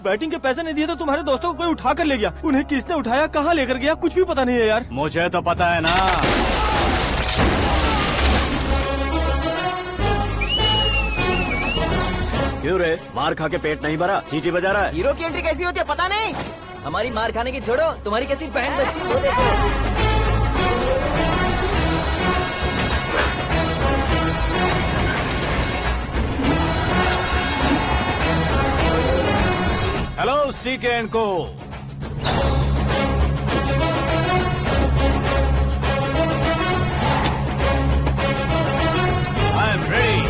Batting के पैसे नहीं दिए तो तुम्हारे दोस्तों को कोई उठा कर ले गया। उन्हें किसने उठाया, कहाँ लेकर गया, कुछ भी पता नहीं है यार। मुझे तो पता है ना। क्यों रे, मार खा के पेट नहीं भरा, सीटी बजा रहा है? हीरो की एंट्री कैसी होती है पता नहीं। हमारी मार खाने की छोड़ो, तुम्हारी कैसी बहन बस्ती वो देखो। हेलो सीके एंड को। I am ready.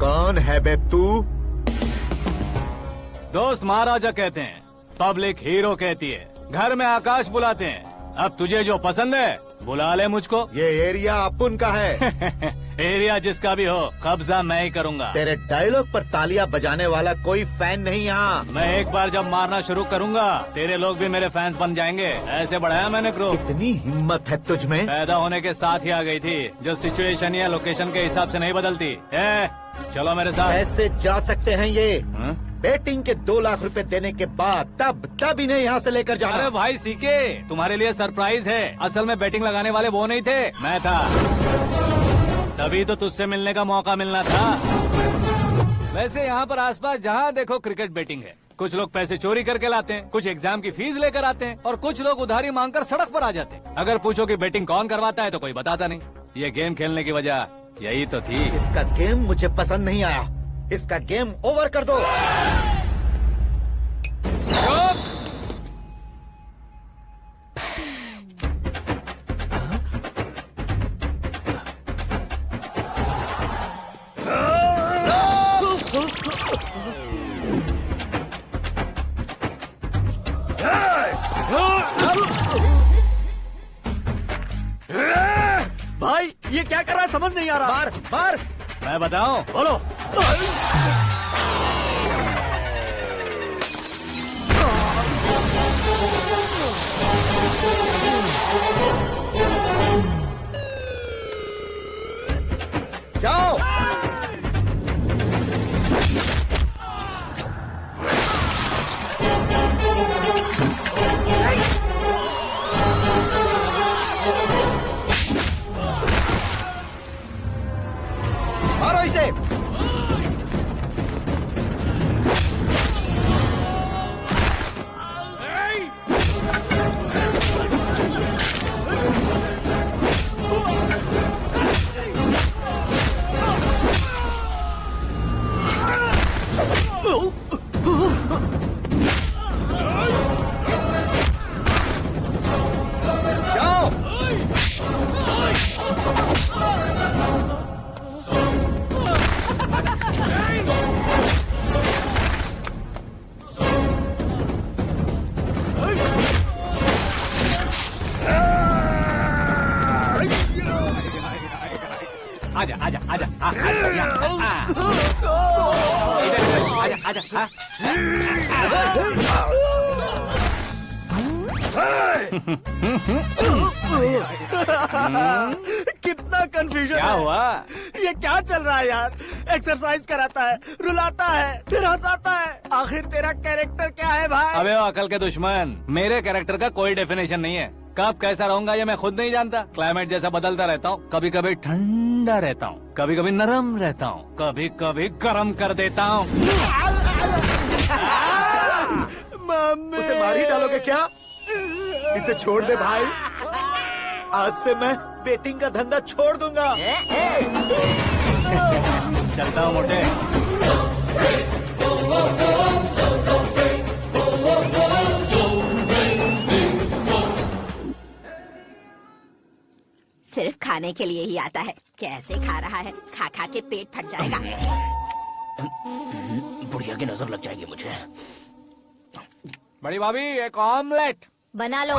कौन है बे तू? दोस्त महाराजा कहते हैं, पब्लिक हीरो कहती है, घर में आकाश बुलाते हैं। अब तुझे जो पसंद है बुला ले मुझको। ये एरिया अपुन का है। एरिया जिसका भी हो, कब्जा मैं ही करूंगा। तेरे डायलॉग पर तालियां बजाने वाला कोई फैन नहीं यहाँ। मैं एक बार जब मारना शुरू करूंगा, तेरे लोग भी मेरे फैंस बन जाएंगे। ऐसे बढ़ाया मैंने ग्रुप। इतनी हिम्मत है तुझ में? पैदा होने के साथ ही आ गई थी, जो सिचुएशन या लोकेशन के हिसाब से नहीं बदलती। चलो मेरे साथ। कैसे जा सकते हैं ये? हाँ? बेटिंग के 2 लाख रुपए देने के बाद तब इन्हें यहाँ से लेकर जाना। अरे भाई सीके, तुम्हारे लिए सरप्राइज है। असल में बैटिंग लगाने वाले वो नहीं थे, मैं था। तभी तो तुझसे मिलने का मौका मिलना था। वैसे यहाँ पर आसपास जहाँ देखो क्रिकेट बैटिंग है। कुछ लोग पैसे चोरी करके लाते हैं, कुछ एग्जाम की फीस लेकर आते हैं, और कुछ लोग उधारी मांगकर सड़क पर आ जाते हैं। अगर पूछो कि बैटिंग कौन करवाता है तो कोई बताता नहीं। ये गेम खेलने की वजह यही तो थी। इसका गेम मुझे पसंद नहीं आया। इसका गेम ओवर कर दो। भाई ये क्या कर रहा है, समझ नहीं आ रहा। मार मार। मैं बताऊं? बोलो। जाओ। मारो इसे। आजा आजा आजा आजा आजा। कितना कंफ्यूजन क्या है। हुआ? ये क्या चल रहा है यार? एक्सरसाइज कराता है, रुलाता है, फिर हंसाता है। आखिर तेरा कैरेक्टर क्या है भाई? अबे ओ अकल के दुश्मन, मेरे कैरेक्टर का कोई डेफिनेशन नहीं है। कब कैसा रहूंगा ये मैं खुद नहीं जानता। क्लाइमेट जैसा बदलता रहता हूँ। कभी कभी ठंडा रहता हूँ, कभी कभी नरम रहता हूँ, कभी कभी गर्म कर देता हूँ। उसे मार ही डालोगे क्या? इसे छोड़ दे भाई। आज से मैं बेटिंग का धंधा छोड़ दूंगा। चलता हूँ मोटे। सिर्फ खाने के लिए ही आता है। कैसे खा रहा है, खा खा के पेट फट जाएगा। बुढ़िया की नजर लग जाएगी मुझे। बड़ी भाभी एक ऑमलेट बना लो।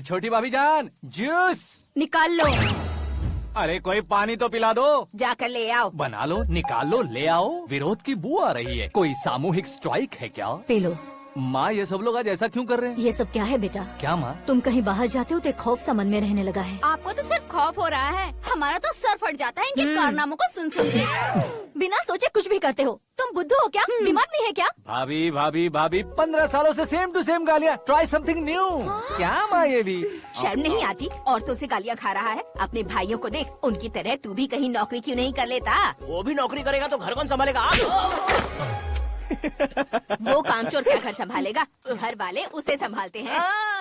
छोटी भाभी जान जूस निकाल लो। अरे कोई पानी तो पिला दो। जाकर ले आओ। बना लो, निकाल लो, ले आओ। विरोध की बू आ रही है। कोई सामूहिक स्ट्राइक है क्या? P low. माँ ये सब लोग आज ऐसा क्यों कर रहे हैं? ये सब क्या है बेटा? क्या माँ? तुम कहीं बाहर जाते हो तो एक खौफ सा मन में रहने लगा है। आपको तो सिर्फ खौफ हो रहा है, हमारा तो सर फट जाता है इनके कारनामों को सुन सुन के। बिना सोचे कुछ भी करते हो। तुम बुद्धू हो क्या? दिमाग नहीं है क्या? भाभी भाभी भाभी 15 सालों से सेम टू सेम गालियाँ। Try something new. क्या माँ ये भी? शर्म नहीं आती? औरतों से गालियाँ खा रहा है। अपने भाइयों को देख, उनकी तरह तू भी कहीं नौकरी क्यों नहीं कर लेता? वो भी नौकरी करेगा तो घर कौन संभालेगा? वो कामचोर क्या घर संभालेगा? घर वाले उसे संभालते हैं।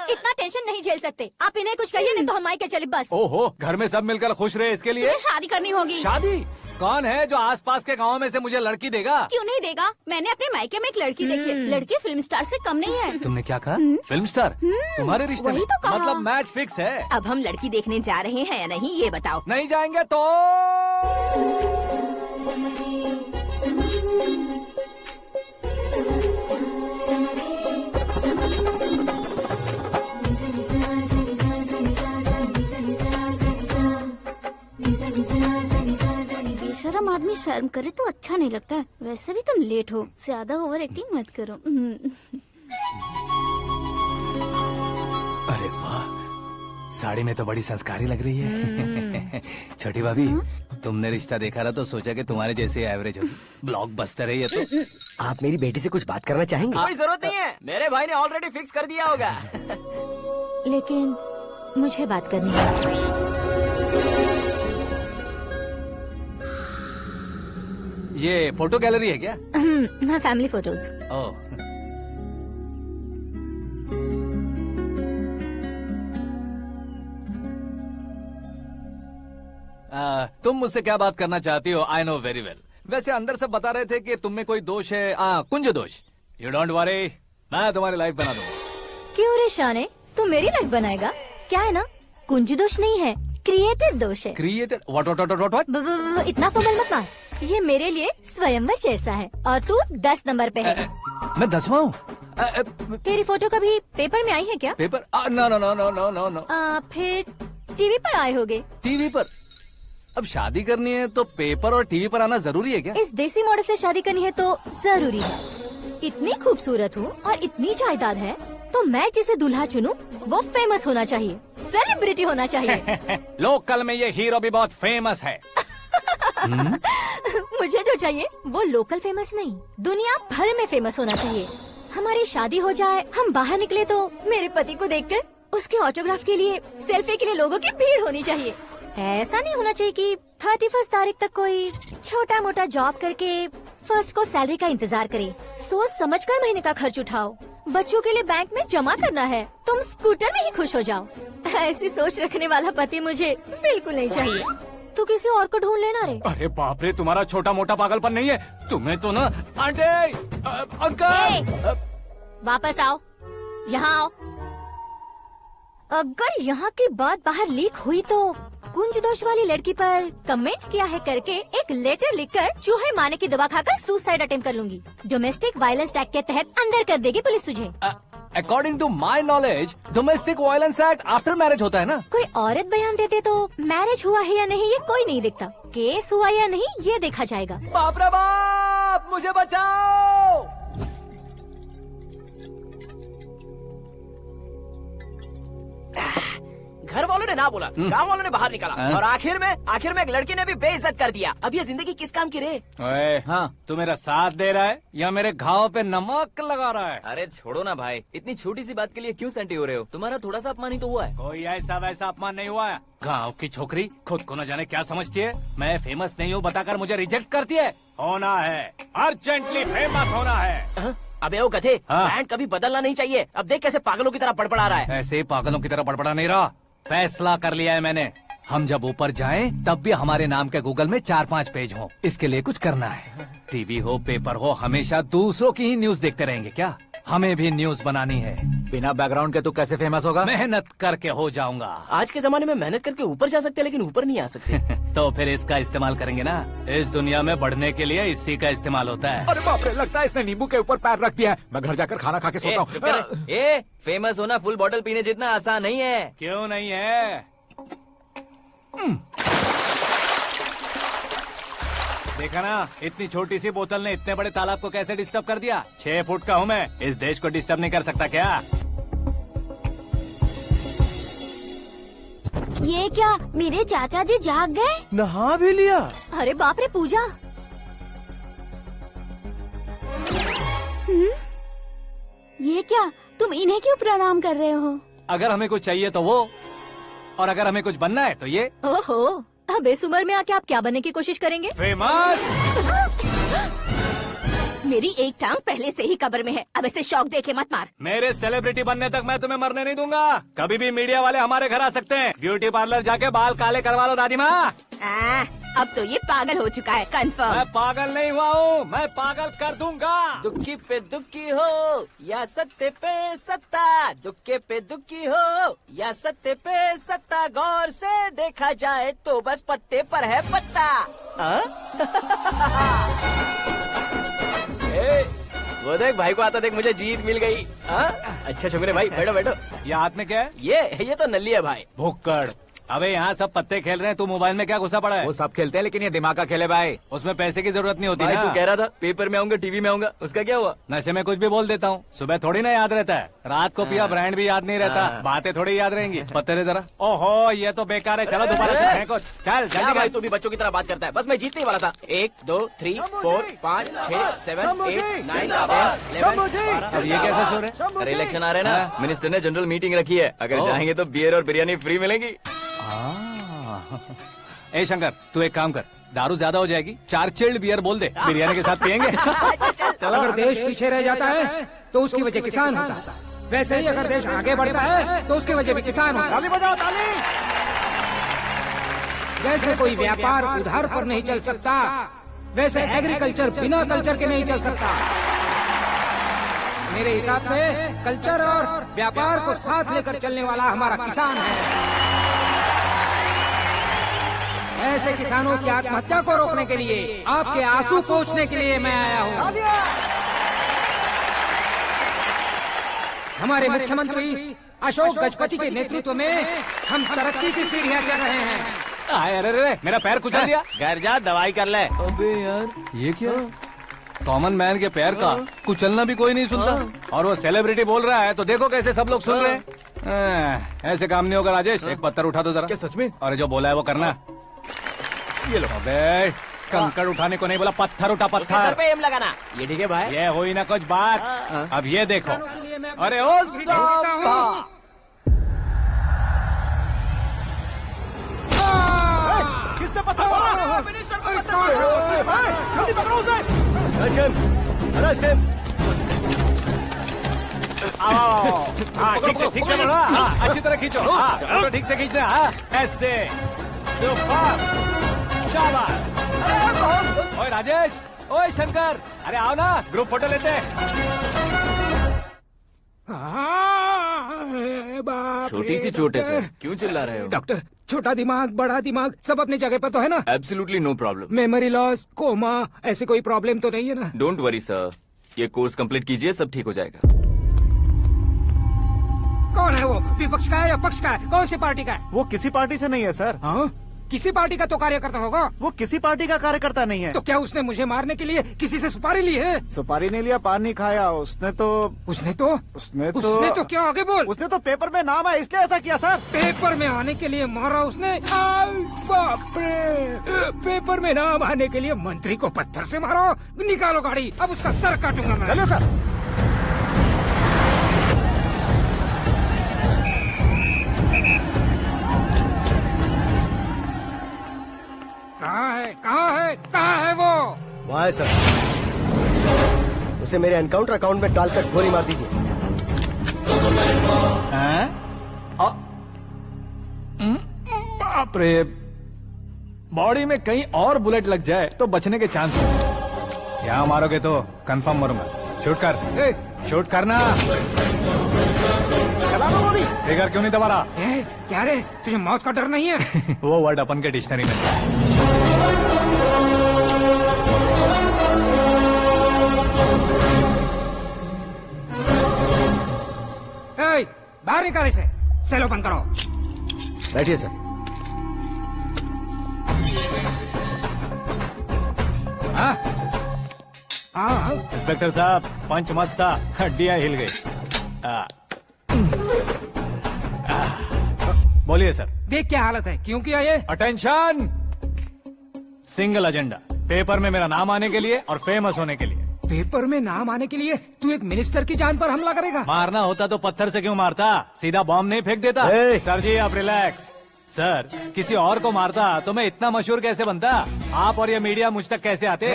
इतना टेंशन नहीं झेल सकते। आप इन्हें कुछ कहिए नहीं तो हम मायके चले बस। ओहो, घर में सब मिलकर खुश रहे इसके लिए। तुम्हें शादी करनी होगी। शादी? कौन है जो आसपास के गाँव में से मुझे लड़की देगा? क्यों नहीं देगा? मैंने अपने मायके में एक लड़की देखी है। लड़की फिल्म स्टार से कम नहीं है। तुमने क्या कहा? Film star? तुम्हारे रिश्ते में? वही तो कहा। मतलब मैच फिक्स है? अब हम लड़की देखने जा रहे हैं या नहीं ये बताओ। नहीं जाएंगे तो? बेशरम आदमी शर्म करे तो अच्छा नहीं लगता है। वैसे भी तुम लेट हो, ज्यादा ओवर एक्टिंग मत करो। अरे वाह, साड़ी में तो बड़ी संस्कारी लग रही है। छोटी भाभी, तुमने रिश्ता देखा ना तो सोचा कि तुम्हारे जैसे एवरेज होगी। ब्लॉकबस्टर है ये तो। आप मेरी बेटी से कुछ बात करना चाहेंगे? कोई जरूरत नहीं है, मेरे भाई ने ऑलरेडी फिक्स कर दिया होगा। लेकिन मुझे बात करनी है। ये फोटो गैलरी है क्या? मैं फैमिली फोटोज। ओह, तुम मुझसे क्या बात करना चाहती हो? I know very well. वैसे अंदर सब बता रहे थे कि तुम में कोई दोष है, कुंज दोष। यू डोंट वरी, मैं तुम्हारी लाइफ बना दूंगा। क्यों रे शाने, तू मेरी लाइफ बनाएगा? क्या है ना, कुंज दोष नहीं है, क्रिएटेड दोष है। क्रिएटेड? व्हाट? इतना फबल मत मार। ये मेरे लिए स्वयंवर जैसा है और तू 10 नंबर पे है। मैं 10वां हूँ? तेरी फोटो कभी पेपर में आई है क्या? Paper? No no no no no no no. फिर टीवी पर आए होगे। टीवी पर? अब शादी करनी है तो पेपर और टीवी पर आना जरूरी है क्या? इस देसी मॉडल से शादी करनी है तो जरूरी है। इतनी खूबसूरत हूँ और इतनी जायदाद है तो मैं जिसे दूल्हा चुनूं वो फेमस होना चाहिए, सेलिब्रिटी होना चाहिए। लोकल में ये हीरो भी बहुत फेमस है। मुझे जो चाहिए वो लोकल फेमस नहीं, दुनिया भर में फेमस होना चाहिए। हमारी शादी हो जाए, हम बाहर निकले तो मेरे पति को देखकर उसके ऑटोग्राफ के लिए, सेल्फी के लिए लोगों की भीड़ होनी चाहिए। ऐसा नहीं होना चाहिए कि 31 तारीख तक कोई छोटा मोटा जॉब करके फर्स्ट को सैलरी का इंतजार करे। सोच समझकर महीने का खर्च उठाओ। बच्चों के लिए बैंक में जमा करना है, तुम स्कूटर में ही खुश हो जाओ। ऐसी सोच रखने वाला पति मुझे बिल्कुल नहीं चाहिए। तू किसी और को ढूंढ लेना रे। अरे बाप रे, तुम्हारा छोटा मोटा पागलपन नहीं है? तुम्हें तो ना आंटी, अंकल। वापस आओ, यहाँ आओ। अगर यहाँ की बात बाहर लीक हुई तो कुंज दोष वाली लड़की पर कमेंट किया है करके एक लेटर लिखकर चूहे मारने की दवा खाकर सुसाइड अटेम्प्ट कर लूंगी। डोमेस्टिक वायलेंस एक्ट के तहत अंदर कर देगी पुलिस तुझे। According to my knowledge domestic violence act after marriage होता है ना? कोई औरत बयान देते तो मैरिज हुआ है या नहीं ये कोई नहीं देखता, केस हुआ या नहीं ये देखा जाएगा। बाप रे बाप, मुझे बचाओ। घर वालों ने ना बोला, गांव वालों ने बाहर निकाला और आखिर में एक लड़की ने भी बेइज्जत कर दिया। अब ये जिंदगी किस काम की रे? ओए, हाँ, तू मेरा साथ दे रहा है या मेरे घाव पे नमक लगा रहा है? अरे छोड़ो ना भाई, इतनी छोटी सी बात के लिए क्यों सेंटी हो रहे हो? तुम्हारा थोड़ा सा अपमान ही तो हुआ है। कोई ऐसा वैसा अपमान नहीं हुआ है। गाँव की छोकरी खुद को न जाने क्या समझती है। मैं फेमस नहीं हूँ बताकर मुझे रिजेक्ट करती है। होना है, अर्जेंटली फेमस होना है। अबे ओ गधे, हाँ। ब्रांड कभी बदलना नहीं चाहिए। अब देख कैसे पागलों की तरह बड़बड़ा रहा है। ऐसे पागलों की तरह बड़बड़ा नहीं रहा, फैसला कर लिया है मैंने। हम जब ऊपर जाएं तब भी हमारे नाम के गूगल में 4-5 पेज हो। इसके लिए कुछ करना है। टीवी हो, पेपर हो, हमेशा दूसरों की ही न्यूज देखते रहेंगे क्या? हमें भी न्यूज बनानी है। बिना बैकग्राउंड के तू कैसे फेमस होगा? मेहनत करके हो जाऊंगा। आज के जमाने में मेहनत करके ऊपर जा सकते हैं लेकिन ऊपर नहीं आ सकते। तो फिर इसका इस्तेमाल करेंगे ना। इस दुनिया में बढ़ने के लिए इसी का इस्तेमाल होता है। अरे बाप रे, लगता है इसने नींबू के ऊपर पैर रख दिया है। मैं घर जाकर खाना खा के सोता हूँ। फेमस होना फुल बॉटल पीने जितना आसान नहीं है। क्यों नहीं है? देखा ना, इतनी छोटी सी बोतल ने इतने बड़े तालाब को कैसे डिस्टर्ब कर दिया। 6 फुट का हूँ मैं, इस देश को डिस्टर्ब नहीं कर सकता क्या? ये क्या, मेरे चाचा जी जाग गए? नहा भी लिया। अरे बाप रे पूजा। ये क्या, तुम इन्हें क्यों प्रणाम कर रहे हो? अगर हमें कुछ चाहिए तो वो, और अगर हमें कुछ बनना है तो ये। ओहो, अब इस उम्र में आके आप क्या बनने की कोशिश करेंगे? फेमस। मेरी एक टांग पहले से ही कब्र में है, अब ऐसे शौक देके मत मार। मेरे सेलिब्रिटी बनने तक मैं तुम्हें मरने नहीं दूंगा। कभी भी मीडिया वाले हमारे घर आ सकते हैं। ब्यूटी पार्लर जाके बाल काले करवा लो दादी माँ। अब तो ये पागल हो चुका है, कंफर्म। मैं पागल नहीं हुआ हूँ, मैं पागल कर दूंगा। दुखी पे दुखी हो या सत्य पे सत्ता, दुखे पे दुखी हो या सत्य पे सत्ता, गौर से देखा जाए तो बस पत्ते पर है पत्ता। वो देख भाई को आता देख, मुझे जीत मिल गई। अच्छा शुक्र भाई, बैठो बैठो। ये हाथ में क्या है? ये तो नल्ली है भाई। भुक्कड़। अबे यहाँ सब पत्ते खेल रहे हैं, तू मोबाइल में क्या घुसा पड़ा है? वो सब खेलते हैं लेकिन ये दिमाग का खेल है भाई। उसमें पैसे की जरूरत नहीं होती भाई ना। तू कह रहा था पेपर में आऊंगा, टीवी में आऊंगा, उसका क्या हुआ? नशे में कुछ भी बोल देता हूँ, सुबह थोड़ी ना याद रहता है। रात को पिया ब्रांड भी याद नहीं रहता, बातें थोड़ी याद रहेंगी। पत्ते दे जरा। ओहो ये तो बेकार है, चलो दोबारा से फेंको। चल क्या जल्दी भाई कर। तू भी बच्चों की तरह बात करता है। बस मैं जीतने ही वाला था। 1 2 3 4 5 6 7 8 9 10 11 अब ये कैसे सो रहे? अरे इलेक्शन आ रहे हैं ना, मिनिस्टर ने जनरल मीटिंग रखी है। अगर जाएंगे तो बियर और बिरयानी फ्री मिलेगी। ए शंकर, तू एक काम कर, दारू ज्यादा हो जाएगी, 4 चिल्ड बियर बोल दे, बिरयानी के साथ पियेंगे। चलो। अगर देश पीछे रह जाता है तो उसकी वजह किसान होता है, वैसे ही अगर देश आगे बढ़ता है तो उसकी वजह भी किसान होता है। ताली बजाओ, ताली। जैसे कोई व्यापार उधार पर नहीं चल सकता, वैसे एग्रीकल्चर बिना कल्चर के नहीं चल सकता। मेरे हिसाब से कल्चर और व्यापार को साथ लेकर चलने वाला हमारा किसान है। ऐसे किसानों की आत्महत्या को रोकने के लिए, आपके आंसू पोंछने के लिए मैं आया हूँ। हमारे मुख्यमंत्री अशोक गजपति के नेतृत्व में हम तरक्की की सीढ़ियाँ चढ़ रहे हैं। अरे अरे मेरा पैर कुचल दिया। घर जा, दवाई कर ले। अबे यार ये क्या? कॉमन मैन के पैर का कुचलना भी कोई नहीं सुनता, और वो सेलिब्रिटी बोल रहा है तो देखो कैसे सब लोग सुन रहे हैं। ऐसे काम नहीं होगा राजेश, एक पत्थर उठा दो जरा। क्या सच में? और जो बोला है वो करना। ये लो। अबे कंकड़ उठाने को नहीं बोला, पत्थर उठा, उसके सर पत्थर। पे एम लगाना। ये ठीक है भाई। ये हुई ना कुछ बात। अब ये देखो। अरे ओ साहब, किसने पत्थर मारा? जल्दी पकड़ो उसे। हाँ ठीक से बढ़ो, हाँ अच्छी तरह खींचो, हाँ तो ठीक से खींचना, हाँ ऐसे। शाबाश। ओए राजेश, ओए शंकर, अरे आओ ना, ग्रुप फोटो लेते हैं। छोटी सी चोट है सर, क्यों चिल्ला रहे हो? डॉक्टर, छोटा दिमाग बड़ा दिमाग सब अपनी जगह पर तो है ना? Absolutely no problem. Memory loss, coma, ऐसी कोई प्रॉब्लम तो नहीं है ना? डोंट वरी सर, ये कोर्स कंप्लीट कीजिए, सब ठीक हो जाएगा। कौन है वो? विपक्ष का है या पक्ष का है? कौन सी पार्टी का है? वो किसी पार्टी से नहीं है सर। हाँ? किसी पार्टी का तो कार्यकर्ता होगा। वो किसी पार्टी का कार्यकर्ता नहीं है। तो क्या उसने मुझे मारने के लिए किसी से सुपारी ली है? सुपारी नहीं लिया, पान नहीं खाया। उसने तो क्या आगे बोल? उसने तो पेपर में नाम है इसलिए ऐसा किया सर। पेपर में आने के लिए मारा उसने? बाप रे! पेपर में नाम आने के लिए मंत्री को पत्थर से मारो? निकालो गाड़ी, अब उसका सर काटूंगा मैं। चलो सर। कहाँ है वो? वहाँ है सर, उसे मेरे एनकाउंटर अकाउंट में डालकर गोली मार दीजिए। बाप रे, बॉडी में कहीं और बुलेट लग जाए तो बचने के चांस हो। यहाँ मारोगे तो कंफर्म मरूंगा। शूट कर, शूट करना। फिगर क्यों नहीं दबा रहा? क्या रे, तुझे मौत का डर नहीं है? वो वर्ड अपन के डिक्शनरी में है। बाहर निकाल इसे, सेल ओपन करो। बैठिए सर। हाँ हाँ इंस्पेक्टर साहब, पंच मस्त था, हड्डियां हिल गई। बोलिए सर। देख क्या हालत है, क्यों किया ये? अटेंशन, सिंगल एजेंडा, पेपर में मेरा नाम आने के लिए और फेमस होने के लिए। पेपर में नाम आने के लिए तू एक मिनिस्टर की जान पर हमला करेगा? मारना होता तो पत्थर से क्यों मारता, सीधा बॉम्ब नहीं फेंक देता। सर जी आप रिलैक्स। सर, किसी और को मारता तो मैं इतना मशहूर कैसे बनता? आप और ये मीडिया मुझ तक कैसे आते?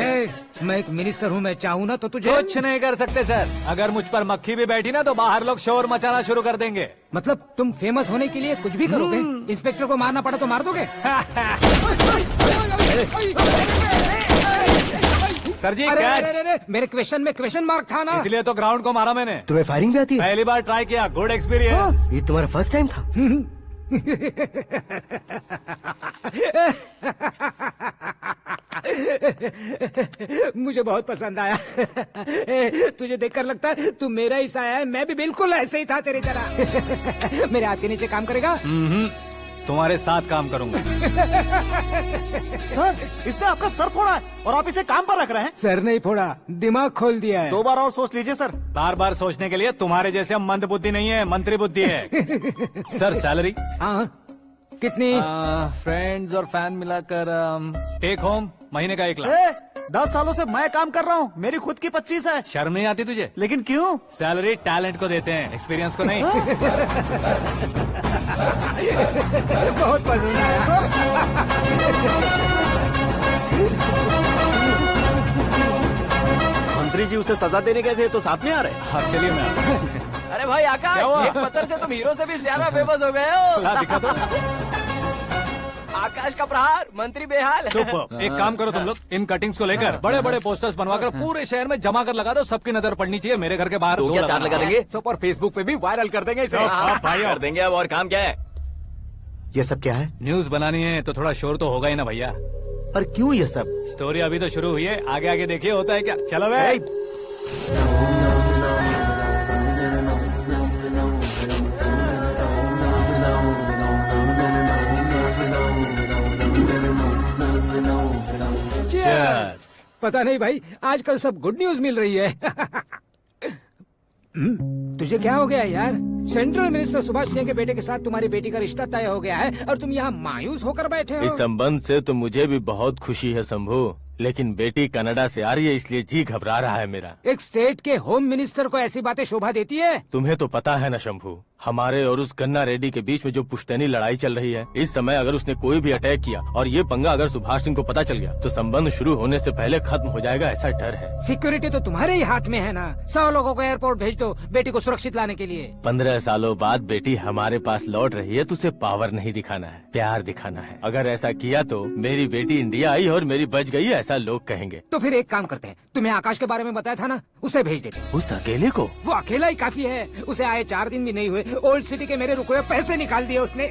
मैं एक मिनिस्टर हूँ, मैं चाहूँ ना तो तुझे कुछ नहीं कर सकते सर। अगर मुझ पर मक्खी भी बैठी ना तो बाहर लोग शोर मचाना शुरू कर देंगे। मतलब तुम फेमस होने के लिए कुछ भी करोगे? इंस्पेक्टर को मारना पड़ा तो मार दोगे? सर जी अरे, कैच। अरे, अरे, मेरे क्वेश्चन में क्वेश्चन मार्क था ना, इसलिए तो ग्राउंड को मारा मैंने। तुम्हें फायरिंग भी आती है? पहली बार ट्राई किया, गुड एक्सपीरियंस। ये तुम्हारा फर्स्ट टाइम था? मुझे बहुत पसंद आया। तुझे देखकर लगता है तू मेरा ही साया है, मैं भी बिल्कुल ऐसे ही था तेरी तरह। मेरे हाथ के नीचे काम करेगा? तुम्हारे साथ काम करूंगा। सर, इसने आपका सर फोड़ा है और आप इसे काम पर रख रहे हैं। सर नहीं फोड़ा, दिमाग खोल दिया है। 2 बार और सोच लीजिए सर। बार बार सोचने के लिए तुम्हारे जैसे मंद बुद्धि नहीं है, मंत्री बुद्धि है। Sir salary? हाँ कितनी? फ्रेंड्स और फैन मिलाकर टेक होम महीने का 1 लाख। 10 सालों से मैं काम कर रहा हूँ, मेरी खुद की 25 है। शर्म नहीं आती तुझे? लेकिन क्यों? सैलरी टैलेंट को देते हैं, एक्सपीरियंस को नहीं। बहुत पसंद आया। मंत्री जी उसे सजा देने गए थे तो साथ में आ रहे। हाँ चलिए मैं। अरे भाई आकाश, एक पत्थर से तुम हीरो से भी ज्यादा फेमस हो गए हो। दिखा दो। आकाश का प्रहार, मंत्री बेहाल। सुपर। एक काम करो तुम लोग, इन कटिंग्स को लेकर बड़े बड़े पोस्टर्स बनवाकर पूरे शहर में जमा कर लगा दो, सबकी नजर पड़नी चाहिए। मेरे घर के बाहर तो क्या चार्ज लगा देंगे? सुपर, फेसबुक पे भी वायरल कर देंगे इसे। भाई कर देंगे। अब और काम क्या है? ये सब क्या है? न्यूज बनानी है तो थोड़ा शोर तो होगा ही ना भैया। पर क्यों ये सब? स्टोरी अभी तो शुरू हुई है, आगे आगे देखिए होता है क्या। चलो भाई। पता नहीं भाई, आजकल सब गुड न्यूज मिल रही है। तुझे क्या हो गया यार? सेंट्रल मिनिस्टर सुभाष सिंह के बेटे के साथ तुम्हारी बेटी का रिश्ता तय हो गया है और तुम यहाँ मायूस होकर बैठे हो। इस संबंध से तो मुझे भी बहुत खुशी है शंभू, लेकिन बेटी कनाडा से आ रही है इसलिए जी घबरा रहा है मेरा। एक स्टेट के होम मिनिस्टर को ऐसी बातें शोभा देती है? तुम्हें तो पता है ना शंभू, हमारे और उस गन्ना रेड्डी के बीच में जो पुश्तैनी लड़ाई चल रही है, इस समय अगर उसने कोई भी अटैक किया और ये पंगा अगर सुभाष सिंह को पता चल गया तो संबंध शुरू होने से पहले खत्म हो जाएगा, ऐसा डर है। सिक्योरिटी तो तुम्हारे ही हाथ में है ना। 100 लोगों को एयरपोर्ट भेज दो बेटी को सुरक्षित लाने के लिए। 15 सालों बाद बेटी हमारे पास लौट रही है तो उसे पावर नहीं दिखाना है, प्यार दिखाना है। अगर ऐसा किया तो मेरी बेटी इंडिया आई और मेरी बच गई, ऐसा लोग कहेंगे। तो फिर एक काम करते हैं, तुम्हें आकाश के बारे में बताया था ना, उसे भेज देते। उस अकेले को? वो अकेला ही काफी है, उसे आए 4 दिन भी नहीं हुए, ओल्ड सिटी के मेरे रुके हुए पैसे निकाल दिए उसने।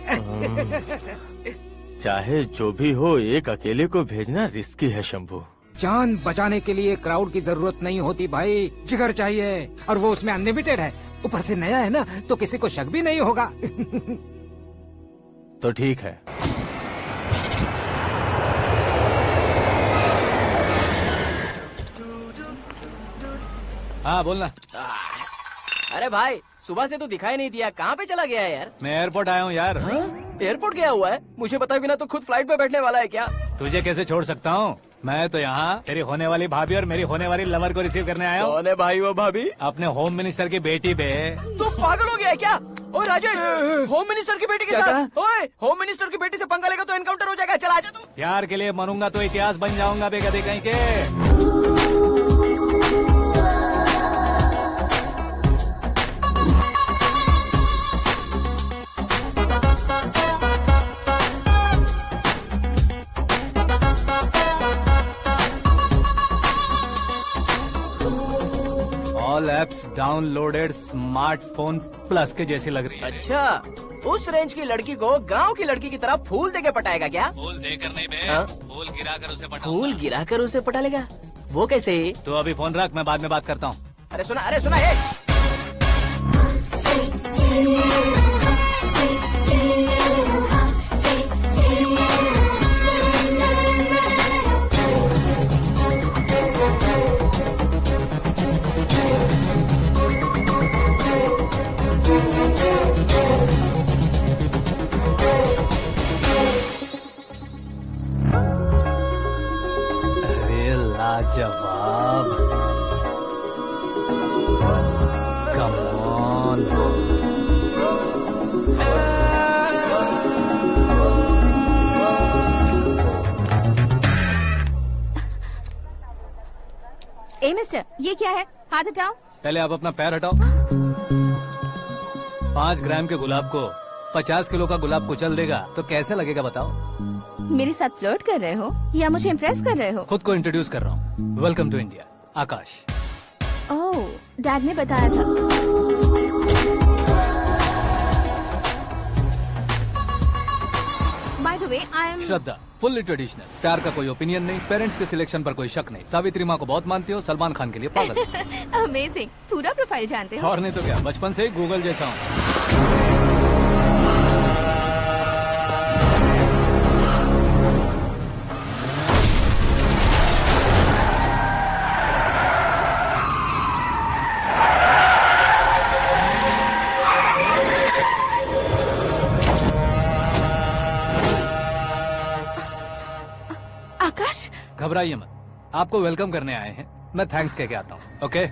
चाहे जो भी हो, एक अकेले को भेजना रिस्की है शंभू। जान बचाने के लिए क्राउड की जरूरत नहीं होती भाई, जिगर चाहिए, और वो उसमें अनलिमिटेड है। ऊपर से नया है ना तो किसी को शक भी नहीं होगा। तो ठीक है। हाँ बोलना। अरे भाई, सुबह से तो दिखाई नहीं दिया, कहाँ पे चला गया है यार? मैं एयरपोर्ट आया हूँ यार। एयरपोर्ट गया हुआ है? मुझे बताए बिना तो खुद फ्लाइट पे बैठने वाला है क्या? तुझे कैसे छोड़ सकता हूँ? मैं तो यहाँ तेरी होने वाली भाभी और मेरी होने वाली लवर को रिसीव करने आया हूँ। कौन है भाई वो भाभी? अपने होम मिनिस्टर की बेटी बे। तू पागल हो गया है क्या? ओए राजेश, होम मिनिस्टर की बेटी के साथ? ओए, होम मिनिस्टर की बेटी से पंगा लेगा तो एनकाउंटर हो जाएगा, चल आजा तू। प्यार के लिए मरूंगा तो इतिहास बन जाऊंगा बेगधे कहीं के। All apps downloaded smartphone plus के जैसी लग रही है। अच्छा, उस रेंज की लड़की को गांव की लड़की की तरह फूल देके पटाएगा क्या? फूल देकर नहीं बे, हाँ? फूल गिराकर उसे पटा। फूल गिराकर उसे पटा लेगा? वो कैसे? तो अभी फोन रख, मैं बाद में बात करता हूँ। अरे सुना है। लाजवाब। Come on. ए मिस्टर, ये क्या है? हाथ हटाओ। पहले आप अपना पैर हटाओ। 5 ग्राम के गुलाब को 50 किलो का गुलाब कुचल देगा तो कैसे लगेगा बताओ? मेरे साथ फ्लर्ट कर रहे हो या मुझे इम्प्रेस कर रहे हो? खुद को इंट्रोड्यूस कर रहा हूँ। Welcome to India, Akash. Oh, dad ने बताया था। By the way, I am Shraddha, fully traditional. प्यार का कोई ओपिनियन नहीं, पेरेंट्स के सिलेक्शन पर कोई शक नहीं। सावित्री माँ को बहुत मानती हो, सलमान खान के लिए पागल। अमेजिंग, पूरा प्रोफाइल जानते हो। और नहीं तो क्या, बचपन से ही गूगल जैसा हूँ। आकाश, घबराइए मत, आपको वेलकम करने आए हैं। मैं थैंक्स कह के आता हूँ। ओके?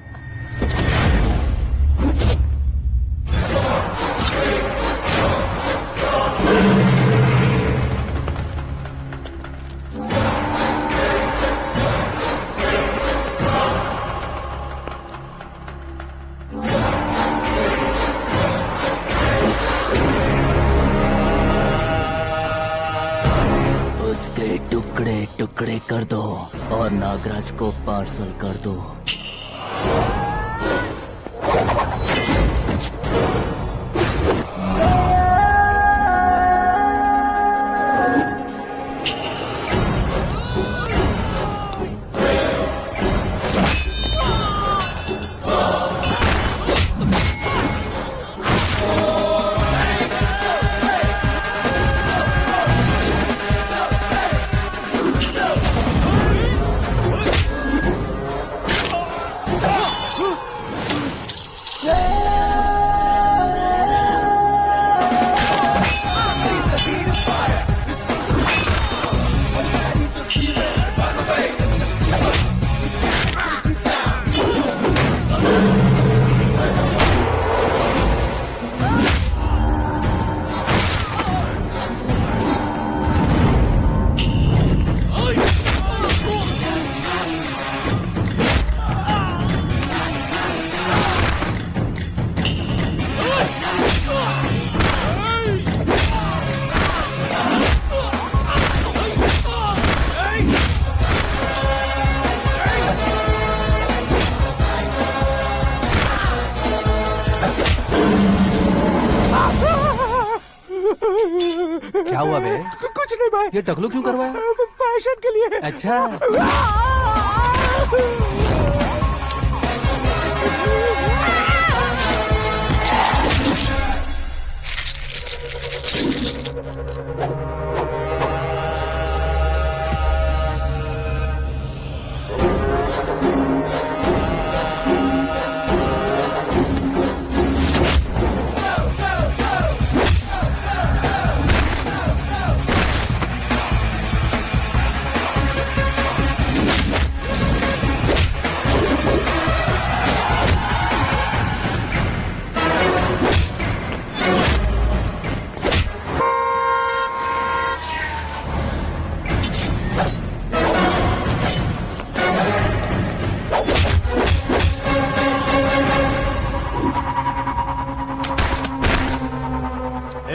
उसके टुकड़े टुकड़े कर दो और नागराज को पार्सल कर दो। क्या हुआ बे? कुछ नहीं भाई। ये टकलू क्यों करवाया? फैशन के लिए। अच्छा।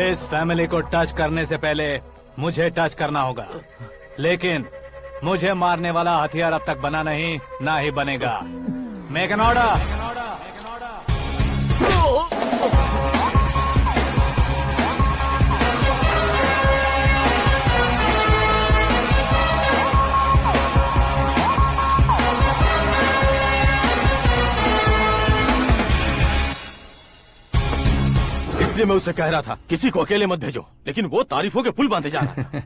इस फैमिली को टच करने से पहले मुझे टच करना होगा, लेकिन मुझे मारने वाला हथियार अब तक बना नहीं, ना ही बनेगा। Make an order. इसलिए मैं उससे कह रहा था किसी को अकेले मत भेजो, लेकिन वो तारीफों के पुल बांधे जा रहा है।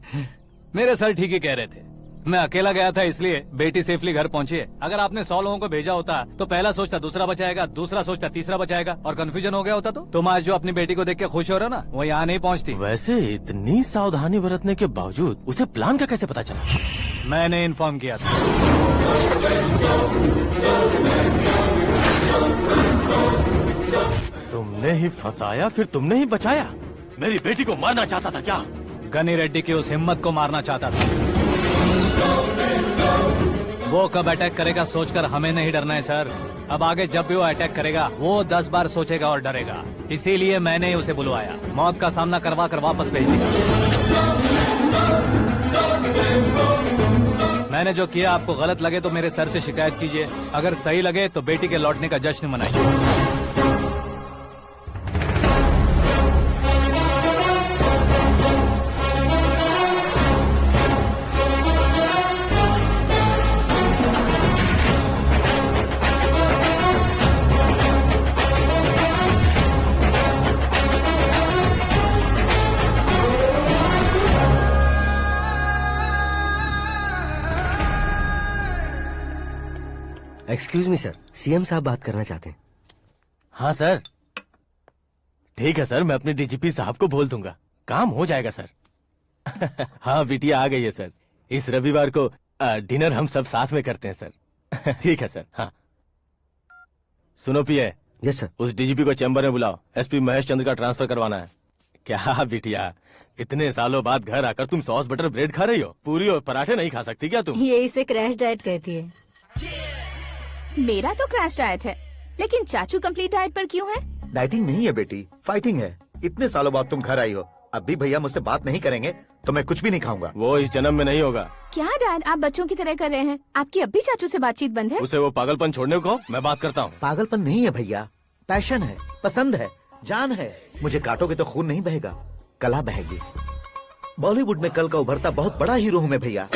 मेरे सर ठीक ही कह रहे थे। मैं अकेला गया था इसलिए बेटी सेफली घर पहुंची है। अगर आपने 100 लोगों को भेजा होता तो पहला सोचता दूसरा बचाएगा, दूसरा सोचता तीसरा बचाएगा, और कंफ्यूजन हो गया होता तो तुम आज जो अपनी बेटी को देख के खुश हो रहे हो ना, वो यहाँ नहीं पहुँचती। वैसे इतनी सावधानी बरतने के बावजूद उसे प्लान का कैसे पता चला? मैंने इन्फॉर्म किया था। तुमने ही फंसाया, फिर तुमने ही बचाया। मेरी बेटी को मारना चाहता था क्या? गनी रेड्डी की उस हिम्मत को मारना चाहता था। वो कब अटैक करेगा सोचकर हमें नहीं डरना है सर। अब आगे जब भी वो अटैक करेगा वो 10 बार सोचेगा और डरेगा। इसीलिए मैंने ही उसे बुलवाया। मौत का सामना करवा कर वापस भेज दिया। मैंने जो किया आपको गलत लगे तो मेरे सर से शिकायत कीजिए, अगर सही लगे तो बेटी के लौटने का जश्न मनाइए। एक्सक्यूज मी सर, सीएम साहब बात करना चाहते हैं। हाँ सर, ठीक है सर, मैं अपने डीजीपी साहब को बोल दूंगा, काम हो जाएगा सर। हाँ बिटिया आ गई है सर। इस रविवार को डिनर हम सब साथ में करते हैं सर। ठीक है सर। हाँ सुनो पिए। Yes sir. उस डीजीपी को चैम्बर में बुलाओ, एसपी महेश चंद्र का ट्रांसफर करवाना है। क्या बिटिया, इतने सालों बाद घर आकर तुम सॉस बटर ब्रेड खा रही हो? पूरी और पराठे नहीं खा सकती क्या तुम? ये इसे क्रैश डाइट कहती है। मेरा तो क्रैश डाइट है, लेकिन चाचू कंप्लीट डाइट पर क्यों है? डाइटिंग नहीं है बेटी, फाइटिंग है। इतने सालों बाद तुम घर आई हो, अब भी भैया मुझसे बात नहीं करेंगे तो मैं कुछ भी नहीं खाऊंगा। वो इस जन्म में नहीं होगा। क्या डैड, आप बच्चों की तरह कर रहे हैं? आपकी अब भी चाचू से बातचीत बंद है? उसे वो पागलपन छोड़ने को मैं बात करता हूँ। पागलपन नहीं है भैया, पैशन है, पसंद है, जान है। मुझे काटोगे तो खून नहीं बहेगा, कला बहेगी। बॉलीवुड में कल का उभरता बहुत बड़ा हीरो हूँ मैं भैया।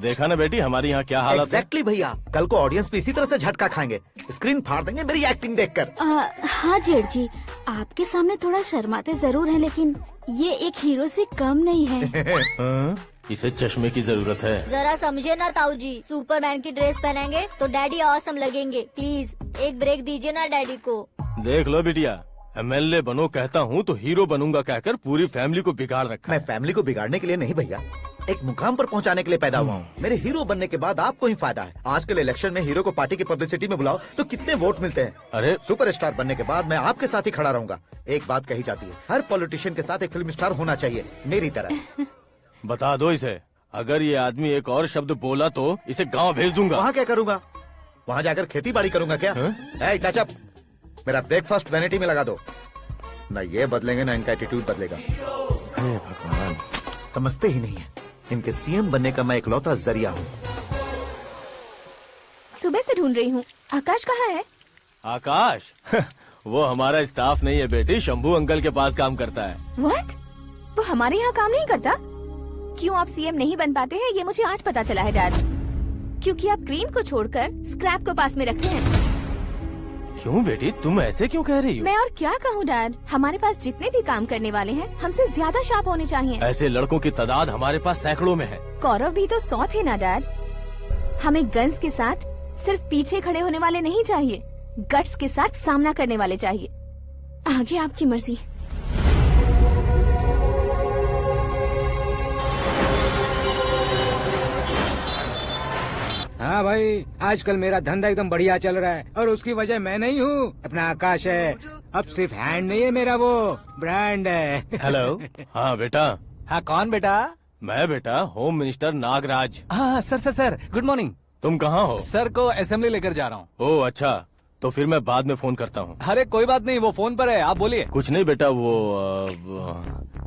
देखा ना बेटी हमारी यहाँ क्या हालत है। एग्जैक्टली भैया, कल को ऑडियंस भी इसी तरह से झटका खाएंगे, स्क्रीन फाड़ देंगे मेरी एक्टिंग देखकर। हाँ जेठ जी, आपके सामने थोड़ा शर्माते जरूर हैं, लेकिन ये एक हीरो से कम नहीं है। इसे चश्मे की जरूरत है। जरा समझे ना ताऊ जी, सुपरमैन की ड्रेस पहनेंगे तो डैडी ऑसम लगेंगे। प्लीज एक ब्रेक दीजिए ना डैडी को। देख लो बिटिया, एमएलए बनो कहता हूँ तो हीरो बनूंगा कहकर पूरी फैमिली को बिगाड़ रखा। मैं फैमिली को बिगाड़ने के लिए नहीं भैया, एक मुकाम पर पहुंचाने के लिए पैदा हुआ हूँ। मेरे हीरो बनने के बाद आपको ही फायदा है। आजकल इलेक्शन में हीरो को पार्टी की पब्लिसिटी में बुलाओ तो कितने वोट मिलते हैं। अरे सुपरस्टार बनने के बाद मैं आपके साथ ही खड़ा रहूंगा। एक बात कही जाती है, हर पॉलिटिशियन के साथ एक फिल्म स्टार होना चाहिए, मेरी तरह। बता दो इसे, अगर ये आदमी एक और शब्द बोला तो इसे गाँव भेज दूंगा। वहाँ क्या करूँगा? वहाँ जाकर खेती बाड़ी करूँगा क्या? चाचा, मेरा ब्रेकफास्ट वैनिटी में लगा दो। न ये बदलेंगे न इनका एटीट्यूड बदलेगा। भगवान, समझते ही नहीं है, इनके सीएम बनने का मैं इकलौता जरिया हूँ। सुबह से ढूंढ रही हूँ। आकाश कहाँ है? आकाश? वो हमारा स्टाफ नहीं है बेटी, शंभू अंकल के पास काम करता है। व्हाट? वो हमारे यहाँ काम नहीं करता? क्यों आप सीएम नहीं बन पाते हैं ये मुझे आज पता चला है डैड। क्योंकि आप क्रीम को छोड़कर स्क्रैप को पास में रखते हैं। क्यों बेटी, तुम ऐसे क्यों कह रही हो? मैं और क्या कहूँ डैड, हमारे पास जितने भी काम करने वाले हैं हमसे ज्यादा शार्प होने चाहिए। ऐसे लड़कों की तादाद हमारे पास सैकड़ों में है। कौरव भी तो 100 थे ना डैड। हमें गन्स के साथ सिर्फ पीछे खड़े होने वाले नहीं चाहिए, गट्स के साथ सामना करने वाले चाहिए। आगे आपकी मर्जी। हाँ भाई, आजकल मेरा धंधा एकदम बढ़िया चल रहा है और उसकी वजह मैं नहीं हूँ, अपना आकाश है। अब सिर्फ हैंड नहीं है मेरा, वो ब्रांड है। हेलो। हाँ बेटा। हाँ कौन बेटा? मैं बेटा होम मिनिस्टर नागराज। हाँ सर गुड मॉर्निंग। तुम कहाँ हो? सर को असेंबली लेकर जा रहा हूँ। ओह अच्छा, तो फिर मैं बाद में फोन करता हूँ। अरे कोई बात नहीं, वो फोन पर है, आप बोलिए। कुछ नहीं बेटा,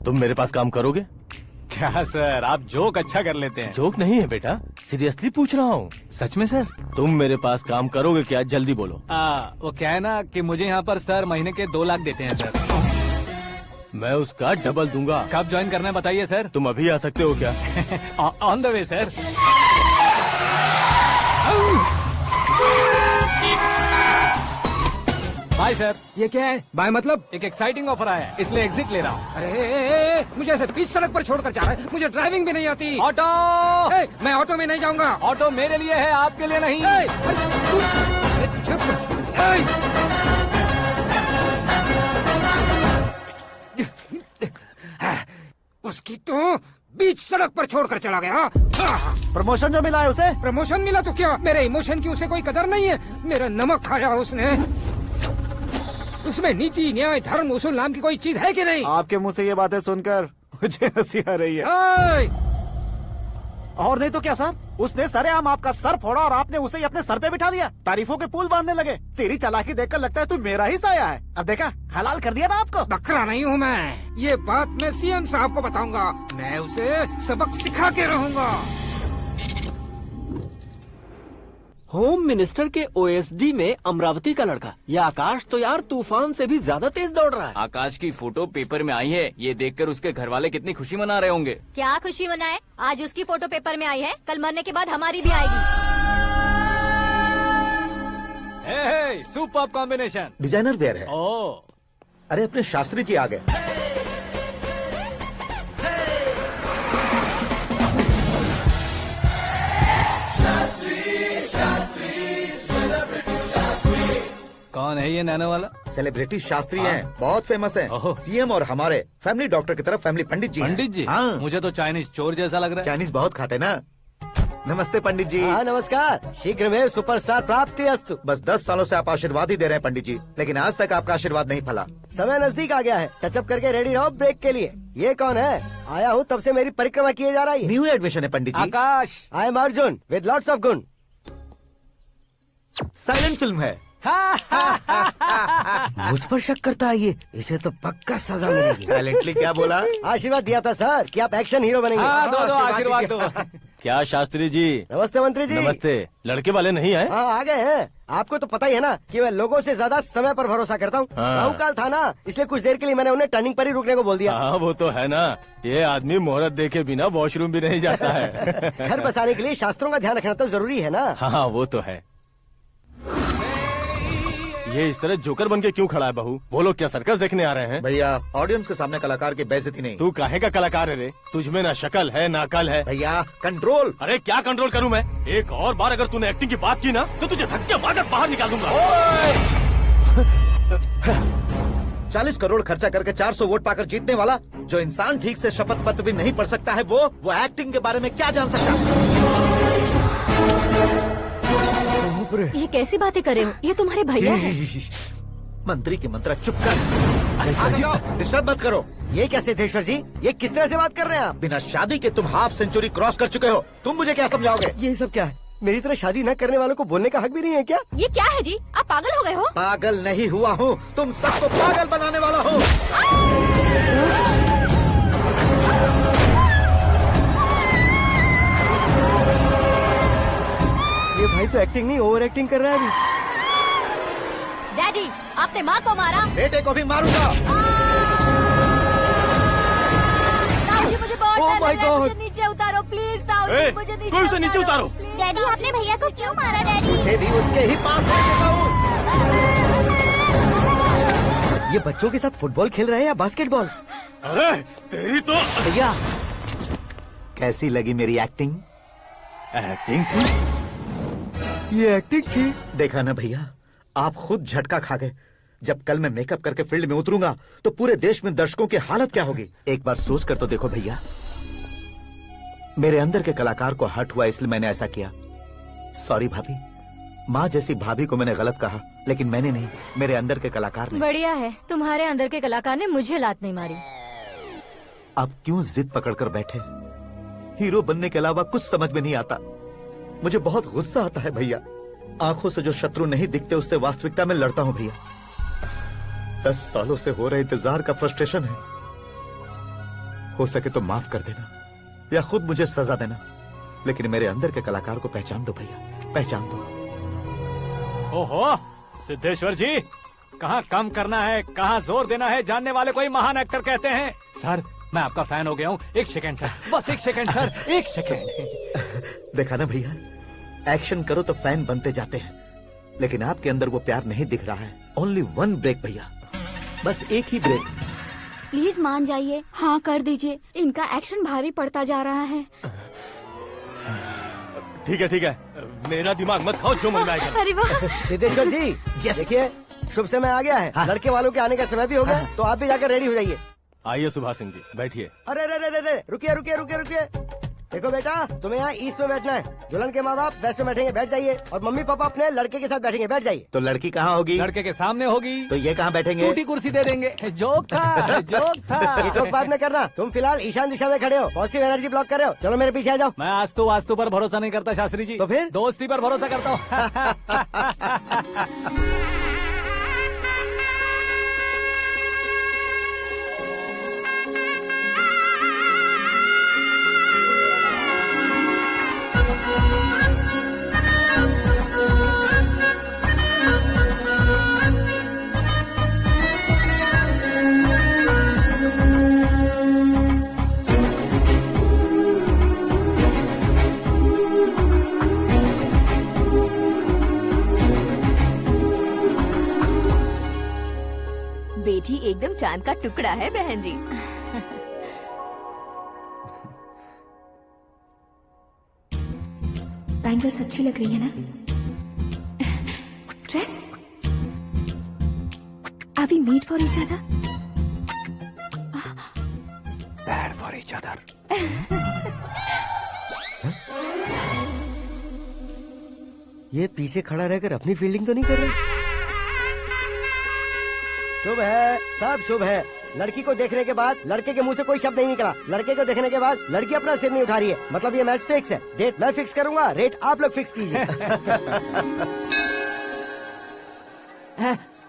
तुम मेरे पास काम करोगे? क्या सर, आप जोक अच्छा कर लेते हैं। जोक नहीं है बेटा, सीरियसली पूछ रहा हूँ। सच में सर? तुम मेरे पास काम करोगे क्या? जल्दी बोलो। वो क्या है ना कि मुझे यहाँ पर सर महीने के 2 लाख देते हैं सर। मैं उसका डबल दूंगा। कब ज्वाइन करना है बताइए सर। तुम अभी आ सकते हो क्या? On the way sir. Bye sir. ये क्या है? बाय मतलब? एक एक्साइटिंग ऑफर आया है, इसलिए एग्जिट ले रहा हूँ। अरे मुझे ऐसे बीच सड़क पर छोड़कर जा रहा है, मुझे ड्राइविंग भी नहीं आती। ऑटो! मैं ऑटो में नहीं जाऊंगा। ऑटो मेरे लिए है, आपके लिए नहीं। उसकी तो बीच सड़क पर छोड़कर चला गया। प्रमोशन जो मिला है उसे? प्रमोशन मिला तो क्या, मेरे इमोशन की उसे कोई कदर नहीं है। मेरा नमक खाया उसने। उसमें नीति, न्याय, धर्म, उसूल नाम की कोई चीज है कि नहीं? आपके मुंह से ये बातें सुनकर मुझे हंसी आ रही है। और नहीं तो क्या सर, उसने सरेआम आपका सर फोड़ा और आपने उसे ही अपने सर पे बिठा लिया। तारीफों के पुल बांधने लगे। तेरी चालाकी देखकर लगता है तू मेरा ही साया है। अब देखा, हलाल कर दिया ना आपको। बकरा नहीं हूँ मैं। ये बात मैं सीएम साहब को बताऊंगा। मैं उसे सबक सिखा के रहूंगा। होम मिनिस्टर के ओएसडी में अमरावती का लड़का। ये आकाश तो यार तूफान से भी ज्यादा तेज दौड़ रहा है। आकाश की फोटो पेपर में आई है। ये देखकर उसके घर वाले कितनी खुशी मना रहे होंगे। क्या खुशी मनाए? आज उसकी फोटो पेपर में आई है, कल मरने के बाद हमारी भी आएगी। Super combination. डिजाइनर वेयर है। ओह, अरे अपने शास्त्री जी आ गए। कौन है ये नैनो वाला? सेलिब्रिटी शास्त्री हैं, बहुत फेमस हैं। सीएम और हमारे फैमिली डॉक्टर की तरफ फैमिली पंडित जी हैं। पंडित जी? हाँ। मुझे तो चाइनीज चोर जैसा लग रहा है। चाइनीज बहुत खाते ना। नमस्ते पंडित जी। हाँ नमस्कार। शीघ्र में सुपरस्टार प्राप्ति अस्तु। बस 10 सालों से आप आशीर्वाद ही दे रहे हैं पंडित जी, लेकिन आज तक आपका आशीर्वाद नहीं फला। समय नजदीक आ गया है, टचअप करके रेडी रहो ब्रेक के लिए। ये कौन है? आया हूँ तब से मेरी परिक्रमा किए जा रही है। न्यू एडमिशन है Pandit ji. Akash. I am Arjun with lots of गुण। साइलेंट फिल्म है। मुझ पर शक करता है ये, इसे तो पक्का सजा मिलेगी। साइलेंटली क्या बोला? आशीर्वाद दिया था सर कि आप एक्शन हीरो बनेंगे। हाँ, दो आशीर्वाद दो। क्या शास्त्री जी? नमस्ते मंत्री जी। नमस्ते। लड़के वाले नहीं आए? हाँ आ गए हैं। आपको तो पता ही है ना कि मैं लोगों से ज्यादा समय पर भरोसा करता हूँ। हाँ। राहु काल था ना, इसलिए कुछ देर के लिए मैंने उन्हें टर्निंग पर ही रुकने को बोल दिया। हाँ वो तो है ना, ये आदमी मुहूर्त देखे बिना वॉशरूम भी नहीं जाता है। घर बसाने के लिए शास्त्रों का ध्यान रखना तो जरूरी है ना। हाँ वो तो है। ये इस तरह जोकर बन के क्यों खड़ा है बहू? वो लोग क्या सर्कस देखने आ रहे हैं? भैया ऑडियंस के सामने कलाकार की बेइज्जती नहीं। तू काहे का कलाकार है रे? तुझ में ना शक्ल है ना अकल है। भैया कंट्रोल। अरे क्या कंट्रोल करूं मैं? एक और बार अगर तूने एक्टिंग की बात की ना तो तुझे धक्के मारकर बाहर निकाल दूंगा। 40 करोड़ खर्चा करके 400 वोट पाकर जीतने वाला, जो इंसान ठीक से शपथ पत्र भी नहीं पढ़ सकता है, वो एक्टिंग के बारे में क्या जान सकता है? ये कैसी बातें कर रहे हो? ये तुम्हारे भैया हैं। मंत्री की मंत्रा चुप कर। डिस्टर्ब मत करो। ये क्या सिद्धेश्वर जी, ये किस तरह से बात कर रहे हैं आप? बिना शादी के तुम हाफ सेंचुरी क्रॉस कर चुके हो, तुम मुझे क्या समझाओगे? ये सब क्या है? मेरी तरह शादी न करने वालों को बोलने का हक भी नहीं है क्या? ये क्या है जी? आप पागल हो गए हो? पागल नहीं हुआ हूँ, तुम सबको पागल बनाने वाला हूँ। ये भाई तो एक्टिंग नहीं ओवर एक्टिंग कर रहा है अभी। डैडी, आपने माँ को मारा। बेटे को भी मारूंगा। ताऊ जी मुझे बहुत Oh डर my लग रहा है, God! मुझे नीचे उतारो प्लीज। ताऊ जी मुझे नीचे कोई उसे नीचे उतारो। डैडी आपने भैया को क्यों मारा? डैडी मुझे भी उसके ही पास ले देता हूँ। ये बच्चों के साथ फुटबॉल खेल रहे हैं या बास्केटबॉल? अरे तेरी तो भैया कैसी लगी मेरी एक्टिंग? एक्टिंग थी? ये एक्टिंग थी? देखा ना भैया, आप खुद झटका खा गए। जब कल मैं मेकअप करके फील्ड में उतरूंगा तो पूरे देश में दर्शकों की हालत क्या होगी? एक बार सोच कर तो देखो भैया। मेरे अंदर के कलाकार को हर्ट हुआ इसलिए मैंने ऐसा किया। सॉरी भाभी। माँ जैसी भाभी को मैंने गलत कहा, लेकिन मैंने नहीं, मेरे अंदर के कलाकार ने। बढ़िया है, तुम्हारे अंदर के कलाकार ने मुझे लात नहीं मारी। आप क्यों जिद पकड़कर बैठे? हीरो बनने के अलावा कुछ समझ में नहीं आता। मुझे बहुत गुस्सा आता है भैया। आंखों से जो शत्रु नहीं दिखते उससे वास्तविकता में लड़ता हूँ भैया। 10 सालों से हो रहे इंतजार का फ्रस्ट्रेशन है। हो सके तो माफ कर देना या खुद मुझे सजा देना, लेकिन मेरे अंदर के कलाकार को पहचान दो भैया, पहचान दो। ओहो सिद्धेश्वर जी, कहाँ कम करना है कहाँ जोर देना है जानने वाले को ही महान एक्टर कहते हैं। सर मैं आपका फैन हो गया हूँ। एक सेकंड सर, बस एक सेकंड सर, एक सेकंड। देखा ना भैया, एक्शन करो तो फैन बनते जाते हैं, लेकिन आपके अंदर वो प्यार नहीं दिख रहा है। ओनली 1 ब्रेक भैया, बस एक ही ब्रेक। प्लीज मान जाइए, हाँ कर दीजिए। इनका एक्शन भारी पड़ता जा रहा है। ठीक है, मेरा दिमाग मत खाओ, जो मन में आएगा। अरे वाह सिद्धेश्वर जी, देखिए शुभ समय आ गया है। लड़के वालों के आने का समय भी हो गया, तो आप भी जाकर रेडी हो जाइए। आइए सुभाष सिंह जी, बैठिए। अरे अरे अरे अरे, रुकिए रुकिए रुकिए रुकिए। देखो बेटा, तुम्हें यहाँ ईस्ट में बैठना है। दुल्हन के माँ बाप वेस्ट में बैठेंगे, बैठ जाइए। और मम्मी पापा अपने लड़के के साथ बैठेंगे, बैठ जाइए। तो लड़की कहाँ होगी? लड़के के सामने होगी। तो ये कहाँ बैठेंगे? टूटी कुर्सी दे देंगे। जोक था, जोक था। ये जोक बाद में करना। तुम फिलहाल ईशान दिशा में खड़े हो, पॉजिटिव एनर्जी ब्लॉक कर रहे हो। चलो मेरे पीछे आ जाओ। मैं आस्तु वास्तु पर भरोसा नहीं करता शास्त्री जी। तो फिर? दोस्ती पर भरोसा करता हूँ। बेटी एकदम चांद का टुकड़ा है बहन जी। बैंगल्स अच्छी लग रही है ना? Dress? Are we made for each other? Bad for each other. ये पीछे खड़ा रहकर अपनी फील्डिंग तो नहीं कर रहा? शुभ है, सब शुभ है। लड़की को देखने के बाद लड़के के मुंह से कोई शब्द नहीं निकला। लड़के को देखने के बाद लड़की अपना सिर नहीं उठा रही है। मतलब ये मैच फिक्स है। डेट मैं फिक्स करूंगा, रेट आप लोग फिक्स कीजिए।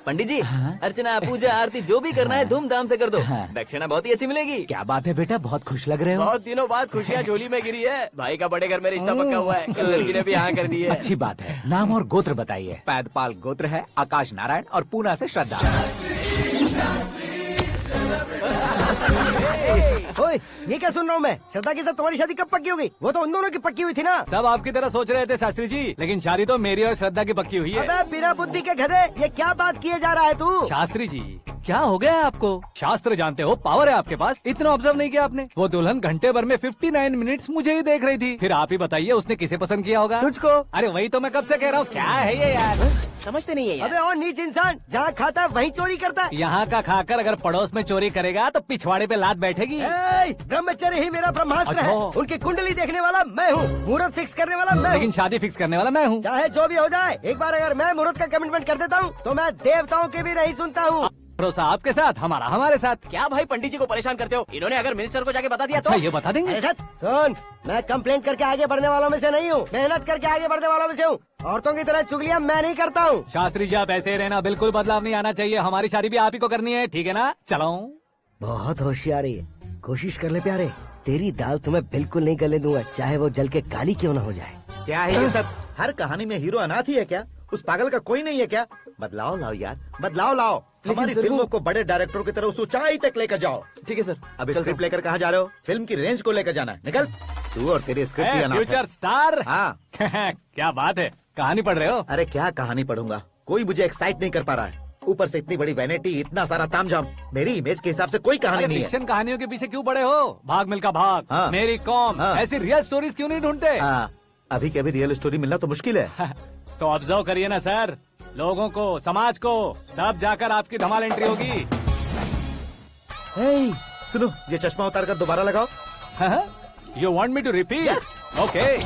पंडित जी, अर्चना पूजा आरती जो भी करना है धूमधाम से कर दो। दक्षिणा बहुत ही अच्छी मिलेगी। क्या बात है बेटा, बहुत खुश लग रहे हो। बहुत दिनों बाद खुशियाँ झोली में गिरी है। भाई का बड़े घर में रिश्ता पक्का हुआ है। कल लड़की ने भी हाँ कर दी है। अच्छी बात है। नाम और गोत्र बताइए। पैदपाल गोत्र है, आकाश नारायण और पूना से श्रद्धा। ओए, ये क्या सुन रहा हूँ मैं? श्रद्धा के साथ तुम्हारी शादी कब पक्की हो गई? वो तो उन दोनों की पक्की हुई थी ना। सब आपकी तरह सोच रहे थे शास्त्री जी, लेकिन शादी तो मेरी और श्रद्धा की पक्की हुई है। अबे बिना बुद्धि के गधे, ये क्या बात किए जा रहा है तू? शास्त्री जी, क्या हो गया है आपको? शास्त्र जानते हो, पावर है आपके पास। इतना ऑब्जर्व नहीं किया आपने? वो दुल्हन घंटे भर में 59 मिनट्स मुझे ही देख रही थी। फिर आप ही बताइए उसने किसे पसंद किया होगा? तुझको। अरे वही तो मैं कब से कह रहा हूँ, क्या है ये यार? समझते नहीं है यार। अबे और नीच इंसान, जहाँ खाता है वहीं चोरी करता है। यहाँ का खाकर अगर पड़ोस में चोरी करेगा तो पिछवाड़े पे लात बैठेगी। ब्रह्मचर्य ही मेरा ब्रह्मास्त्र है। अच्छा। उनकी कुंडली देखने वाला मैं हूँ, मुहूर्त फिक्स करने वाला मैं हूँ। लेकिन शादी फिक्स करने वाला मैं हूँ। चाहे जो भी हो जाए, एक बार अगर मैं मुहूर्त का कमिटमेंट कर देता हूँ तो मैं देवताओं के भी नहीं सुनता हूँ। भरोसा आपके साथ, हमारा हमारे साथ। क्या भाई पंडित जी को परेशान करते हो? इन्होंने अगर मिनिस्टर को जाके बता दिया अच्छा, तो ये बता देंगे? अरे सुन, मैं कंप्लेंट करके आगे बढ़ने वालों में से नहीं हूँ, मेहनत करके आगे बढ़ने वालों में से हूँ। औरतों की तरह चुगलियाँ मैं नहीं करता हूँ। शास्त्री जी, आप ऐसे ही रहना, बिल्कुल बदलाव नहीं आना चाहिए। हमारी शादी भी आप ही को करनी है, ठीक है ना? चलो। बहुत होशियारी है, कोशिश कर ले प्यारे। तेरी दाल तुम्हें बिल्कुल नहीं गलने दूंगा, चाहे वो जल के काली क्यों न हो जाए। क्या है ये सब? हर कहानी में हीरो अनाथ ही है क्या? उस पागल का कोई नहीं है क्या? बदलाव लाओ यार, बदलाव लाओ। हमारी फिल्मों को बड़े डायरेक्टरों की तरह उस ऊंचाई तक लेकर जाओ। ठीक है सर। अब स्क्रिप्ट लेकर कहाँ जा रहे हो? फिल्म की रेंज को लेकर जाना है। निकल तू और तेरी स्क्रिप्ट भी अनाथ है। Future star. हाँ। क्या बात है, कहानी पढ़ रहे हो? अरे क्या कहानी पढ़ूंगा, कोई मुझे एक्साइट नहीं कर पा रहा है। ऊपर से इतनी बड़ी वैनिटी, इतना सारा तामझाम। मेरी इमेज के हिसाब से कोई कहानी नहीं है। फिक्शन कहानियों के पीछे क्यों पड़े हो? भाग मिल्खा भाग, हाँ। मेरी कॉम, हाँ। ऐसी रियल स्टोरीज क्यों नहीं ढूंढते? हाँ, अभी के अभी रियल स्टोरी मिलना तो मुश्किल है। तो ऑब्जर्व करिए ना सर, लोगों को, समाज को, तब जाकर आपकी धमाल एंट्री होगी। सुनो, ये चश्मा उतार कर दोबारा लगाओ। You want me to repeat? Okay.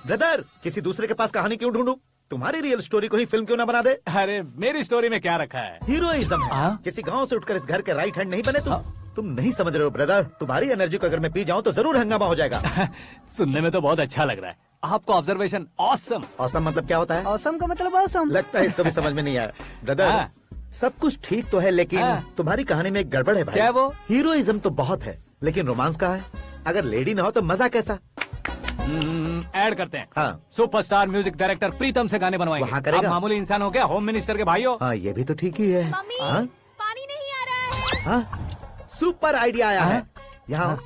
Brother, किसी दूसरे के पास कहानी क्यों ढूंढूं? तुम्हारी रियल स्टोरी को ही फिल्म क्यों ना बना दे? अरे मेरी स्टोरी में क्या रखा है? हीरोइज्म है। किसी गांव से उठकर इस घर के राइट हैंड नहीं बने तुम नहीं समझ रहे हो ब्रदर। तुम्हारी एनर्जी को अगर मैं पी जाऊं तो जरूर हंगामा हो जाएगा। सुनने में तो बहुत अच्छा लग रहा है। आपको ऑब्जर्वेशन ऑसम। ऑसम मतलब क्या होता है? ऑसम का मतलब ऑसम। लगता है इसको भी समझ में नहीं आया। ब्रदर, सब कुछ ठीक तो है, लेकिन तुम्हारी कहानी में एक गड़बड़ है भाई। क्या वो? हीरोइज्म तो बहुत है, लेकिन रोमांस कहाँ है? अगर लेडी ना हो तो मजा कैसा? ऐड करते हैं। हाँ। सुपरस्टार म्यूजिक डायरेक्टर प्रीतम से गाने बनवाएंगे। वहाँ करेगा? आप मामूली इंसान हो क्या? होम मिनिस्टर के भाई हो। हाँ, ये भी तो ठीक ही है। मम्मी, हाँ? पानी नहीं आ रहा है। हाँ? सुपर आइडिया आया है। यहाँ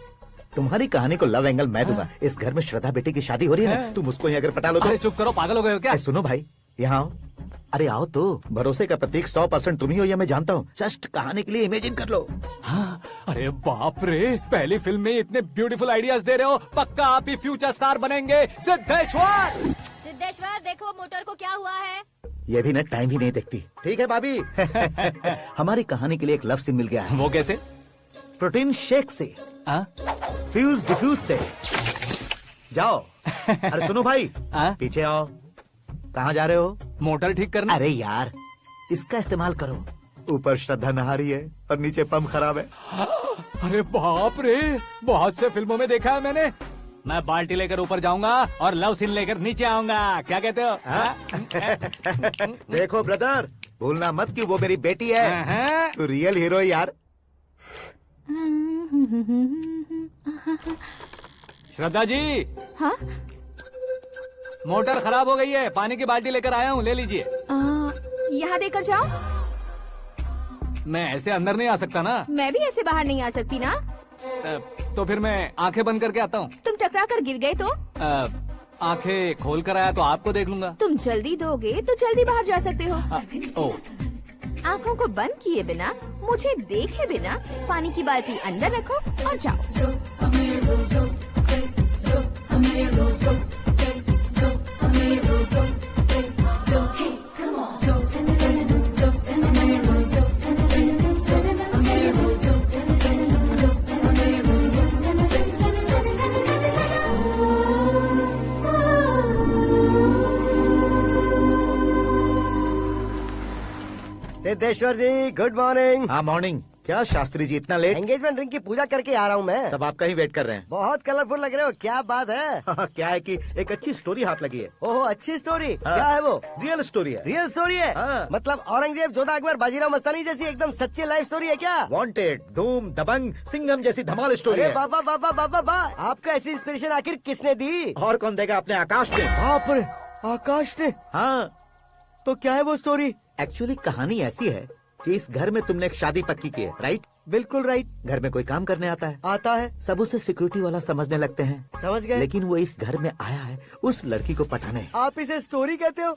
तुम्हारी कहानी को लव एंगल मैं दूंगा। इस घर में श्रद्धा बेटी की शादी हो रही है ना, तुम उसको ही अगर पटा लो तो। अरे चुप करो, पागल हो गए हो क्या? सुनो भाई, यहाँ आओ। अरे आओ तो। भरोसे का प्रतीक 100% तुम ही हो, ये मैं जानता हूँ। जस्ट कहानी के लिए इमेजिन कर लो। हाँ, अरे बाप रे, पहली फिल्म में इतने ब्यूटीफुल आइडियाज दे रहे हो। पक्का आप ही फ्यूचर स्टार बनेंगे। सिद्धेश्वर, सिद्धेश्वर देखो मोटर को क्या हुआ है। ये भी ना टाइम ही नहीं देखती। ठीक है भाभी। हमारी कहानी के लिए एक लव सीन मिल गया है। वो कैसे? प्रोटीन शेक से, फ्यूज डिफ्यूज से। जाओ। अरे सुनो भाई, पीछे आओ। कहाँ जा रहे हो? मोटर ठीक करना। अरे यार, इसका इस्तेमाल करो। ऊपर श्रद्धा नहा रही है और नीचे पंप खराब है। अरे बाप रे, बहुत से फिल्मों में देखा है मैंने। मैं बाल्टी लेकर ऊपर जाऊंगा और लव सीन लेकर नीचे आऊंगा। क्या कहते हो? देखो ब्रदर, भूलना मत कि वो मेरी बेटी है। तू रियल हीरो है यार। श्रद्धा जी। हाँ? मोटर खराब हो गई है, पानी की बाल्टी लेकर आया हूँ, ले लीजिए। यहाँ देकर जाओ। मैं ऐसे अंदर नहीं आ सकता ना। मैं भी ऐसे बाहर नहीं आ सकती ना। तो फिर मैं आंखें बंद करके आता हूँ। तुम टकरा कर गिर गए तो? आंखें खोल कर आया तो आपको देख लूंगा। तुम जल्दी दोगे तो जल्दी बाहर जा सकते हो। आंखों को बंद किए बिना, मुझे देखे बिना पानी की बाल्टी अंदर रखो और जाओ। सिद्धेश्वर जी, गुड मॉर्निंग। हाँ मॉर्निंग। क्या शास्त्री जी इतना लेट? एंगेजमेंट रिंग की पूजा करके आ रहा हूँ मैं। सब आपका ही वेट कर रहे हैं। बहुत कलरफुल लग रहे हो, क्या बात है? क्या है कि एक अच्छी स्टोरी हाथ लगी है। ओह, अच्छी स्टोरी। क्या है वो? रियल स्टोरी है। रियल स्टोरी है? मतलब औरंगजेब, जोधा अकबर, बाजीराव मस्तानी जैसी एकदम सच्ची लाइफ स्टोरी है क्या? वांटेड, धूम, दबंग, सिंघम जैसी धमाल स्टोरी है। बाबा बाबा बाबा बाबा, आपको ऐसी इंस्पिरेशन आखिर किसने दी? और कौन देगा? अपने आकाश ने। बाप रे, आकाश ने? हाँ। तो क्या है वो स्टोरी? एक्चुअली कहानी ऐसी है कि इस घर में तुमने एक शादी पक्की की है, राइट? बिल्कुल राइट। घर में कोई काम करने आता है? आता है। सब उसे सिक्योरिटी वाला समझने लगते हैं। समझ गए। लेकिन वो इस घर में आया है उस लड़की को पटाने। आप इसे स्टोरी कहते हो?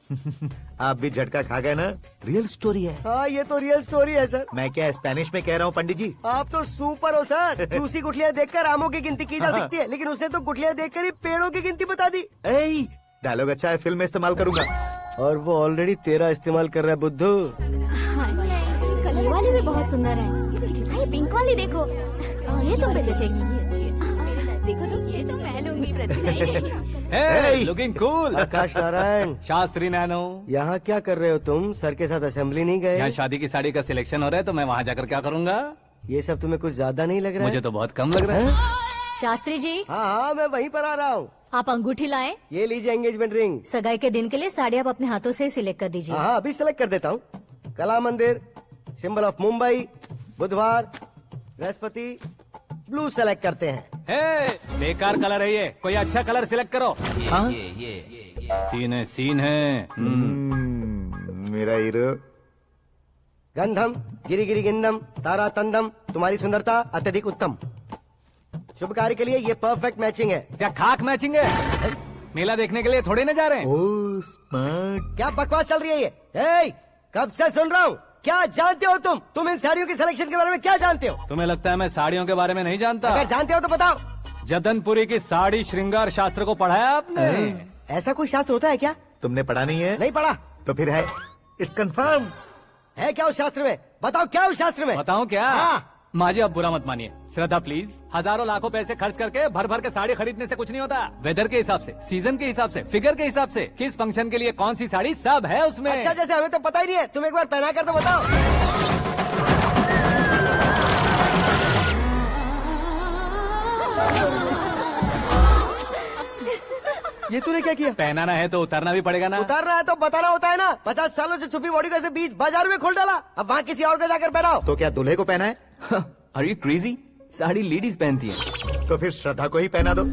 आप भी झटका खा गए ना? रियल स्टोरी है। हाँ, ये तो रियल स्टोरी है सर। मैं क्या स्पेनिश में कह रहा हूँ पंडित जी? आप तो सुपर हो सर। चूसी गुठलियाँ देखकर आमों की गिनती की जा सकती है, लेकिन उसने तो गुठलियाँ देखकर ही पेड़ों की गिनती बता दी। डायलॉग अच्छा है, फिल्म में इस्तेमाल करूंगा। और वो ऑलरेडी तेरा इस्तेमाल कर रहा है बुद्धू। ये वाली भी बहुत सुंदर है। ये पिंक वाली देखो, और ये तुम पे जचेगी। देखो तो, ये तो मैं लूंगी। Looking cool. Akash Narayan. Shastri nano. यहाँ क्या कर रहे हो तुम? सर के साथ असेंबली नहीं गए? यहाँ शादी की साड़ी का सिलेक्शन हो रहा है, तो मैं वहाँ जाकर क्या करूँगा? ये सब तुम्हें कुछ ज्यादा नहीं लग रहा है? मुझे तो बहुत कम लग रहा है। शास्त्री जी। हाँ, मैं वहीं पर आ रहा हूँ। आप अंगूठी लाए। ये लीजिए एंगेजमेंट रिंग। सगाई के दिन के लिए साड़ी आप अपने हाथों से सिलेक्ट कर दीजिए। हाँ, अभी सिलेक्ट कर देता हूँ। कला मंदिर, सिंबल ऑफ मुंबई, बुधवार, बृहस्पति, ब्लू सेलेक्ट करते हैं। बेकार कलर है ये, कोई अच्छा कलर सिलेक्ट करो। सीन है। मेरा हीरो। गंधम, गिरी गिरी गिंदम, तारा तंदम, तुम्हारी सुंदरता अत्यधिक उत्तम। शुभ कार्य के लिए ये परफेक्ट मैचिंग है। क्या खाक मैचिंग है? मेला देखने के लिए थोड़े न जा रहे हैं। Oh smart. क्या बकवास चल रही है ये? कब से सुन रहा हूँ। क्या जानते हो तुम इन साड़ियों की सिलेक्शन के बारे में क्या जानते हो? तुम्हें लगता है मैं साड़ियों के बारे में नहीं जानता? अगर जानते हो तो बताओ। जदनपुरी की साड़ी श्रृंगार शास्त्र को पढ़ा है आपने? ऐसा कोई शास्त्र होता है क्या? तुमने पढ़ा नहीं है? नहीं पढ़ा। तो फिर है, इट्स कंफर्म। है क्या उस शास्त्र में? बताओ क्या उस शास्त्र में? बताऊं क्या? हाँ। माजी, अब बुरा मत मानिए। श्रद्धा प्लीज, हजारों लाखों पैसे खर्च करके भर भर के साड़ी खरीदने से कुछ नहीं होता। वेदर के हिसाब से, सीजन के हिसाब से, फिगर के हिसाब से, किस फंक्शन के लिए कौन सी साड़ी, सब है उसमें। अच्छा, जैसे हमें तो पता ही नहीं है, तुम एक बार पहना कर तो बताओ। ये तूने क्या किया? पहनाना है तो उतारना भी पड़ेगा ना। उतारना है तो बताना होता है ना। 50 सालों से छुपी बॉडी को ऐसे बीच बाजार में खोल डाला, अब वहाँ किसी और को जाकर पहनाओ। तो क्या दूल्हे को पहना है? Are you crazy? Sari ladies पहनती है। तो फिर श्रद्धा को ही पहना दो।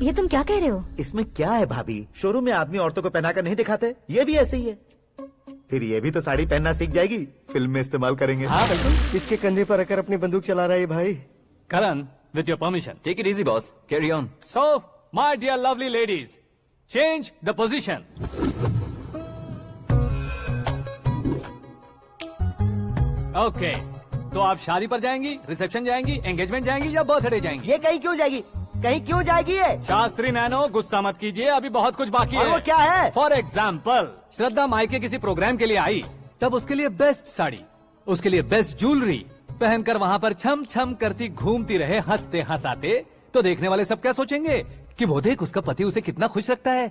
ये तुम क्या कह रहे हो? इसमें क्या है भाभी? शोरूम में आदमी औरतों को पहनाकर नहीं दिखाते? ये भी ऐसे ही है। फिर ये भी तो साड़ी पहनना सीख जाएगी, फिल्म में इस्तेमाल करेंगे। हाँ बिल्कुल। इसके कंधे पर रखकर अपनी बंदूक चला रहा है भाई। Karan, with your permission. Take it easy boss, carry on. So my dear lovely ladies, change the position. Okay, तो आप शादी पर जाएंगी, रिसेप्शन जाएंगी, एंगेजमेंट जाएंगी या बर्थडे जाएंगी? ये कहीं क्यों जाएगी? कहीं क्यों जाएगी ये? शास्त्री नैनो, गुस्सा मत कीजिए, अभी बहुत कुछ बाकी और है। वो क्या है? फॉर एग्जाम्पल, श्रद्धा मायके किसी प्रोग्राम के लिए आई, तब उसके लिए बेस्ट साड़ी, उसके लिए बेस्ट ज्वेलरी पहनकर वहाँ पर छम छम करती घूमती रहे हंसते हंसाते, तो देखने वाले सब क्या सोचेंगे कि वो देख उसका पति उसे कितना खुश रखता है।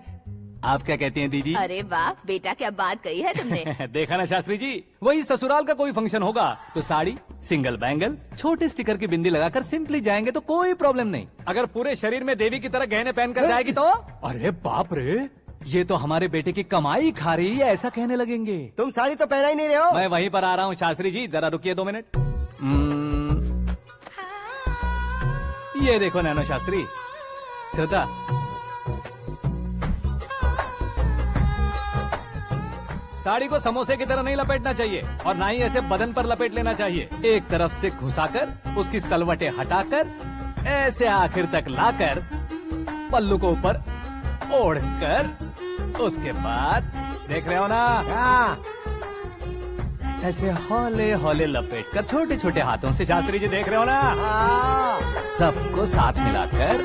आप क्या कहती हैं दीदी? अरे वाह बेटा, क्या बात कही है तुमने। देखा ना शास्त्री जी, वही ससुराल का कोई फंक्शन होगा तो साड़ी, सिंगल बैंगल, छोटे स्टिकर की बिंदी लगाकर सिंपली जाएंगे तो कोई प्रॉब्लम नहीं। अगर पूरे शरीर में देवी की तरह गहने पहनकर जाएगी तो अरे बाप रे, ये तो हमारे बेटे की कमाई खा रही है, ऐसा कहने लगेंगे। तुम साड़ी तो पहना ही नहीं रहे हो। मैं वहीं पर आ रहा हूँ शास्त्री जी, जरा रुकिए 2 मिनट। ये देखो नैनो शास्त्री, श्रद्धा, साड़ी को समोसे की तरह नहीं लपेटना चाहिए और ना ही ऐसे बदन पर लपेट लेना चाहिए। एक तरफ से घुसाकर, उसकी सलवटें हटाकर, ऐसे आखिर तक लाकर, पल्लू को ऊपर ओढ़कर, उसके बाद देख रहे हो ना, ऐसे हौले हौले लपेट कर छोटे छोटे हाथों से, शास्त्री जी देख रहे हो ना, सबको साथ मिलाकर,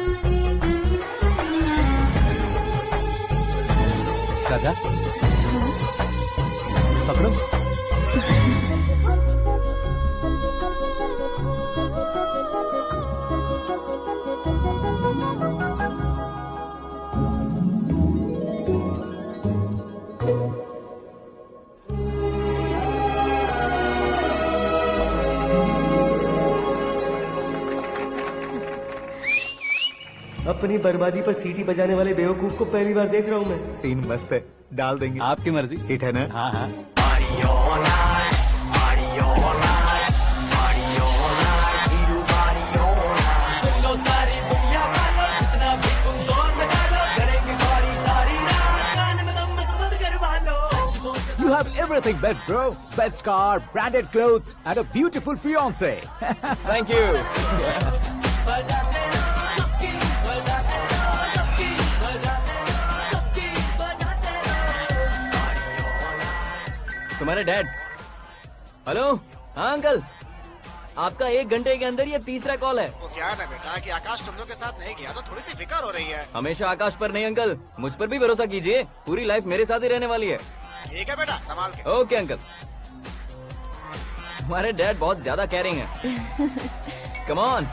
श्रद्धा पकड़ो। अपनी बर्बादी पर सीटी बजाने वाले बेवकूफ को पहली बार देख रहा हूँ मैं। सीन मस्त है, डाल देंगे। आपकी मर्जी। हिट है ना? हाँ हाँ। You have everything best, bro. Best car, branded clothes, and a beautiful fiance. Thank you. तुम्हारे डैड। हेलो, हाँ अंकल, आपका 1 घंटे के अंदर ये तीसरा कॉल है। वो क्या है ना बेटा कि आकाश तुम लोग के साथ नहीं गया तो थोड़ी सी फिक्र हो रही है। हमेशा आकाश पर नहीं अंकल, मुझ पर भी भरोसा कीजिए, पूरी लाइफ मेरे साथ ही रहने वाली है। ठीक है बेटा, संभाल के। Okay uncle. हमारे डैड बहुत ज्यादा केयरिंग है। Come on.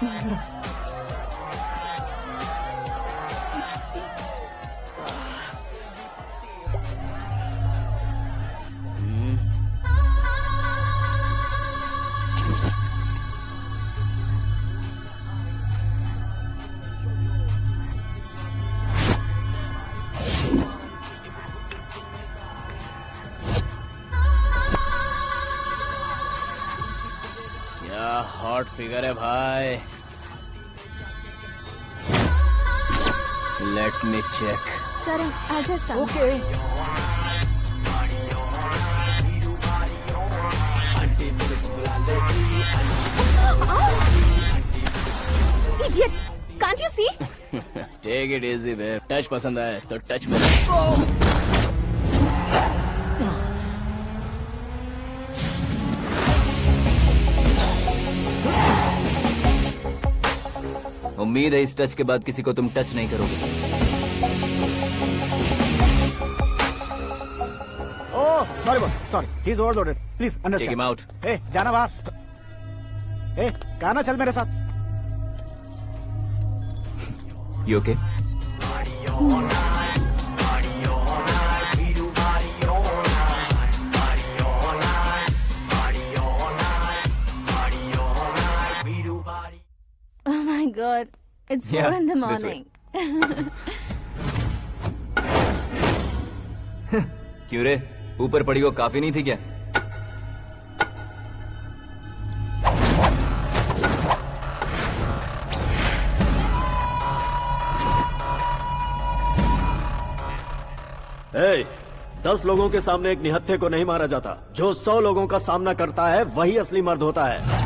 हॉट फिगर है भाई। Let me check. Karan, I'll just come. Okay. Idiot! Can't you see? Take it easy babe. Touch पसंद आए तो टच में। उम्मीद है इस टच के बाद किसी को तुम टच नहीं करोगे। Oh sorry, he is overloaded, please understand. Take him out. ए जाना बाहर। ए गाना चल मेरे साथ। You okay? Oh my God, it's 4 in the morning. क्यों रे, ऊपर पड़ी वो काफी नहीं थी क्या? ए, 10 लोगों के सामने एक निहत्थे को नहीं मारा जाता। जो 100 लोगों का सामना करता है वही असली मर्द होता है।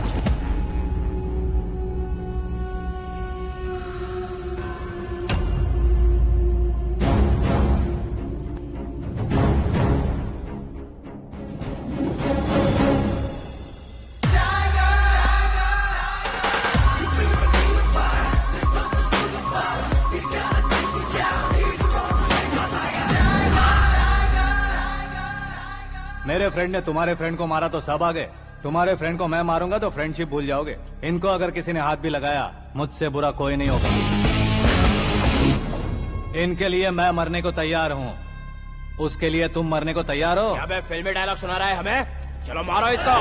मेरे फ्रेंड ने तुम्हारे फ्रेंड को मारा तो सब आ गए, तुम्हारे फ्रेंड को मैं मारूंगा तो फ्रेंडशिप भूल जाओगे। इनको अगर किसी ने हाथ भी लगाया, मुझसे बुरा कोई नहीं होगा। इनके लिए मैं मरने को तैयार हूँ, उसके लिए तुम मरने को तैयार हो? अबे फिल्मी डायलॉग सुना रहा है हमें? चलो मारो इसको।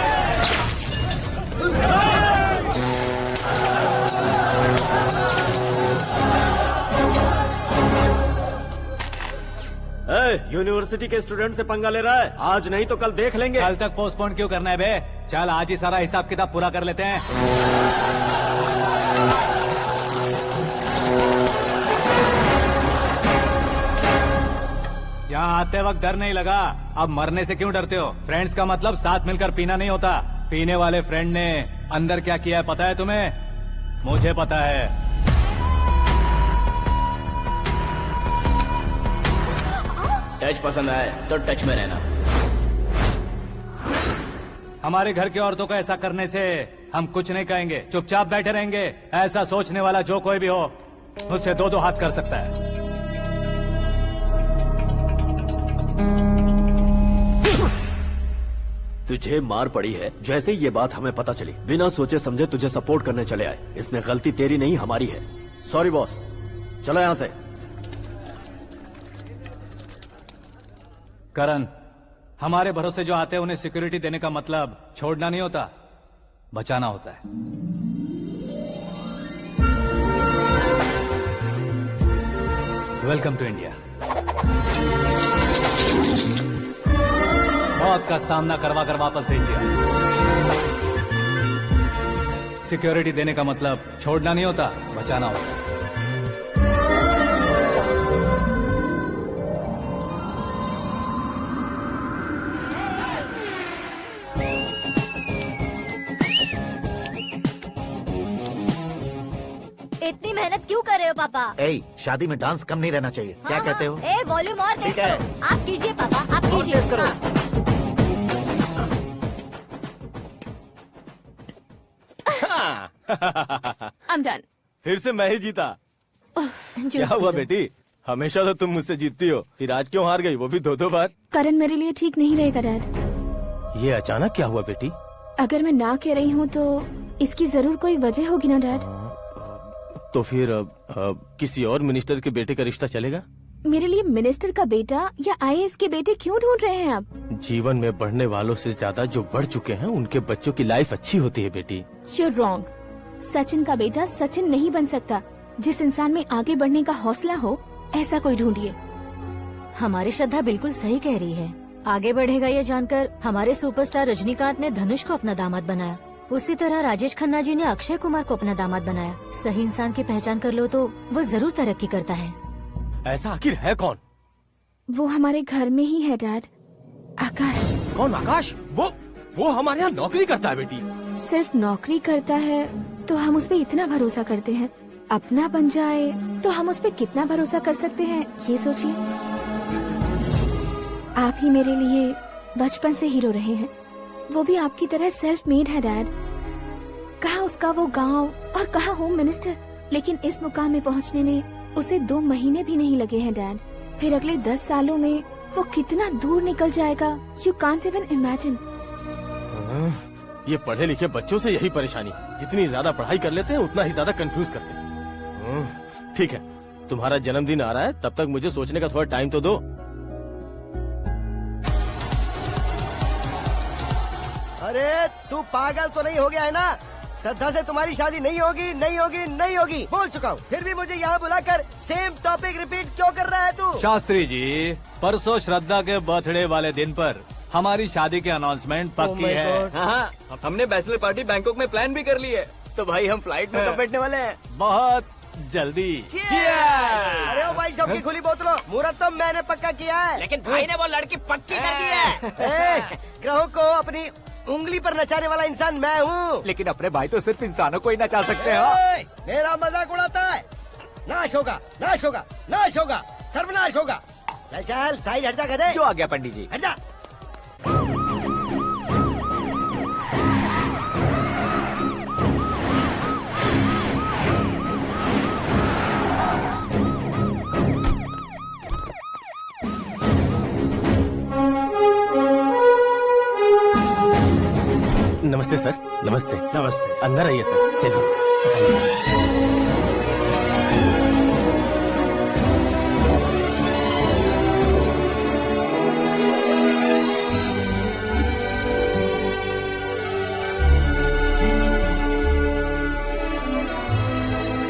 यूनिवर्सिटी के स्टूडेंट से पंगा ले रहा है, आज नहीं तो कल देख लेंगे। कल तक पोस्टपोन क्यों करना है बे? चल आज ही सारा हिसाब किताब पूरा कर लेते हैं। यहाँ आते वक्त डर नहीं लगा, अब मरने से क्यों डरते हो? फ्रेंड्स का मतलब साथ मिलकर पीना नहीं होता। पीने वाले फ्रेंड ने अंदर क्या किया है पता है तुम्हें? मुझे पता है। टच पसंद आए तो टच में रहना। हमारे घर की औरतों को ऐसा करने से हम कुछ नहीं कहेंगे, चुपचाप बैठे रहेंगे। ऐसा सोचने वाला जो कोई भी हो, उससे दो दो हाथ कर सकता है। तुझे मार पड़ी है, जैसे ही ये बात हमें पता चली बिना सोचे समझे तुझे सपोर्ट करने चले आए। इसमें गलती तेरी नहीं हमारी है। सॉरी बॉस, चलो यहाँ से। करण, हमारे भरोसे जो आते हैं उन्हें सिक्योरिटी देने का मतलब छोड़ना नहीं होता, बचाना होता है। Welcome to India. मौत का सामना करवा कर वापस भेज दिया। सिक्योरिटी देने का मतलब छोड़ना नहीं होता, बचाना होता है। इतनी मेहनत क्यों कर रहे हो पापा? ए, शादी में डांस कम नहीं रहना चाहिए। क्या कहते हो? ए वॉल्यूम और तेज ठीक है। करो। आप कीजिए पापा, आप और कीजिए। तेज करो। I'm done. फिर से मैं ही जीता। क्या हुआ बेटी? हमेशा तो तुम मुझसे जीतती हो, फिर आज क्यों हार गई, वो भी दो बार? करण मेरे लिए ठीक नहीं रहेगा डैड। ये अचानक क्या हुआ बेटी? अगर मैं ना कह रही हूँ तो इसकी जरूर कोई वजह होगी ना डैड। तो फिर किसी और मिनिस्टर के बेटे का रिश्ता चलेगा? मेरे लिए मिनिस्टर का बेटा या आईएएस के बेटे क्यों ढूंढ रहे हैं आप? जीवन में बढ़ने वालों से ज्यादा जो बढ़ चुके हैं उनके बच्चों की लाइफ अच्छी होती है बेटी। You're wrong. सचिन का बेटा सचिन नहीं बन सकता। जिस इंसान में आगे बढ़ने का हौसला हो, ऐसा कोई ढूंढिए। हमारी श्रद्धा बिल्कुल सही कह रही है। आगे बढ़ेगा ये जानकर हमारे सुपरस्टार रजनीकांत ने धनुष को अपना दामाद बनाया। उसी तरह राजेश खन्ना जी ने अक्षय कुमार को अपना दामाद बनाया। सही इंसान की पहचान कर लो तो वो जरूर तरक्की करता है। ऐसा आखिर है कौन? वो हमारे घर में ही है डैड, आकाश। कौन आकाश? वो हमारे यहाँ नौकरी करता है बेटी। सिर्फ नौकरी करता है तो हम उस पे इतना भरोसा करते हैं, अपना बन जाए तो हम उस पे कितना भरोसा कर सकते हैं, ये सोचिए। आप ही मेरे लिए बचपन से हीरो रहे हैं, वो भी आपकी तरह सेल्फ मेड है डैड। कहाँ उसका वो गांव और कहाँ होम मिनिस्टर, लेकिन इस मुकाम में पहुँचने में उसे 2 महीने भी नहीं लगे हैं डैड। फिर अगले 10 सालों में वो कितना दूर निकल जाएगा, यू कांट इवन इमेजिन। ये पढ़े लिखे बच्चों से यही परेशानी, जितनी ज्यादा पढ़ाई कर लेते हैं उतना ही ज्यादा कंफ्यूज करते हैं। ठीक है, तुम्हारा जन्मदिन आ रहा है, तब तक मुझे सोचने का थोड़ा टाइम तो दो। अरे तू पागल तो नहीं हो गया है ना? श्रद्धा से तुम्हारी शादी नहीं होगी, नहीं होगी, नहीं होगी, बोल चुका हूँ। फिर भी मुझे यहाँ बुलाकर सेम टॉपिक रिपीट क्यों कर रहा है तू? शास्त्री जी, परसों श्रद्धा के बर्थडे वाले दिन पर हमारी शादी की अनाउंसमेंट पक्की है। हाँ, हमने बैचलर पार्टी बैंकॉक में प्लान भी कर ली है। तो भाई हम फ्लाइट में कब बैठने वाले हैं? बहुत जल्दी। अरे ओ भाई, सबकी खुली बोतलों, मुहूर्त तो मैंने पक्का किया है। लेकिन भाई ने वो लड़की पक्की कर दी है। ग्रहों को अपनी उंगली पर नचाने वाला इंसान मैं हूँ। लेकिन अपने भाई तो सिर्फ इंसानों को ही नचा सकते हैं। मेरा मजाक उड़ाता है? नाश होगा, नाश होगा, नाश होगा, सर्वनाश होगा। चल चल साइड हट जा गधे। जो आ गया पंडित जी। हट जा। नमस्ते सर। नमस्ते। नमस्ते। अंदर आइए सर, चलिए।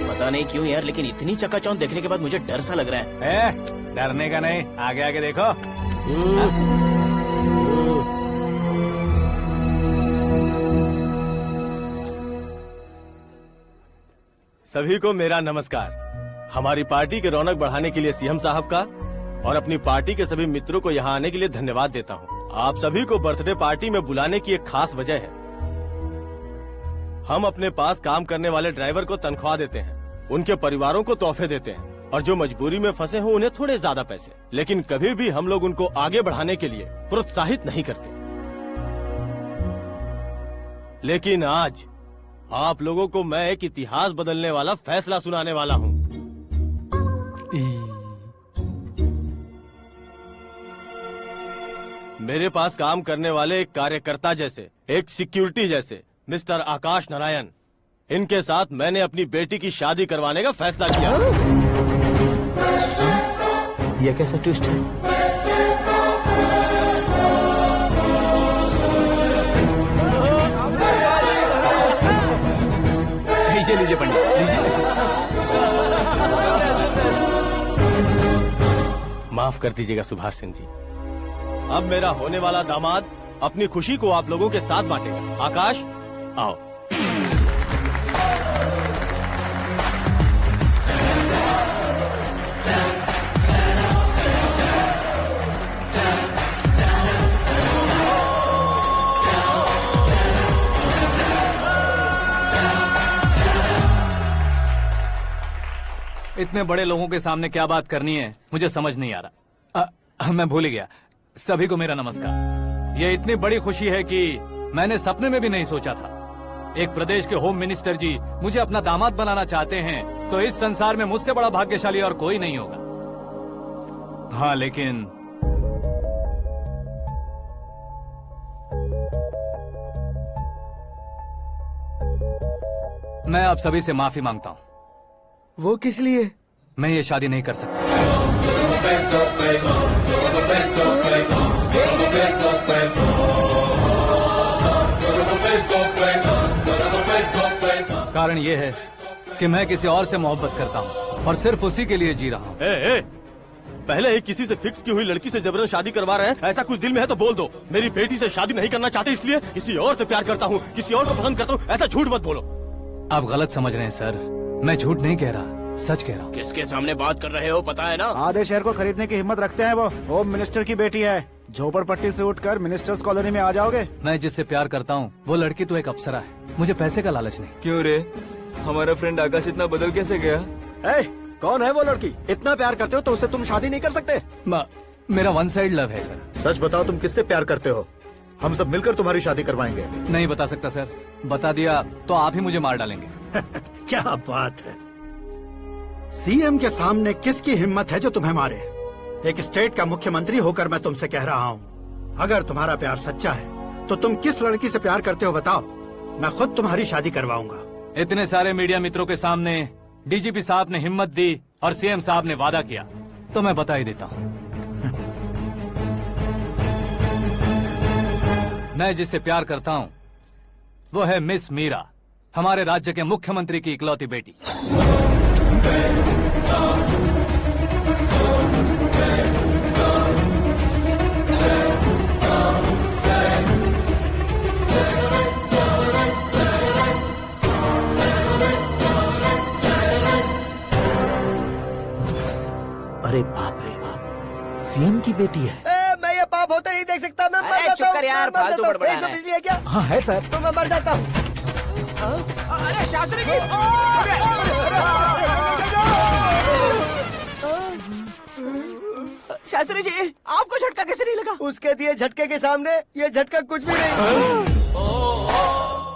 पता नहीं क्यों यार, लेकिन इतनी चकाचौंध देखने के बाद मुझे डर सा लग रहा है। डरने का नहीं, आगे आगे देखो। सभी को मेरा नमस्कार। हमारी पार्टी की रौनक बढ़ाने के लिए सीएम साहब का और अपनी पार्टी के सभी मित्रों को यहाँ आने के लिए धन्यवाद देता हूँ। आप सभी को बर्थडे पार्टी में बुलाने की एक खास वजह है। हम अपने पास काम करने वाले ड्राइवर को तनख्वाह देते हैं, उनके परिवारों को तोहफे देते हैं और जो मजबूरी में फंसे हो उन्हें थोड़े ज्यादा पैसे, लेकिन कभी भी हम लोग उनको आगे बढ़ाने के लिए प्रोत्साहित नहीं करते। लेकिन आज आप लोगों को मैं एक इतिहास बदलने वाला फैसला सुनाने वाला हूँ। मेरे पास काम करने वाले एक कार्यकर्ता जैसे, एक सिक्योरिटी जैसे मिस्टर आकाश नारायण, इनके साथ मैंने अपनी बेटी की शादी करवाने का फैसला किया। यह कैसा ट्विस्ट है? लीजिए पंडित, लीजिए। माफ कर दीजिएगा सुभाष सिंह जी। अब मेरा होने वाला दामाद अपनी खुशी को आप लोगों के साथ बांटेगा। आकाश, आओ। इतने बड़े लोगों के सामने क्या बात करनी है मुझे समझ नहीं आ रहा। मैं भूल ही गया। सभी को मेरा नमस्कार। ये इतनी बड़ी खुशी है कि मैंने सपने में भी नहीं सोचा था। एक प्रदेश के होम मिनिस्टर जी मुझे अपना दामाद बनाना चाहते हैं, तो इस संसार में मुझसे बड़ा भाग्यशाली और कोई नहीं होगा। हाँ, लेकिन मैं आप सभी से माफी मांगता हूँ। वो किस लिए? मैं ये शादी नहीं कर सकता। कारण ये है कि मैं किसी और से मोहब्बत करता हूँ और सिर्फ उसी के लिए जी रहा हूँ। पहले ही किसी से फिक्स की हुई लड़की से जबरन शादी करवा रहे हैं। ऐसा कुछ दिल में है तो बोल दो। मेरी बेटी से शादी नहीं करना चाहते इसलिए किसी और से प्यार करता हूँ, किसी और को पसंद करता हूँ, ऐसा झूठ मत बोलो। आप गलत समझ रहे हैं सर, मैं झूठ नहीं कह रहा, सच कह रहा हूँ। किसके सामने बात कर रहे हो पता है ना? आधे शहर को खरीदने की हिम्मत रखते हैं वो। होम मिनिस्टर की बेटी है। झोपड़पट्टी से उठकर मिनिस्टर्स कॉलोनी में आ जाओगे। मैं जिससे प्यार करता हूँ वो लड़की तो एक अप्सरा है, मुझे पैसे का लालच नहीं। क्यों रे, हमारा फ्रेंड आकाश इतना बदल कैसे गया? कौन है वो लड़की? इतना प्यार करते हो तो उससे तुम शादी नहीं कर सकते? मेरा वन साइड लव है सर। सच बताओ, तुम किससे प्यार करते हो? हम सब मिलकर तुम्हारी शादी करवाएंगे। नहीं बता सकता सर, बता दिया तो आप ही मुझे मार डालेंगे। क्या बात है, सीएम के सामने किसकी हिम्मत है जो तुम्हें मारे? एक स्टेट का मुख्यमंत्री होकर मैं तुमसे कह रहा हूँ, अगर तुम्हारा प्यार सच्चा है तो तुम किस लड़की से प्यार करते हो बताओ, मैं खुद तुम्हारी शादी करवाऊंगा। इतने सारे मीडिया मित्रों के सामने डीजीपी साहब ने हिम्मत दी और सीएम साहब ने वादा किया, तो मैं बता ही देता हूँ। मैं जिससे प्यार करता हूँ वो है मिस मीरा, हमारे राज्य के मुख्यमंत्री की इकलौती बेटी। अरे बाप रे बाप, सीएम की बेटी है। मैं ये पाप होते नहीं देख सकता। मैं मर जाता हूँ। यार, फालतू बड़बड़ा रहा है। बिजली है क्या? हाँ है सर। तो मैं मर जाता हूँ। अरे शास्त्री जी, शास्त्री जी, आपको झटका कैसे नहीं लगा? उसके दिए झटके के सामने ये झटका कुछ भी नहीं।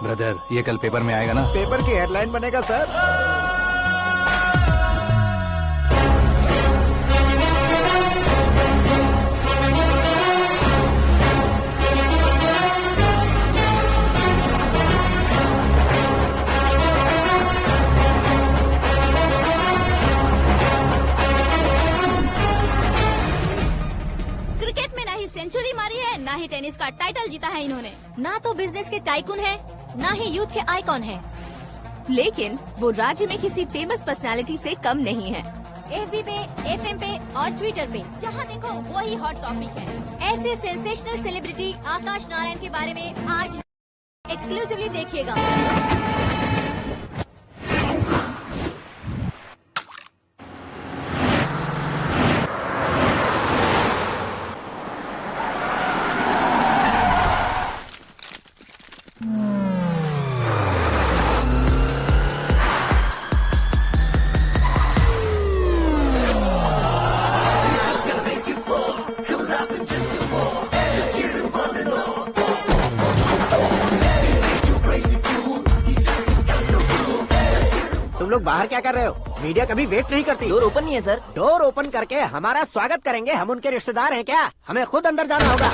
ब्रदर, ये कल पेपर में आएगा ना? पेपर की हेडलाइन बनेगा सर। ही टेनिस का टाइटल जीता है इन्होंने। ना तो बिजनेस के टाइकून है, ना ही यूथ के आइकॉन है। लेकिन वो राज्य में किसी फेमस पर्सनालिटी से कम नहीं है। FB पे, FM पे और ट्विटर पे जहाँ देखो वही हॉट टॉपिक है। ऐसे सेंसेशनल सेलिब्रिटी आकाश नारायण के बारे में आज एक्सक्लूसिवली देखिएगा। लोग बाहर क्या कर रहे हो? मीडिया कभी वेट नहीं करती। डोर ओपन नहीं है सर। डोर ओपन करके हमारा स्वागत करेंगे। हम उनके रिश्तेदार हैं क्या? हमें खुद अंदर जाना होगा।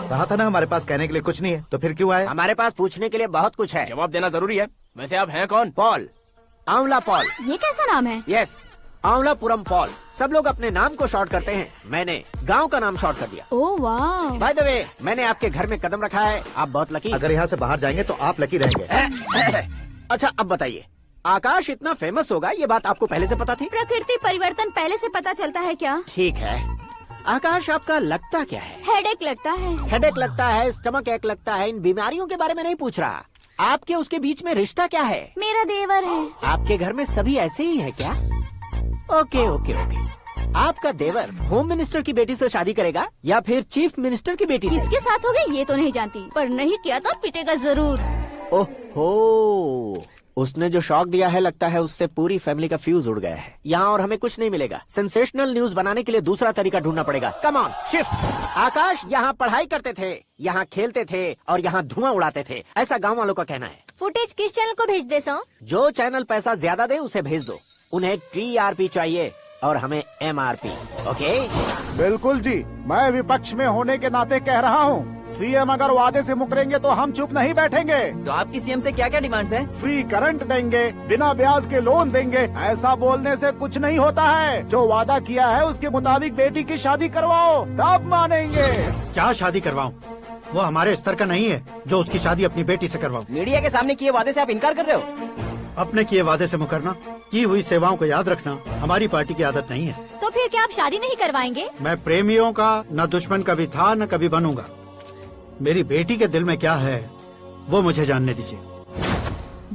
कहा था ना हमारे पास कहने के लिए कुछ नहीं है, तो फिर क्यों आए? हमारे पास पूछने के लिए बहुत कुछ है। जवाब देना जरूरी है। वैसे आप हैं कौन? पॉल, आंवला पॉल। ये कैसा नाम है? Yes, Anwalapuram Paul. सब लोग अपने नाम को शॉर्ट करते हैं, मैंने गांव का नाम शॉर्ट कर दिया। ओह वाह। बाय द वे, मैंने आपके घर में कदम रखा है। आप बहुत लकी। अगर यहाँ से बाहर जाएंगे तो आप लकी रहेंगे। अच्छा अब बताइए, आकाश इतना फेमस होगा ये बात आपको पहले से पता थी? प्रकृति परिवर्तन पहले से पता चलता है क्या? ठीक है, आकाश आपका लगता क्या है? हेडेक लगता है। हेडेक लगता है, स्टमक एक लगता है। इन बीमारियों के बारे में नहीं पूछ रहा। आपके उसके बीच में रिश्ता क्या है? मेरा देवर है। आपके घर में सभी ऐसे ही है क्या? Okay okay okay. आपका देवर होम मिनिस्टर की बेटी से शादी करेगा या फिर चीफ मिनिस्टर की बेटी से? किसके साथ होगा ये तो नहीं जानती, पर नहीं किया तो पिटेगा जरूर। ओहो, उसने जो शॉक दिया है लगता है उससे पूरी फैमिली का फ्यूज उड़ गया है। यहाँ और हमें कुछ नहीं मिलेगा। सेंसेशनल न्यूज बनाने के लिए दूसरा तरीका ढूंढना पड़ेगा। Come on shift. आकाश यहाँ पढ़ाई करते थे, यहाँ खेलते थे और यहाँ धुआं उड़ाते थे, ऐसा गाँव वालों का कहना है। फुटेज किस चैनल को भेज दे सो? जो चैनल पैसा ज्यादा दे उसे भेज दो। उन्हें TRP चाहिए और हमें MRP। ओके? बिल्कुल जी, मैं विपक्ष में होने के नाते कह रहा हूँ, सीएम अगर वादे से मुकरेंगे तो हम चुप नहीं बैठेंगे। तो आपकी सीएम से क्या क्या डिमांड्स हैं? फ्री करंट देंगे, बिना ब्याज के लोन देंगे। ऐसा बोलने से कुछ नहीं होता है। जो वादा किया है उसके मुताबिक बेटी की शादी करवाओ, तब मानेंगे। क्या शादी करवाऊं? वो हमारे स्तर का नहीं है जो उसकी शादी अपनी बेटी से करवाऊं। मीडिया के सामने किए वादे से आप इनकार कर रहे हो? अपने किए वादे से मुकरना, की हुई सेवाओं को याद रखना हमारी पार्टी की आदत नहीं है। तो फिर क्या आप शादी नहीं करवाएंगे? मैं प्रेमियों का न दुश्मन कभी था न कभी बनूंगा। मेरी बेटी के दिल में क्या है वो मुझे जानने दीजिए।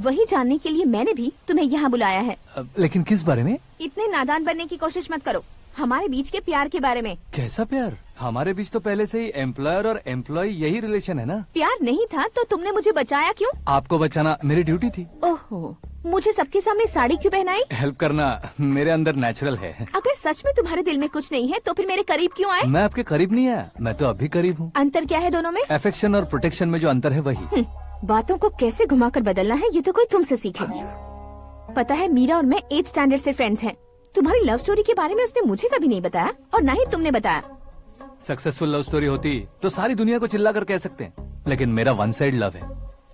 वही जानने के लिए मैंने भी तुम्हें यहाँ बुलाया है। लेकिन किस बारे में? इतने नादान बनने की कोशिश मत करो। हमारे बीच के प्यार के बारे में। कैसा प्यार? हमारे बीच तो पहले से ही एम्प्लॉयर और एम्प्लॉय यही रिलेशन है ना। प्यार नहीं था तो तुमने मुझे बचाया क्यों? आपको बचाना मेरी ड्यूटी थी। ओहो, मुझे सबके सामने साड़ी क्यों पहनाई? हेल्प करना मेरे अंदर नेचुरल है। अगर सच में तुम्हारे दिल में कुछ नहीं है तो फिर मेरे करीब क्यों आए? मैं आपके करीब नहीं आया, मैं तो अभी करीब हूँ। अंतर क्या है दोनों में? अफेक्शन और प्रोटेक्शन में जो अंतर है वही। बातों को कैसे घुमाकर बदलना है ये तो कोई तुमसे सीखे। पता है, मीरा और मैं 8th स्टैंडर्ड से फ्रेंड्स हैं। तुम्हारी लव स्टोरी के बारे में उसने मुझे कभी नहीं बताया और ना ही तुमने बताया। सक्सेसफुल लव स्टोरी होती तो सारी दुनिया को चिल्ला कर कह सकते हैं, लेकिन मेरा वन साइड लव है,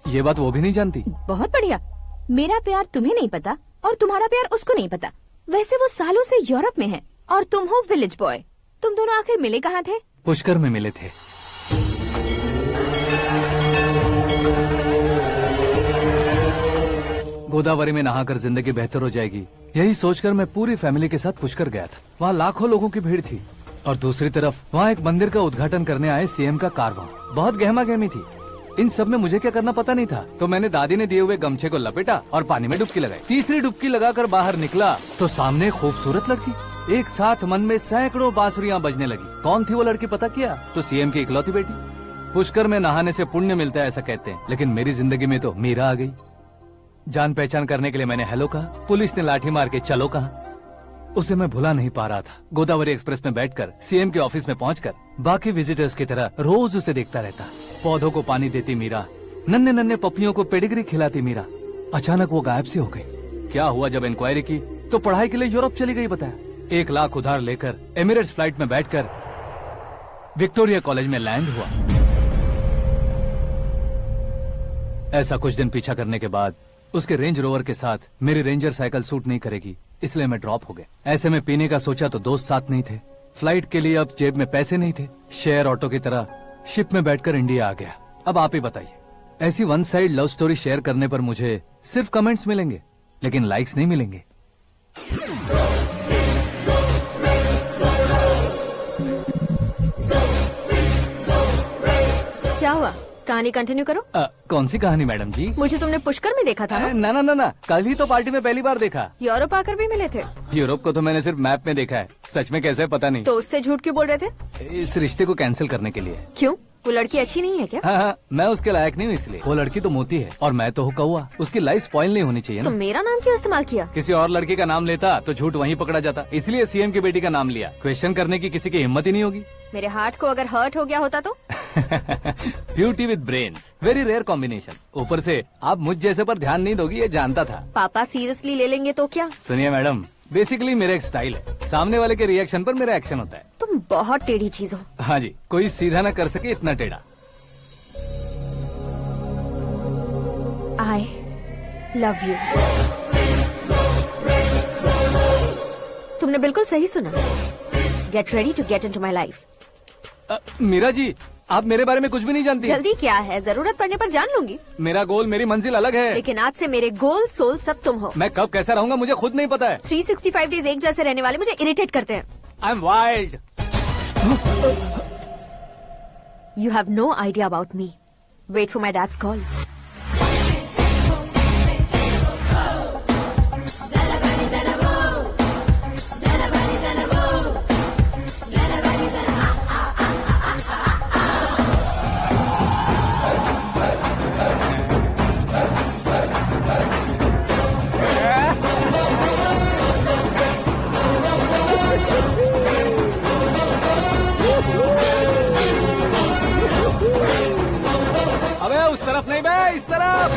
ये बात वो भी नहीं जानती। बहुत बढ़िया। मेरा प्यार तुम्हें नहीं पता और तुम्हारा प्यार उसको नहीं पता। वैसे वो सालों से यूरोप में है और तुम हो विलेज बॉय। तुम दोनों आखिर मिले कहाँ थे? पुष्कर में मिले थे। गोदावरी में नहाकर जिंदगी बेहतर हो जाएगी, यही सोचकर मैं पूरी फैमिली के साथ पुष्कर गया था। वहाँ लाखों लोगों की भीड़ थी और दूसरी तरफ वहाँ एक मंदिर का उद्घाटन करने आए सीएम का कारवां। बहुत गहमा गहमी थी। इन सब में मुझे क्या करना पता नहीं था, तो मैंने दादी ने दिए हुए गमछे को लपेटा और पानी में डुबकी लगाई। तीसरी डुबकी लगाकर बाहर निकला तो सामने खूबसूरत लड़की। एक साथ मन में सैकड़ों बांसुरियां बजने लगी। कौन थी वो लड़की पता किया? तो सीएम की इकलौती बेटी। पुष्कर में नहाने से पुण्य मिलता है ऐसा कहते हैं, लेकिन मेरी जिंदगी में तो मीरा आ गई। जान पहचान करने के लिए मैंने हेलो कहा, पुलिस ने लाठी मार के चलो कहा। उसे मैं भुला नहीं पा रहा था। गोदावरी एक्सप्रेस में बैठकर सीएम के ऑफिस में पहुंचकर बाकी विजिटर्स की तरह रोज उसे देखता रहता। पौधों को पानी देती मीरा, नन्हे नन्हे पपियों को पेडिग्री खिलाती मीरा। अचानक वो गायब सी हो गई। क्या हुआ? जब इंक्वायरी की तो पढ़ाई के लिए यूरोप चली गई बताया। 1 लाख उधार लेकर एमिरेट्स फ्लाइट में बैठकर विक्टोरिया कॉलेज में लैंड हुआ। ऐसा कुछ दिन पीछा करने के बाद उसके रेंज रोवर के साथ मेरी रेंजर साइकिल सूट नहीं करेगी, इसलिए मैं ड्रॉप हो गया। ऐसे में पीने का सोचा तो दोस्त साथ नहीं थे, फ्लाइट के लिए अब जेब में पैसे नहीं थे, शेयर ऑटो की तरह शिप में बैठकर इंडिया आ गया। अब आप ही बताइए, ऐसी one side love story share करने पर मुझे सिर्फ कमेंट्स मिलेंगे लेकिन लाइक्स नहीं मिलेंगे। क्या हुआ, कहानी कंटिन्यू करो। कौन सी कहानी मैडम जी? मुझे तुमने पुष्कर में देखा था ना? ना ना ना, कल ही तो पार्टी में पहली बार देखा। यूरोप आकर भी मिले थे? यूरोप को तो मैंने सिर्फ मैप में देखा है, सच में कैसे पता नहीं। तो उससे झूठ क्यों बोल रहे थे? इस रिश्ते को कैंसिल करने के लिए। क्यों, वो लड़की अच्छी नहीं है क्या? हाँ, मैं उसके लायक नहीं हूँ इसलिए। वो लड़की तो मोती है और मैं तो हूँ कौवा, उसकी लाइफ स्पॉइल नहीं होनी चाहिए तो ना। मेरा नाम क्यों इस्तेमाल किया? किसी और लड़की का नाम लेता तो झूठ वहीं पकड़ा जाता, इसलिए सीएम की बेटी का नाम लिया। क्वेश्चन करने की किसी की हिम्मत ही नहीं होगी। मेरे हार्ट को अगर हर्ट हो गया होता तो? Beauty with brains, very rare combination. ऊपर से आप मुझ जैसे पर ध्यान नहीं दोगी ये जानता था। पापा सीरियसली ले लेंगे तो क्या? सुनिए मैडम, बेसिकली मेरा एक स्टाइल है, सामने वाले के रिएक्शन पर मेरा एक्शन होता है। तुम बहुत टेढ़ी चीज हो। हाँ जी, कोई सीधा न कर सके इतना टेढ़ा। I love you। तुमने बिल्कुल सही सुना। Get ready to get into my life। Meera ji, आप मेरे बारे में कुछ भी नहीं जानती। जल्दी क्या है, जरूरत पड़ने पर जान लूंगी। मेरा गोल, मेरी मंजिल अलग है। लेकिन आज से मेरे गोल सोल सब तुम हो। मैं कब कैसा रहूंगा मुझे खुद नहीं पता है। 365 डेज एक जैसे रहने वाले मुझे इरिटेट करते हैं। I'm wild। You have no idea about me। Wait for my dad's call। अबे उस तरफ नहीं बे, इस तरफ।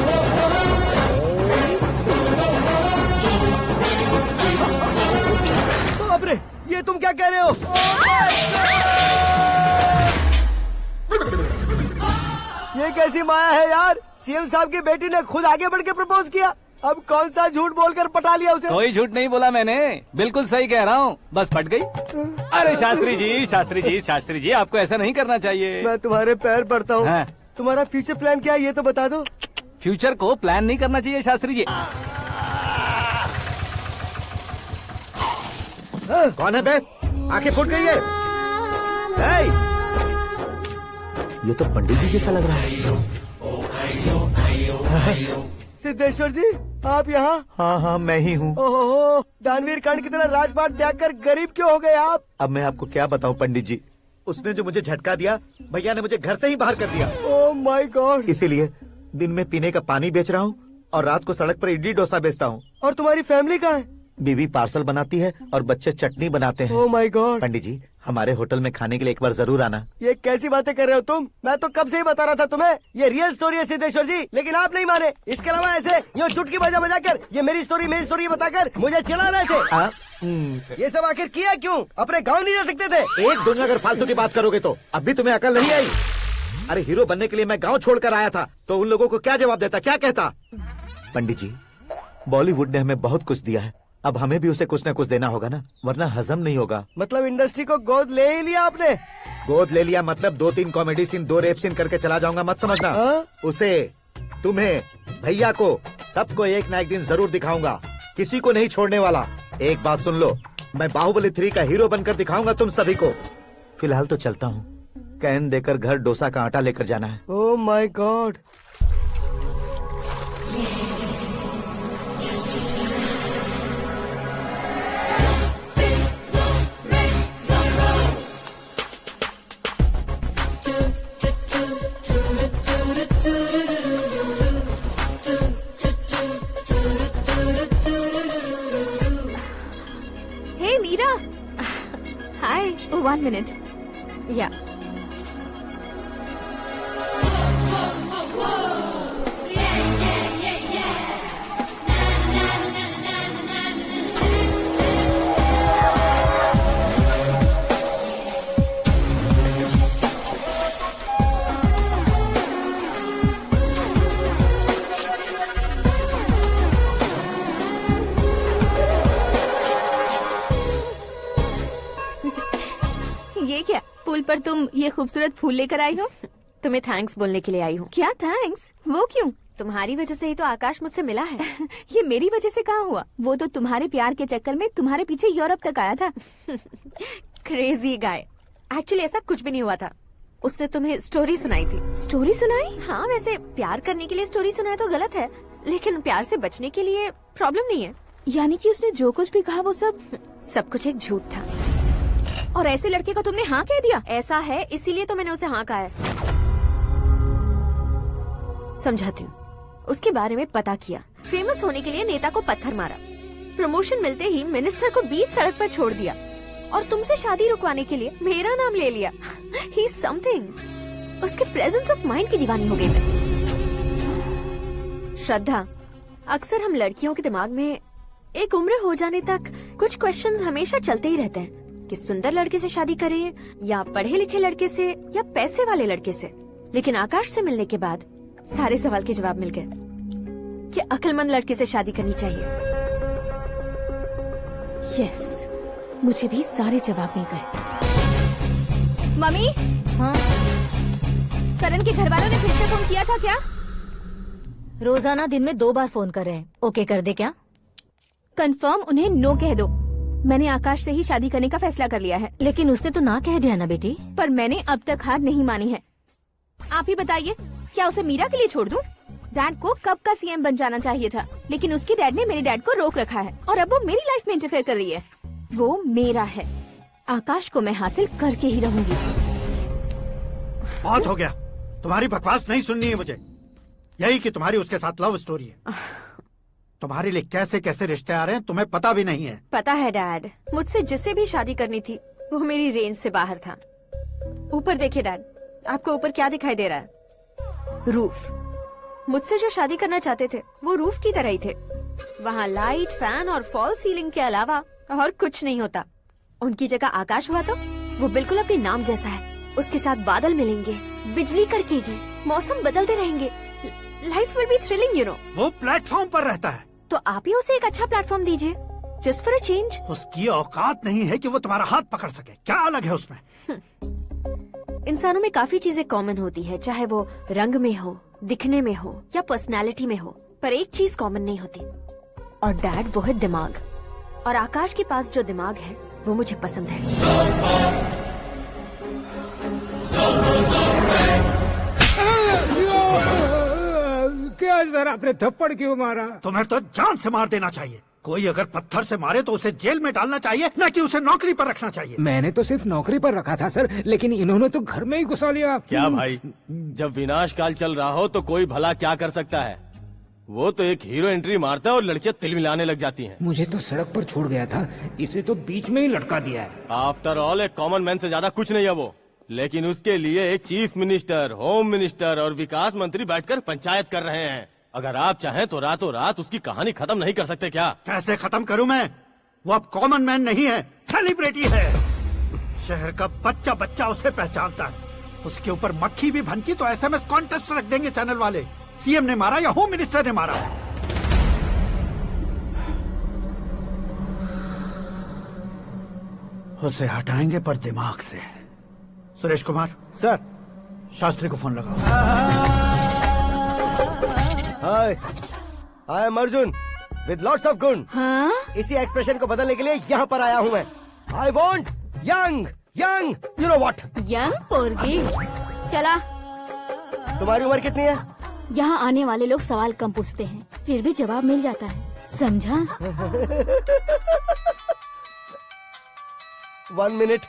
बाप रे, ये तुम क्या कह रहे हो? ये कैसी माया है यार? सीएम साहब की बेटी ने खुद आगे बढ़ के प्रपोज किया, अब कौन सा झूठ बोलकर पटा लिया उसे? कोई झूठ नहीं बोला मैंने, बिल्कुल सही कह रहा हूँ, बस पट गई। अरे शास्त्री जी, शास्त्री जी, शास्त्री जी, आपको ऐसा नहीं करना चाहिए। मैं तुम्हारे पैर पड़ता हूँ। हाँ। तुम्हारा फ्यूचर प्लान क्या है ये तो बता दो। फ्यूचर को प्लान नहीं करना चाहिए शास्त्री जी। कौन है बे? आंखें फूट गई है। हे! ये तो पंडित जी जैसा लग रहा है। सिद्धेश्वर जी, आप यहाँ? हाँ हाँ, मैं ही हूँ। ओहो, दानवीर कर्ण की तरह राजपाट त्याग कर गरीब क्यों हो गए आप? अब मैं आपको क्या बताऊँ पंडित जी, उसने जो मुझे झटका दिया, भैया ने मुझे घर से ही बाहर कर दिया। Oh my God. इसीलिए दिन में पीने का पानी बेच रहा हूँ और रात को सड़क पर इडली डोसा बेचता हूँ। और तुम्हारी फैमिली कहाँ है? बीवी पार्सल बनाती है और बच्चे चटनी बनाते हैं। Oh my God. पंडित जी, हमारे होटल में खाने के लिए एक बार जरूर आना। ये कैसी बातें कर रहे हो तुम? मैं तो कब से ही बता रहा था तुम्हें, ये रियल स्टोरी है सिद्धेश्वर जी, लेकिन आप नहीं माने। इसके अलावा ऐसे यूँ चुटकी बजा बजा कर ये मेरी स्टोरी बताकर मुझे चिढ़ा रहे थे। ये सब आखिर किया क्यों? अपने गाँव नहीं जा सकते थे? एक दूनी अगर फालतू की बात करोगे तो अब भी तुम्हें अकल नहीं आई। अरे हीरो बनने के लिए मैं गाँव छोड़कर आया था तो उन लोगों को क्या जवाब देता, क्या कहता? पंडित जी, बॉलीवुड ने हमें बहुत कुछ दिया है, अब हमें भी उसे कुछ न कुछ देना होगा ना, वरना हजम नहीं होगा। मतलब इंडस्ट्री को गोद ले ही लिया आपने? गोद ले लिया मतलब 2-3 कॉमेडी सीन, 2 रेप सीन करके चला जाऊंगा मत समझना। उसे, तुम्हें, भैया को, सबको एक ना एक दिन जरूर दिखाऊंगा, किसी को नहीं छोड़ने वाला। एक बात सुन लो, मैं बाहुबली 3 का हीरो बनकर दिखाऊंगा तुम सभी को। फिलहाल तो चलता हूँ, कैन देकर घर डोसा का आटा लेकर जाना है। Oh my God. Hey Meera. Hi. Oh, 1 minute. Yeah. पर तुम ये खूबसूरत फूल लेकर आई हो। तुम्हें थैंक्स बोलने के लिए आई हूँ। क्या थैंक्स? वो क्यों? तुम्हारी वजह से ही तो आकाश मुझसे मिला है। ये मेरी वजह से कहाँ हुआ? वो तो तुम्हारे प्यार के चक्कर में तुम्हारे पीछे यूरोप तक आया था। Crazy guy. एक्चुअली ऐसा कुछ भी नहीं हुआ था। उसने तुम्हें स्टोरी सुनाई थी। स्टोरी सुनाई? हाँ, वैसे प्यार करने के लिए स्टोरी सुनाए तो गलत है, लेकिन प्यार से बचने के लिए प्रॉब्लम नहीं है। यानी कि उसने जो कुछ भी कहा वो सब कुछ एक झूठ था। और ऐसे लड़के को तुमने हाँ कह दिया? ऐसा है, इसीलिए तो मैंने उसे हाँ कहा है। समझाती हूँ। उसके बारे में पता किया, फेमस होने के लिए नेता को पत्थर मारा, प्रमोशन मिलते ही मिनिस्टर को बीच सड़क पर छोड़ दिया, और तुमसे शादी रुकवाने के लिए मेरा नाम ले लिया। He is something. उसके प्रेजेंस ऑफ माइंड की दीवानी हो गई मैं। श्रद्धा, अक्सर हम लड़कियों के दिमाग में एक उम्र हो जाने तक कुछ क्वेश्चंस हमेशा चलते ही रहते हैं कि सुंदर लड़के से शादी करें या पढ़े लिखे लड़के से या पैसे वाले लड़के से। लेकिन आकाश से मिलने के बाद सारे सवाल के जवाब मिल गए कि अक्लमंद लड़के से शादी करनी चाहिए। यस, मुझे भी सारे जवाब मिल गए। मम्मी, हाँ? करण के घर वालों ने फिर से फोन किया था क्या? रोजाना दिन में 2 बार फोन कर रहे हैं। ओके कर दे क्या? कंफर्म उन्हें नो कह दो। मैंने आकाश से ही शादी करने का फैसला कर लिया है। लेकिन उसने तो ना कह दिया ना बेटी। पर मैंने अब तक हार नहीं मानी है। आप ही बताइए, क्या उसे मीरा के लिए छोड़ दूं? डैड को कब का सीएम बन जाना चाहिए था, लेकिन उसके डैड ने मेरे डैड को रोक रखा है और अब वो मेरी लाइफ में इंटरफेयर कर रही है। वो मेरा है, आकाश को मैं हासिल करके ही रहूंगी। बहुत हो गया, तुम्हारी बकवास नहीं सुननी है मुझे। यही कि तुम्हारी उसके साथ लव स्टोरी है। तुम्हारे लिए कैसे कैसे रिश्ते आ रहे हैं तुम्हें पता भी नहीं है। पता है डैड, मुझसे जिसे भी शादी करनी थी वो मेरी रेंज से बाहर था। ऊपर देखिए डैड, आपको ऊपर क्या दिखाई दे रहा है? रूफ। मुझसे जो शादी करना चाहते थे वो रूफ की तरह ही थे। वहाँ लाइट, फैन और फॉल सीलिंग के अलावा और कुछ नहीं होता। उनकी जगह आकाश हुआ तो वो बिल्कुल अपने नाम जैसा है। उसके साथ बादल मिलेंगे, बिजली कड़केगी, मौसम बदलते रहेंगे, life will be thrilling you know. वो प्लेटफॉर्म पर रहता है तो आप ही उसे एक अच्छा प्लेटफॉर्म दीजिए, जस्ट फॉर अ चेंज। उसकी औकात नहीं है कि वो तुम्हारा हाथ पकड़ सके। क्या अलग है उसमें? इंसानों में काफी चीजें कॉमन होती है, चाहे वो रंग में हो, दिखने में हो या पर्सनालिटी में हो, पर एक चीज कॉमन नहीं होती, और डैड वो है दिमाग। और आकाश के पास जो दिमाग है वो मुझे पसंद है। क्या सर, आपने थप्पड़ क्यों मारा? तुम्हें तो जान से मार देना चाहिए। कोई अगर पत्थर से मारे तो उसे जेल में डालना चाहिए, न कि उसे नौकरी पर रखना चाहिए। मैंने तो सिर्फ नौकरी पर रखा था सर, लेकिन इन्होंने तो घर में ही घुसा लिया। क्या भाई, जब विनाश काल चल रहा हो तो कोई भला क्या कर सकता है? वो तो एक हीरो एंट्री मारता है और लड़कियां तिल मिलाने लग जाती हैं। मुझे तो सड़क पर छोड़ गया था, इसे तो बीच में ही लटका दिया है। आफ्टर ऑल एक कॉमन मैन से ज्यादा कुछ नहीं है वो, लेकिन उसके लिए एक चीफ मिनिस्टर, होम मिनिस्टर और विकास मंत्री बैठकर पंचायत कर रहे हैं। अगर आप चाहें तो रातों रात उसकी कहानी खत्म नहीं कर सकते क्या? कैसे खत्म करूं मैं? वो अब कॉमन मैन नहीं है, सेलिब्रिटी है। शहर का बच्चा बच्चा उसे पहचानता है। उसके ऊपर मक्खी भी भनकी तो एसएमएस कॉन्टेस्ट रख देंगे चैनल वाले। सीएम ने मारा या होम मिनिस्टर ने मारा? उसे हटाएंगे पर दिमाग से। सुरेश कुमार सर, शास्त्री को फोन लगाओ। Hi, I am Arjun with lots of गुण। हाँ? इसी एक्सप्रेशन को बदलने के लिए यहाँ पर आया हूँ मैं। I want young young you know what. Young पोरगी। चला। तुम्हारी उम्र कितनी है? यहाँ आने वाले लोग सवाल कम पूछते हैं, फिर भी जवाब मिल जाता है, समझा? 1 मिनट।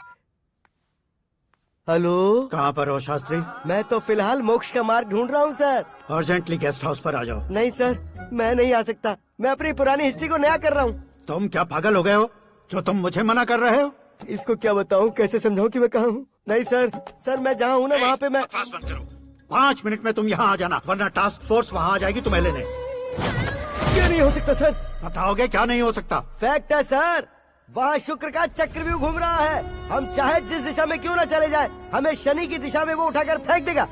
हेलो, कहाँ पर हो शास्त्री? मैं तो फिलहाल मोक्ष का मार्ग ढूंढ रहा हूँ सर। अर्जेंटली गेस्ट हाउस पर आ जाओ। नहीं सर, मैं नहीं आ सकता। मैं अपनी पुरानी हिस्ट्री को नया कर रहा हूँ। तुम क्या पागल हो गए हो जो तुम मुझे मना कर रहे हो? इसको क्या बताऊँ, कैसे समझाऊँ कि मैं कहाँ हूँ? नहीं सर, मैं जहाँ हूँ ना वहाँ पे मैं। 5 मिनट में तुम यहाँ आ जाना, वरना टास्क फोर्स वहाँ आ जाएगी तुम्हें लेने। क्या नहीं हो सकता सर? बताओगे क्या नहीं हो सकता? फैक्ट है सर, वहाँ शुक्र का चक्रव्यूह घूम रहा है। हम चाहे जिस दिशा में क्यों न चले जाए, हमें शनि की दिशा में वो उठाकर फेंक देगा।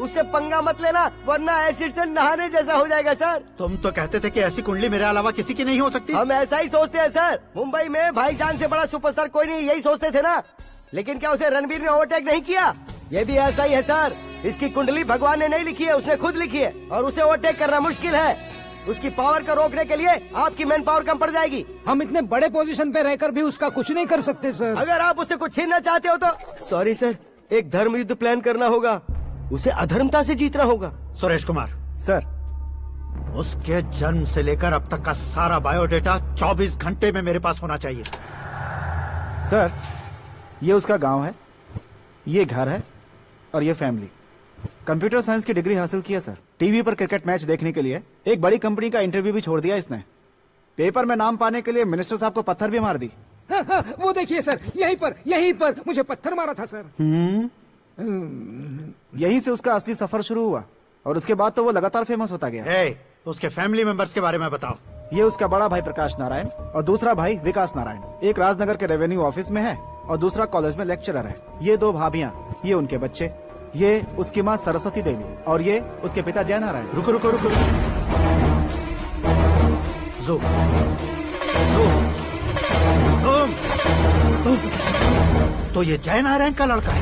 उससे पंगा मत लेना, वरना एसिड से नहाने जैसा हो जाएगा सर। तुम तो कहते थे कि ऐसी कुंडली मेरे अलावा किसी की नहीं हो सकती। हम ऐसा ही सोचते हैं सर। मुंबई में भाईजान से बड़ा सुपरस्टार कोई नहीं, यही सोचते थे ना। लेकिन क्या उसे रणवीर ने ओवरटेक नहीं किया? ये भी ऐसा ही है सर। इसकी कुंडली भगवान ने नहीं लिखी है, उसने खुद लिखी है, और उसे ओवरटेक करना मुश्किल है। उसकी पावर को रोकने के लिए आपकी मैन पावर कम पड़ जाएगी। हम इतने बड़े पोजीशन पे रहकर भी उसका कुछ नहीं कर सकते सर। अगर आप उससे कुछ छीनना चाहते हो तो सॉरी सर, एक धर्म युद्ध प्लान करना होगा। उसे अधर्मता से जीतना होगा। सुरेश कुमार सर, उसके जन्म से लेकर अब तक का सारा बायोडेटा 24 घंटे में मेरे पास होना चाहिए। सर, ये उसका गांव है, ये घर है और ये फैमिली। कंप्यूटर साइंस की डिग्री हासिल की है सर। टीवी पर क्रिकेट मैच देखने के लिए एक बड़ी कंपनी का इंटरव्यू भी छोड़ दिया इसने। पेपर में नाम पाने के लिए मिनिस्टर साहब को पत्थर भी मार दी। वो देखिए सर, यहीं पर मुझे पत्थर मारा था सर। यहीं से उसका असली सफर शुरू हुआ और उसके बाद तो वो लगातार फेमस होता गया। उसके फैमिली मेंबर्स के बारे में बताओ। ये उसका बड़ा भाई प्रकाश नारायण और दूसरा भाई विकास नारायण। एक राजनगर के रेवेन्यू ऑफिस में है और दूसरा कॉलेज में लेक्चरर है। ये 2 भाभियां, ये उनके बच्चे, ये उसकी माँ सरस्वती देवी और ये उसके पिता जय नारायण। रुको रुको रुको, तो ये जय नारायण का लड़का है।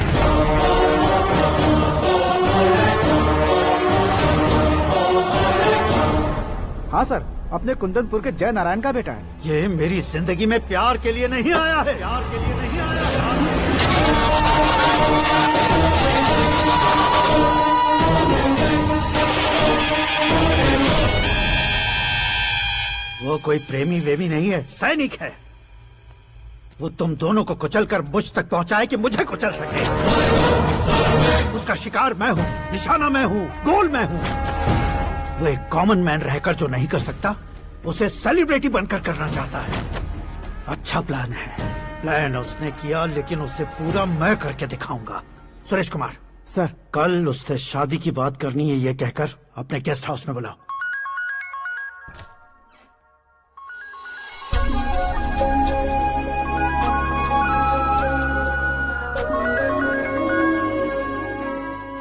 हाँ सर, अपने कुंदनपुर के जय नारायण का बेटा है। ये मेरी जिंदगी में प्यार के लिए नहीं आया है। प्यार के लिए नहीं आया है। वो कोई प्रेमी वेमी नहीं है, सैनिक है। वो तुम दोनों को कुचलकर मुझ तक पहुंचाए कि मुझे कुचल सके। उसका शिकार मैं हूँ, निशाना मैं हूँ, गोल मैं हूँ। वो एक कॉमन मैन रहकर जो नहीं कर सकता, उसे सेलिब्रिटी बनकर करना चाहता है। अच्छा प्लान है। प्लान उसने किया, लेकिन उसे पूरा मैं करके दिखाऊंगा। सुरेश कुमार सर, कल उससे शादी की बात करनी है, ये कहकर अपने गेस्ट हाउस में बुलाओ।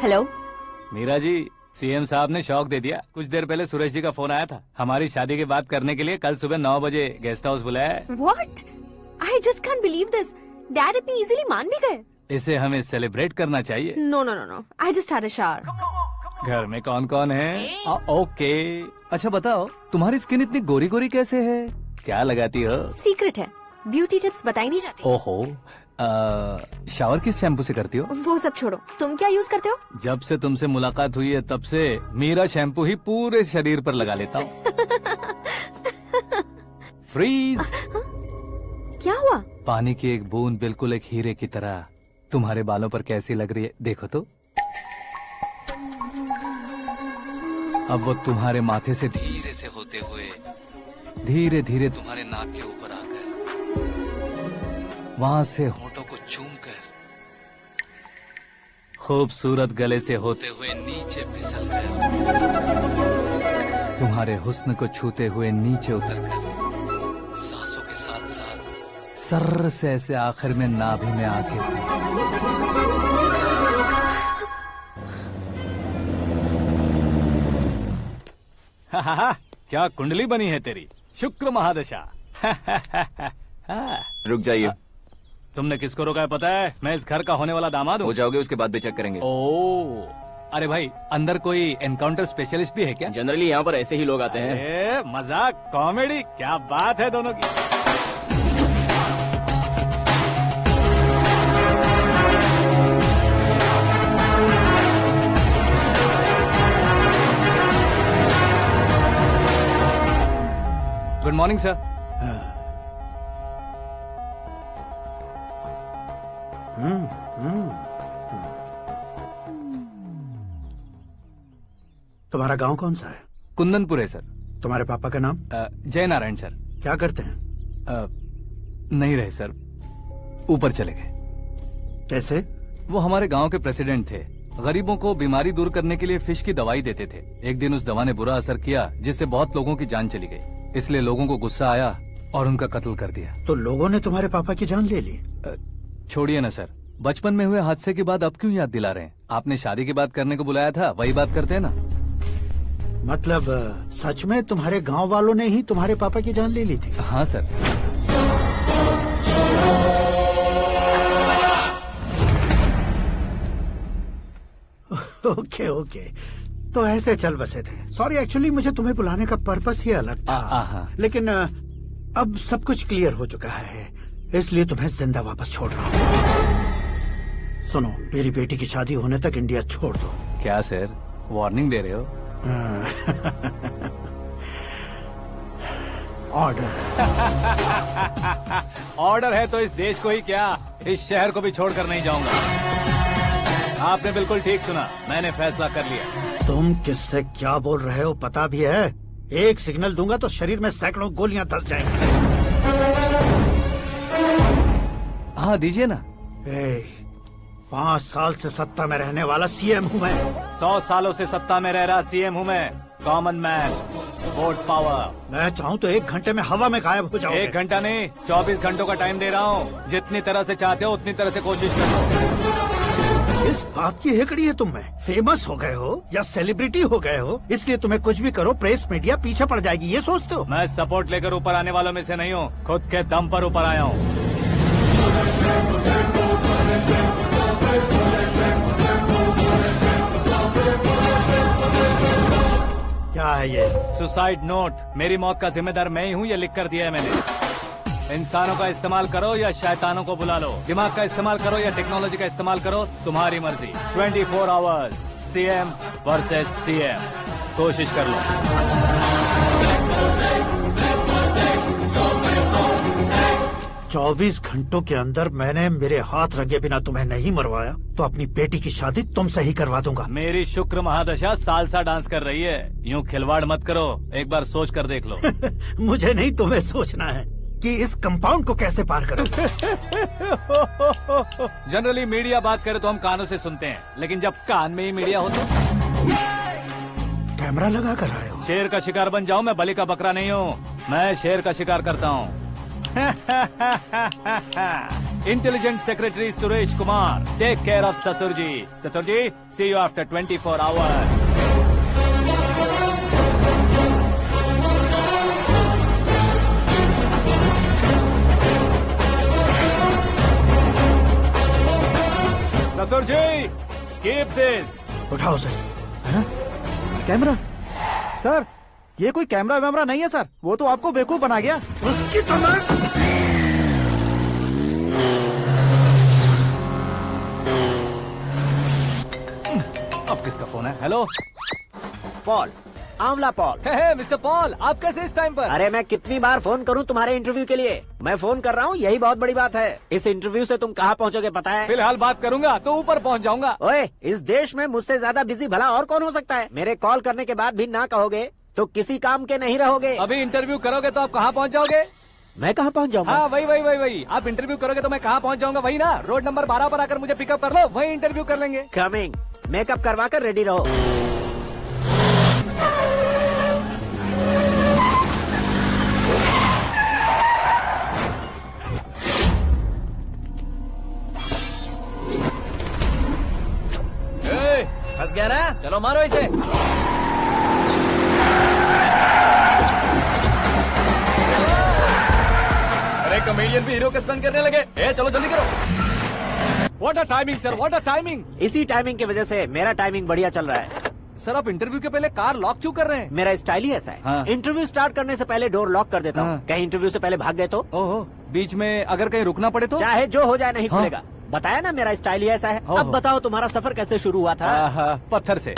हेलो मीरा जी, सीएम साहब ने शौक दे दिया। कुछ देर पहले सुरेश जी का फोन आया था, हमारी शादी की बात करने के लिए कल सुबह 9 बजे गेस्ट हाउस बुलाया है। What? I just can't believe this. Dad इतनी इजीली मान भी गए। इसे हमें सेलिब्रेट करना चाहिए। No, no, no, no. I just had a shower. घर में कौन कौन है? ओके। अच्छा बताओ, तुम्हारी स्किन इतनी गोरी गोरी कैसे है? क्या लगाती हो? सीक्रेट है, ब्यूटी टिप्स बताई नहीं जाती। ओहो, शावर किस शैम्पू से करती हो? वो सब छोड़ो, तुम क्या यूज करते हो? जब से तुमसे मुलाकात हुई है तब से मीरा शैम्पू ही पूरे शरीर पर लगा लेता हूँ। फ्रीज। क्या हुआ? पानी की एक बूंद बिल्कुल एक हीरे की तरह तुम्हारे बालों पर कैसी लग रही है, देखो तो। अब वो तुम्हारे माथे से धीरे से होते हुए धीरे धीरे तुम्हारे नाक के ऊपर आकर वहां से होठों को चूमकर खूबसूरत गले से होते हुए नीचे फिसलकर तुम्हारे हुस्न को छूते हुए नीचे उतरकर सांसों के साथ साथ सर्र से ऐसे आखिर में नाभि में आके क्या कुंडली बनी है तेरी, शुक्र महादशा। रुक जाइए। तुमने किसको रोका है पता है? मैं इस घर का होने वाला दामाद हूँ। हो जाओगे उसके बाद भी चेक करेंगे। ओ, अरे भाई, अंदर कोई एनकाउंटर स्पेशलिस्ट भी है क्या? जनरली यहाँ पर ऐसे ही लोग आते हैं। मजाक, कॉमेडी, क्या बात है दोनों की। Good morning sir. तुम्हारा गांव कौन सा है? कुंदनपुर है सर। तुम्हारे पापा का नाम? जय नारायण सर। क्या करते हैं? नहीं रहे सर, ऊपर चले गए। कैसे? वो हमारे गांव के प्रेसिडेंट थे। गरीबों को बीमारी दूर करने के लिए फिश की दवाई देते थे। एक दिन उस दवा ने बुरा असर किया जिससे बहुत लोगों की जान चली गई। इसलिए लोगों को गुस्सा आया और उनका कत्ल कर दिया। तो लोगों ने तुम्हारे पापा की जान ले ली? छोड़िए ना सर, बचपन में हुए हादसे के बाद अब क्यों याद दिला रहे हैं? आपने शादी की बात करने को बुलाया था, वही बात करते हैं ना। मतलब सच में तुम्हारे गांव वालों ने ही तुम्हारे पापा की जान ले ली थी? हाँ सर। ओके ओके, तो ऐसे चल बसे थे। सॉरी, एक्चुअली मुझे तुम्हें बुलाने का पर्पस ही अलग था, लेकिन अब सब कुछ क्लियर हो चुका है, इसलिए तुम्हें जिंदा वापस छोड़ रहा हूँ। सुनो, मेरी बेटी की शादी होने तक इंडिया छोड़ दो। क्या सर, वार्निंग दे रहे हो? ऑर्डर। ऑर्डर है तो इस देश को ही क्या, इस शहर को भी छोड़कर नहीं जाऊंगा। आपने बिल्कुल ठीक सुना, मैंने फैसला कर लिया। तुम किससे क्या बोल रहे हो पता भी है? एक सिग्नल दूंगा तो शरीर में सैकड़ों गोलियां धस जाएंगी। हाँ दीजिए ना। 5 साल से सत्ता में रहने वाला सीएम हूँ मैं। 100 सालों से सत्ता में रह रहा सीएम हूँ मैं। Common man, vote power. मैं चाहूँ तो 1 घंटे में हवा में गायब हो जाऊँ। 1 घंटा नहीं, 24 घंटों का टाइम दे रहा हूँ। जितनी तरह से चाहते हो उतनी तरह से कोशिश करो। इस बात की हेकड़ी है तुम में। फेमस हो गए हो या सेलिब्रिटी हो गए हो, इसलिए तुम्हें कुछ भी करो प्रेस मीडिया पीछे पड़ जाएगी, ये सोचते हो? मैं सपोर्ट लेकर ऊपर आने वालों में से नहीं हूँ, खुद के दम पर ऊपर आया हूँ। क्या है ये? Suicide note. मेरी मौत का जिम्मेदार मैं ही हूँ, ये लिख कर दिया है मैंने। इंसानों का इस्तेमाल करो या शैतानों को बुला लो, दिमाग का इस्तेमाल करो या टेक्नोलॉजी का इस्तेमाल करो, तुम्हारी मर्जी। 24 आवर्स, सीएम वर्सेस सीएम, कोशिश कर लो। 24 घंटों के अंदर मैंने मेरे हाथ रंगे बिना तुम्हें नहीं मरवाया तो अपनी बेटी की शादी तुमसे ही करवा दूंगा। मेरी शुक्र महादशा सालसा डांस कर रही है, यूँ खिलवाड़ मत करो, एक बार सोच कर देख लो। मुझे नहीं, तुम्हें सोचना है कि इस कंपाउंड को कैसे पार करूं। जनरली मीडिया बात करे तो हम कानों से सुनते हैं, लेकिन जब कान में ही मीडिया हो तो कैमरा लगा कर आए हो। शेर का शिकार बन जाऊं, मैं बलि का बकरा नहीं हूँ, मैं शेर का शिकार करता हूँ। Intelligent secretary Suresh Kumar, take care of ससुर जी। ससुर जी, सी यू आफ्टर 24 आवर्स। ससुर जी, कीप दिस। उठाओ सर। कैमरा? सर, ये कोई कैमरा वैमरा नहीं है सर, वो तो आपको बेवकूफ बना गया। उसकी तो मैं... अब किसका फोन है? हेलो पॉल, आंवला पॉल। मिस्टर पॉल, आप कैसे इस टाइम पर? अरे मैं कितनी बार फोन करूं तुम्हारे इंटरव्यू के लिए? मैं फोन कर रहा हूं, यही बहुत बड़ी बात है। इस इंटरव्यू से तुम कहां पहुंचोगे पता है? फिलहाल बात करूंगा तो ऊपर पहुंच जाऊंगा। ओए, इस देश में मुझसे ज्यादा बिजी भला और कौन हो सकता है? मेरे कॉल करने के बाद भी ना कहोगे तो किसी काम के नहीं रहोगे। अभी इंटरव्यू करोगे तो आप कहाँ पहुँच जाओगे? मैं कहाँ पहुँच जाऊंगा? हाँ, वही। आप इंटरव्यू करोगे तो मैं कहाँ पहुँच जाऊंगा? वही ना, रोड नंबर 12 पर आकर मुझे पिकअप कर लो, वही इंटरव्यू कर लेंगे। कमिंग। मेकअप करवा कर रेडी रहो। फंस गया ना, चलो मारो इसे। अरे कॉमेडियन भी हीरो के स्टंट करने लगे। चलो जल्दी करो। What a timing sir, what a timing. इसी टाइमिंग की वजह से मेरा टाइमिंग बढ़िया चल रहा है। सर, आप इंटरव्यू के पहले कार लॉक क्यों कर रहे हैं? मेरा स्टाइल ही ऐसा है। हाँ। इंटरव्यू स्टार्ट करने से पहले डोर लॉक कर देता हूँ। कहीं इंटरव्यू से पहले भाग गए तो? ओहो, बीच में अगर कहीं रुकना पड़े तो? चाहे जो हो जाए नहीं खुलेगा। बताया ना मेरा स्टाइल ही ऐसा है। अब बताओ तुम्हारा सफर कैसे शुरू हुआ था? पत्थर से।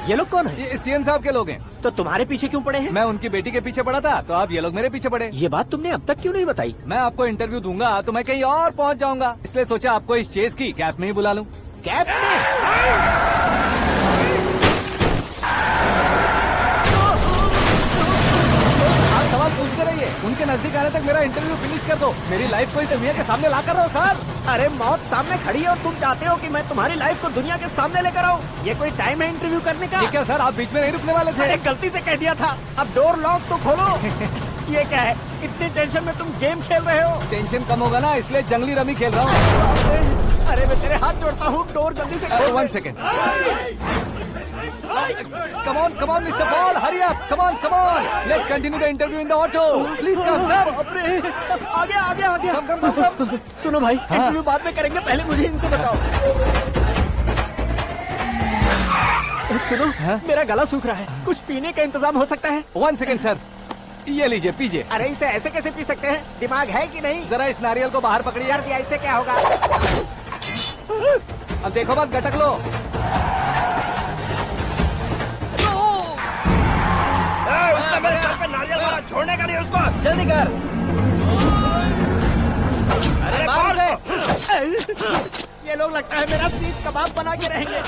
ये लोग कौन है? ये सीएम साहब के लोग हैं। तो तुम्हारे पीछे क्यों पड़े हैं? मैं उनकी बेटी के पीछे पड़ा था, तो आप ये लोग मेरे पीछे पड़े। ये बात तुमने अब तक क्यों नहीं बताई? मैं आपको इंटरव्यू दूंगा तो मैं कहीं और पहुंच जाऊंगा, इसलिए सोचा आपको इस चेस की कैप में ही बुला लूं। कैप में? सवाल पूछते रहिए, उनके नजदीक आने तक मेरा इंटरव्यू फिनिश कर दो। मेरी लाइफ को इस दुनिया के सामने ला कर रहो सर। अरे मौत सामने खड़ी है और तुम चाहते हो कि मैं तुम्हारी लाइफ को दुनिया के सामने लेकर आऊं? ये कोई टाइम है इंटरव्यू करने का? ये क्या सर, आप बीच में नहीं रुकने वाले थे? अरे गलती से कह दिया था, अब डोर लॉक तो खोलो। ये क्या है, इतनी टेंशन में तुम गेम खेल रहे हो? टेंशन कम होगा ना, इसलिए जंगली रमी खेल रहा हूँ। अरे मैं तेरे हाथ जोड़ता हूँ, डोर जल्दी से खोल। 1 second. Come on, Mr. Paul, hurry up! Come on! Let's continue the interview in the auto. Please come. आगे। सुनो भाई, इंटरव्यू बाद में करेंगे, पहले मुझे इनसे बताओ। सुनो, मेरा गला सूख रहा है, कुछ पीने का इंतजाम हो सकता है? 1 सेकेंड सर, ये लीजिए पीजिए। अरे इसे ऐसे कैसे पी सकते हैं? दिमाग है कि नहीं? जरा इस नारियल को बाहर पकड़िए। कर दिया, इससे क्या होगा? अब देखो मत, गटक लो। उसने मेरे सर पे नारियल मारा, छोड़ने का नहीं उसको। जल्दी कर। अरे मार दे। ये लोग लगता है मेरा सीख कबाब बना के रहेंगे।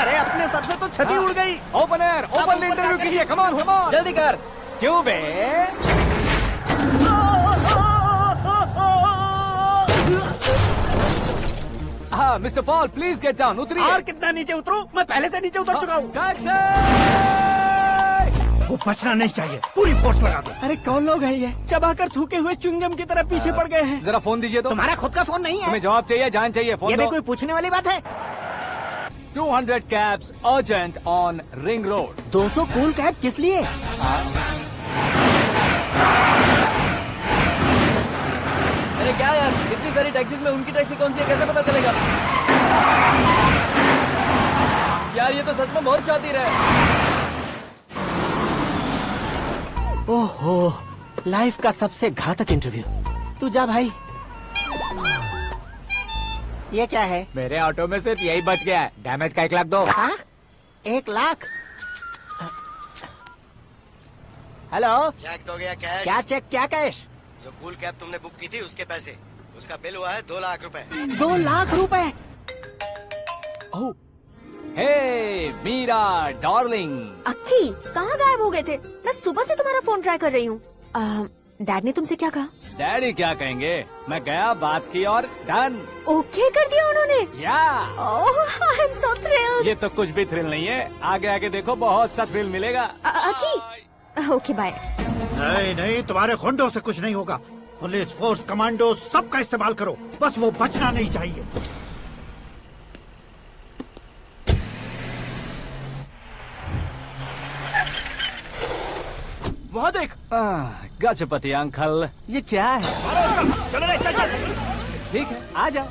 अरे अपने सर से तो छती उड़ गई। ओपनर, ओपन इंटरव्यू कीजिए। कम ऑन, कम ऑन, जल्दी कर। क्यों बे? हाँ mister Paul, please get down. उतरिए। और कितना नीचे उतरूं? मैं पहले से नीचे उतर चुका हूँ। वो बचना नहीं चाहिए, पूरी फोर्स लगा दो। अरे कौन लोग हैं ये? चबाकर थूके हुए च्युइंगम की तरह पीछे पड़ गए हैं। जरा फोन दीजिए तो। तुम्हारा खुद का फोन नहीं है? तुम्हें जवाब चाहिए, जान चाहिए, फोन ये दो। भी कोई पूछने वाली बात है? 200 cabs urgent on ring road. 200 cool cab किस लिए? अरे क्या यार, इतनी सारी टैक्सीज में उनकी टैक्सी कौन सी है, कैसे पता चलेगा? यार ये तो सच में बहुत शातिर है। ओहो, लाइफ का सबसे घातक इंटरव्यू। तू जा भाई। ये क्या है? मेरे ऑटो में सिर्फ यही बच गया है। डैमेज का 1 लाख दो। 1 लाख? हेलो, चेक तो गया कैश? क्या चेक, क्या कैश? जो कूल कैब तुमने बुक की थी उसके पैसे, उसका बिल हुआ है 2 लाख रुपए। 2 लाख रुपए? ओह, हे मीरा डार्लिंग। अक्की, कहाँ गायब हो गए थे? मैं सुबह से तुम्हारा फोन ट्राई कर रही हूँ। डैड ने तुमसे क्या कहा? डैडी क्या कहेंगे, मैं गया, बात की और डन। ओके कर दिया उन्होंने? या। ओह, आई एम सो थ्रिल्ड। ये तो कुछ भी थ्रिल नहीं है, आगे आगे देखो बहुत सा थ्रिल मिलेगा। अक्की, ओके बाय। नहीं नहीं, तुम्हारे गुंडों से कुछ नहीं होगा। पुलिस फोर्स, कमांडो, सबका इस्तेमाल करो, बस वो बचना नहीं चाहिए। वहाँ देख। गजपति अंकल, ये क्या है? चलो रे, चल चल। ठीक है, आ जा।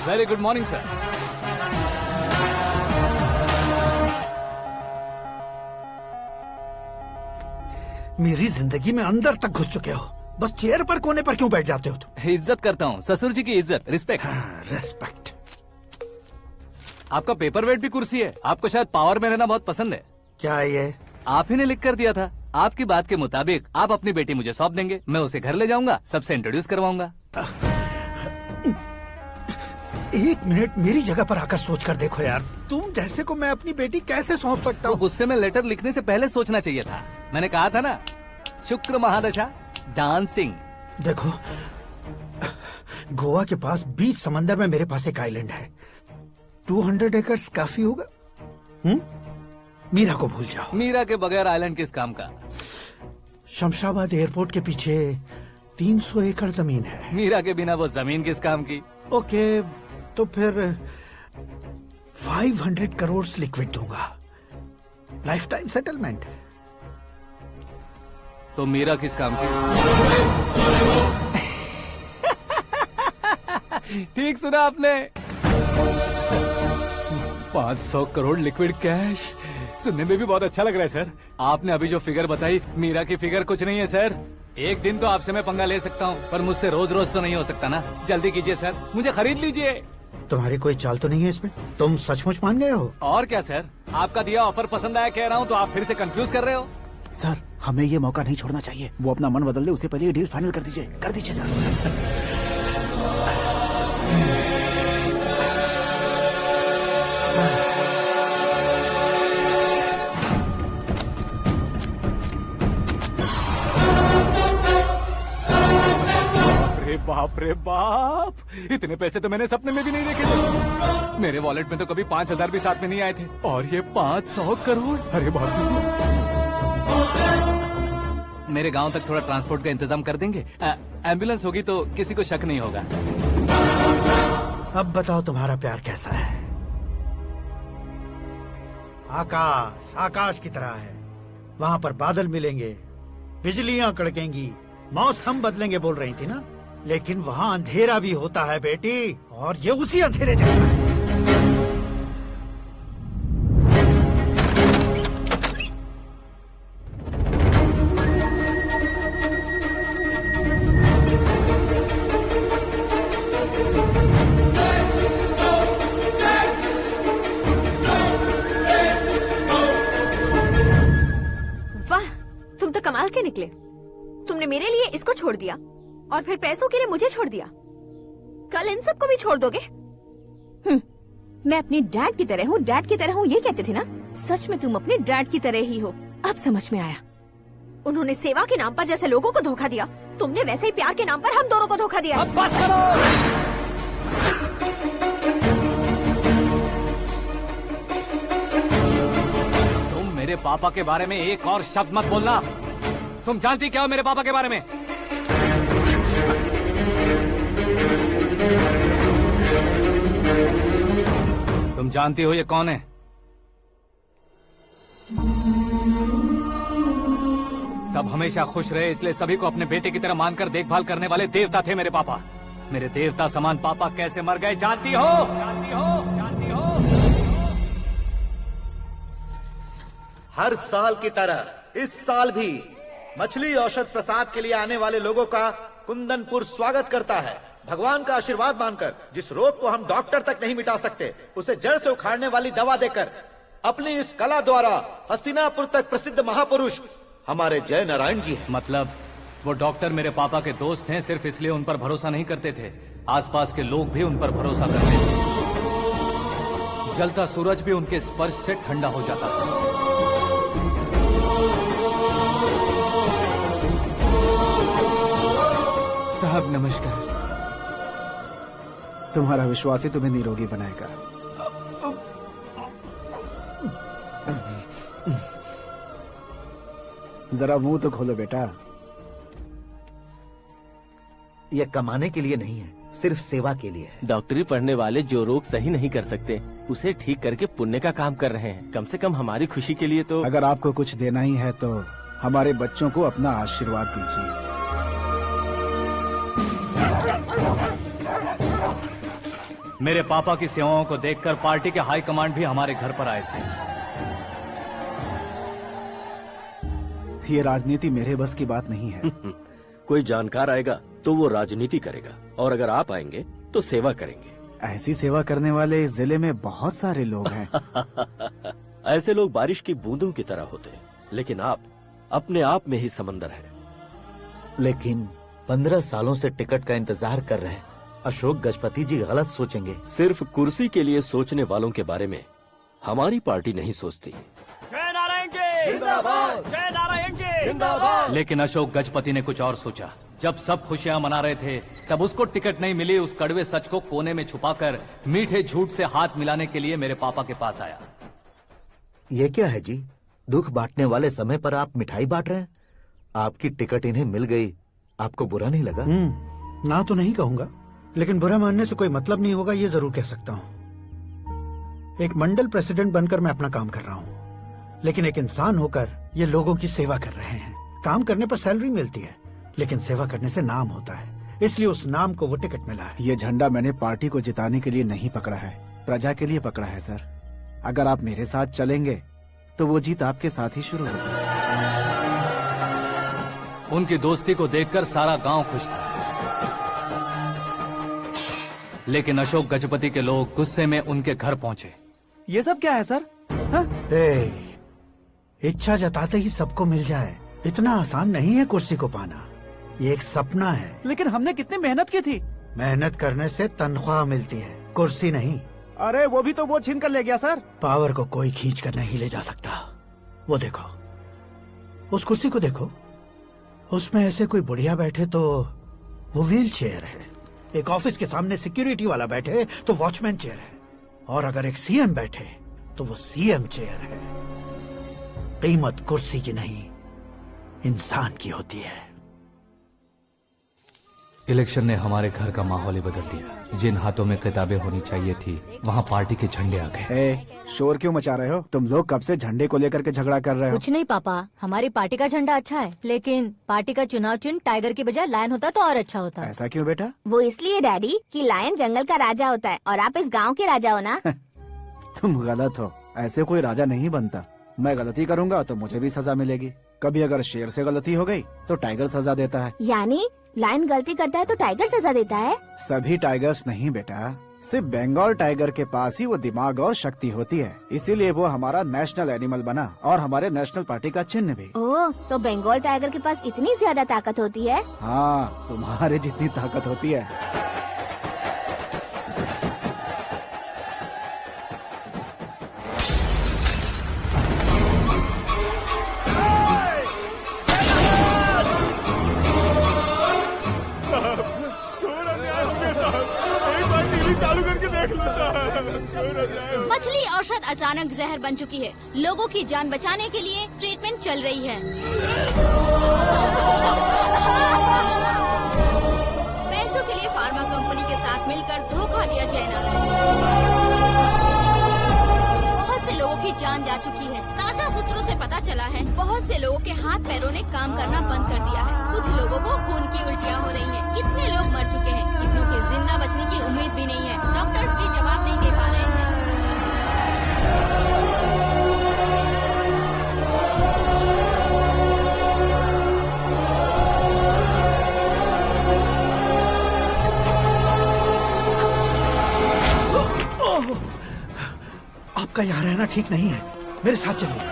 Very good morning sir. मेरी जिंदगी में अंदर तक घुस चुके हो, बस चेयर पर कोने पर क्यों बैठ जाते हो तुम? इज्जत करता हूँ, ससुर जी की इज्जत, रिस्पेक्ट। रिस्पेक्ट। आपका पेपर वेट भी कुर्सी है। आपको शायद पावर में रहना बहुत पसंद है। क्या है ये? आप ही ने लिख कर दिया था। आपकी बात के मुताबिक आप अपनी बेटी मुझे सौंप देंगे, मैं उसे घर ले जाऊंगा, सबसे इंट्रोड्यूस करवाऊंगा। एक मिनट मेरी जगह पर आकर सोच कर देखो यार, तुम जैसे को मैं अपनी बेटी कैसे सौंप सकता हूँ? गुस्से में लेटर लिखने से पहले सोचना चाहिए था। मैंने कहा था ना, शुक्र महादशा डांसिंग। देखो, गोवा के पास बीच समंदर में मेरे पास एक आइलैंड है, 200 एकर्स काफी होगा। मीरा को भूल जाओ। मीरा के बगैर आइलैंड किस काम का? शमशाबाद एयरपोर्ट के पीछे 300 एकड़ जमीन है। मीरा के बिना वो जमीन किस काम की? ओके, तो फिर 500 करोड़ लिक्विड दूंगा, लाइफ टाइम सेटलमेंट। तो मीरा किस काम की? ठीक सुना आपने, 500 करोड़ लिक्विड कैश। सुनने में भी बहुत अच्छा लग रहा है सर। आपने अभी जो फिगर बताई, मीरा की फिगर कुछ नहीं है सर। एक दिन तो आपसे मैं पंगा ले सकता हूँ, पर मुझसे रोज रोज तो नहीं हो सकता ना। जल्दी कीजिए सर, मुझे खरीद लीजिए। तुम्हारी कोई चाल तो नहीं है इसमें? तुम सचमुच मान गए हो? और क्या सर, आपका दिया ऑफर पसंद आया कह रहा हूँ, तो आप फिर से कंफ्यूज कर रहे हो। सर, हमें ये मौका नहीं छोड़ना चाहिए। वो अपना मन बदल दे, उससे पहले ये डील फाइनल कर दीजिए। कर दीजिए सर। बाप रे बाप, इतने पैसे तो मैंने सपने में भी नहीं देखे थे। मेरे वॉलेट में तो कभी 5000 भी साथ में नहीं आए थे, और ये 500 करोड़। अरे बाप रे। मेरे गांव तक थोड़ा ट्रांसपोर्ट का इंतजाम कर देंगे? एम्बुलेंस होगी तो किसी को शक नहीं होगा। अब बताओ तुम्हारा प्यार कैसा है? आकाश आकाश की तरह है, वहाँ पर बादल मिलेंगे, बिजलियां कड़केंगी, मौसम बदलेंगे बोल रही थी ना। लेकिन वहाँ अंधेरा भी होता है बेटी, और ये उसी अंधेरे जैसा है। वाह, तुम तो कमाल के निकले। तुमने मेरे लिए इसको छोड़ दिया और फिर पैसों के लिए मुझे छोड़ दिया। कल इन सबको भी छोड़ दोगे? मैं अपने डैड की तरह हूँ, डैड की तरह हूँ, ये कहते थे ना। सच में तुम अपने डैड की तरह ही हो, अब समझ में आया। उन्होंने सेवा के नाम पर जैसे लोगों को धोखा दिया, तुमने वैसे ही प्यार के नाम पर हम दोनों को धोखा दिया। अब बस करो। तुम मेरे पापा के बारे में एक और शब्द मत बोलना। तुम जानती क्या हो मेरे पापा के बारे में? तुम जानती हो ये कौन है? सब हमेशा खुश रहे, इसलिए सभी को अपने बेटे की तरह मानकर देखभाल करने वाले देवता थे मेरे पापा। मेरे देवता समान पापा कैसे मर गए जानती हो? जानती हो? जानती हो? हर साल की तरह इस साल भी मछली औषध प्रसाद के लिए आने वाले लोगों का कुंदनपुर स्वागत करता है। भगवान का आशीर्वाद मानकर जिस रोग को हम डॉक्टर तक नहीं मिटा सकते, उसे जड़ से उखाड़ने वाली दवा देकर अपनी इस कला द्वारा हस्तिनापुर तक प्रसिद्ध महापुरुष हमारे जय नारायण जी हैं। मतलब वो डॉक्टर मेरे पापा के दोस्त हैं, सिर्फ इसलिए उन पर भरोसा नहीं करते थे, आसपास के लोग भी उन पर भरोसा करते थे। जलता सूरज भी उनके स्पर्श से ठंडा हो जाता था। साहब नमस्कार। तुम्हारा विश्वास ही तुम्हें निरोगी बनाएगा। जरा मुंह तो खोलो बेटा। यह कमाने के लिए नहीं है, सिर्फ सेवा के लिए है। डॉक्टरी पढ़ने वाले जो रोग सही नहीं कर सकते, उसे ठीक करके पुण्य का काम कर रहे हैं। कम से कम हमारी खुशी के लिए तो। अगर आपको कुछ देना ही है तो हमारे बच्चों को अपना आशीर्वाद दीजिए। मेरे पापा की सेवाओं को देखकर पार्टी के हाई कमांड भी हमारे घर पर आए थे। ये राजनीति मेरे बस की बात नहीं है। कोई जानकार आएगा तो वो राजनीति करेगा, और अगर आप आएंगे तो सेवा करेंगे। ऐसी सेवा करने वाले इस जिले में बहुत सारे लोग हैं। ऐसे लोग बारिश की बूंदों की तरह होते हैं, लेकिन आप अपने आप में ही समंदर हैं। लेकिन 15 सालों से टिकट का इंतजार कर रहे हैं। अशोक गजपति जी गलत सोचेंगे। सिर्फ कुर्सी के लिए सोचने वालों के बारे में हमारी पार्टी नहीं सोचती। जय नारायण जी जिंदाबाद, जय नारायण जी जिंदाबाद। लेकिन अशोक गजपति ने कुछ और सोचा। जब सब खुशियां मना रहे थे तब उसको टिकट नहीं मिली। उस कड़वे सच को कोने में छुपाकर मीठे झूठ से हाथ मिलाने के लिए मेरे पापा के पास आया। ये क्या है जी? दुख बांटने वाले समय पर आप मिठाई बांट रहे हैं। आपकी टिकट इन्हें मिल गई, आपको बुरा नहीं लगा? ना तो नहीं कहूंगा, लेकिन बुरा मानने से कोई मतलब नहीं होगा, ये जरूर कह सकता हूँ। एक मंडल प्रेसिडेंट बनकर मैं अपना काम कर रहा हूँ, लेकिन एक इंसान होकर ये लोगों की सेवा कर रहे हैं। काम करने पर सैलरी मिलती है, लेकिन सेवा करने से नाम होता है, इसलिए उस नाम को वो टिकट मिला है। ये झंडा मैंने पार्टी को जिताने के लिए नहीं पकड़ा है, प्रजा के लिए पकड़ा है सर। अगर आप मेरे साथ चलेंगे तो वो जीत आपके साथ ही शुरू होगी। उनकी दोस्ती को देखकर सारा गांव खुश था, लेकिन अशोक गजपति के लोग गुस्से में उनके घर पहुंचे। ये सब क्या है सर? इच्छा जताते ही सबको मिल जाए, इतना आसान नहीं है कुर्सी को पाना। ये एक सपना है। लेकिन हमने कितनी मेहनत की थी। मेहनत करने से तनख्वाह मिलती है, कुर्सी नहीं। अरे वो भी तो वो छीन कर ले गया सर। पावर को कोई खींच कर नहीं ले जा सकता। वो देखो, उस कुर्सी को देखो, उसमें ऐसे कोई बुढ़िया बैठे तो वो व्हील चेयर है। एक ऑफिस के सामने सिक्योरिटी वाला बैठे तो वॉचमैन चेयर है, और अगर एक सीएम बैठे तो वो सीएम चेयर है। कीमत कुर्सी की नहीं, इंसान की होती है। इलेक्शन ने हमारे घर का माहौल ही बदल दिया। जिन हाथों में किताबें होनी चाहिए थी, वहाँ पार्टी के झंडे आ गए। शोर क्यों मचा रहे हो? तुम लोग कब से झंडे को लेकर के झगड़ा कर रहे हो? कुछ नहीं पापा, हमारी पार्टी का झंडा अच्छा है, लेकिन पार्टी का चुनाव चिन्ह टाइगर की बजाय लायन होता तो और अच्छा होता। ऐसा क्यों बेटा? वो इसलिए डैडी कि लायन जंगल का राजा होता है और आप इस गांव के राजा हो ना। तुम गलत हो, ऐसे कोई राजा नहीं बनता। मैं गलती करूंगा तो मुझे भी सजा मिलेगी। कभी अगर शेर से गलती हो गई तो टाइगर सजा देता है। यानी लायन गलती करता है तो टाइगर सजा देता है? सभी टाइगर्स नहीं बेटा, सिर्फ बंगाल टाइगर के पास ही वो दिमाग और शक्ति होती है, इसीलिए वो हमारा नेशनल एनिमल बना और हमारे नेशनल पार्टी का चिन्ह भी। ओह, तो बंगाल टाइगर के पास इतनी ज्यादा ताकत होती है? हाँ, तुम्हारे जितनी ताकत होती है। मछली औषध अचानक जहर बन चुकी है। लोगों की जान बचाने के लिए ट्रीटमेंट चल रही है। पैसों के लिए फार्मा कंपनी के साथ मिलकर धोखा दिया जय नारायण। बहुत से लोगों की जान जा चुकी है। ताजा सूत्रों से पता चला है बहुत से लोगों के हाथ पैरों ने काम करना बंद कर दिया है। कुछ लोगों को खून की उल्टियाँ हो रही हैं। कितने लोग मर चुके हैं, कितनों के जिंदा बचने की उम्मीद भी नहीं है। डॉक्टर्स भी जवाब नहीं दे पा रहे हैं। आपका यहाँ रहना ठीक नहीं है, मेरे साथ चलिए।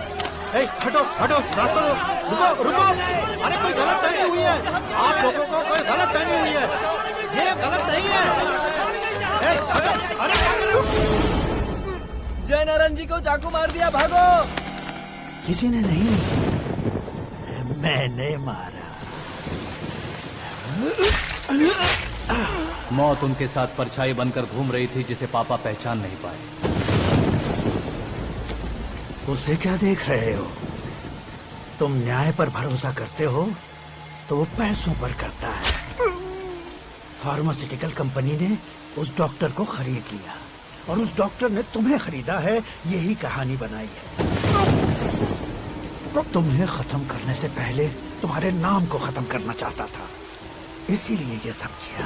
हटो हटो, रास्ता दो। रुको रुको, अरे कोई गलत फहमी हुई है। आप लोगों को कोई गलत फहमी हुई है, ये गलत नहीं है। हटो, अरे जय नारायण जी को चाकू मार दिया, भागो। किसी ने नहीं, मैंने मारा। मौत उनके साथ परछाई बनकर घूम रही थी, जिसे पापा पहचान नहीं पाए। उसे क्या देख रहे हो? तुम न्याय पर भरोसा करते हो तो वो पैसों पर करता है। फार्मास्यूटिकल कंपनी ने उस डॉक्टर को खरीद लिया और उस डॉक्टर ने तुम्हें खरीदा है, यही कहानी बनाई है। तुम्हें खत्म करने से पहले तुम्हारे नाम को खत्म करना चाहता था, इसीलिए ये सब किया।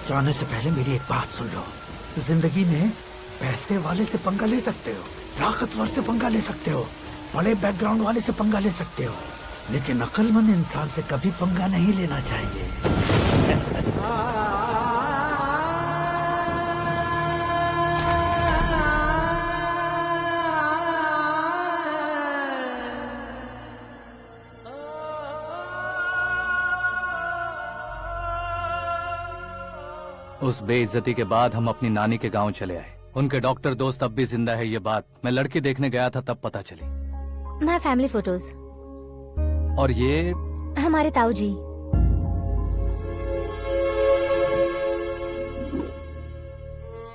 जाने से पहले मेरी एक बात सुन लो। जिंदगी में पैसे वाले से पंगा ले सकते हो, ताकतवर से पंगा ले सकते हो, बड़े बैकग्राउंड वाले से पंगा ले सकते हो, लेकिन अक्लमंद इंसान से कभी पंगा नहीं लेना चाहिए। उस बेइज्जती के बाद हम अपनी नानी के गांव चले आए। उनके डॉक्टर दोस्त अब भी जिंदा है, ये बात मैं लड़की देखने गया था तब पता चली। My family photos. और ये हमारे ताऊ जी।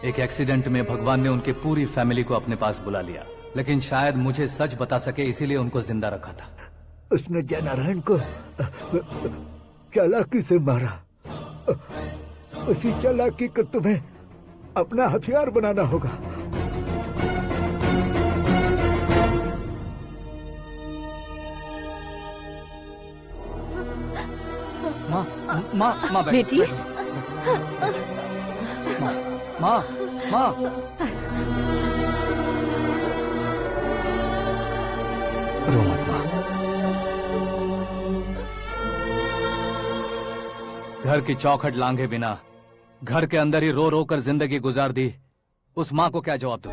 एक एक्सीडेंट में भगवान ने उनकी पूरी फैमिली को अपने पास बुला लिया, लेकिन शायद मुझे सच बता सके इसीलिए उनको जिंदा रखा था। उसने जयनारायण को चालाकी से मारा। उसी चालाकी को तुम्हें अपना हथियार बनाना होगा। माँ बेटी। माँ रो मत माँ। घर की चौखट लांघे बिना घर के अंदर ही रो रो कर जिंदगी गुजार दी उस माँ को क्या जवाब दूं?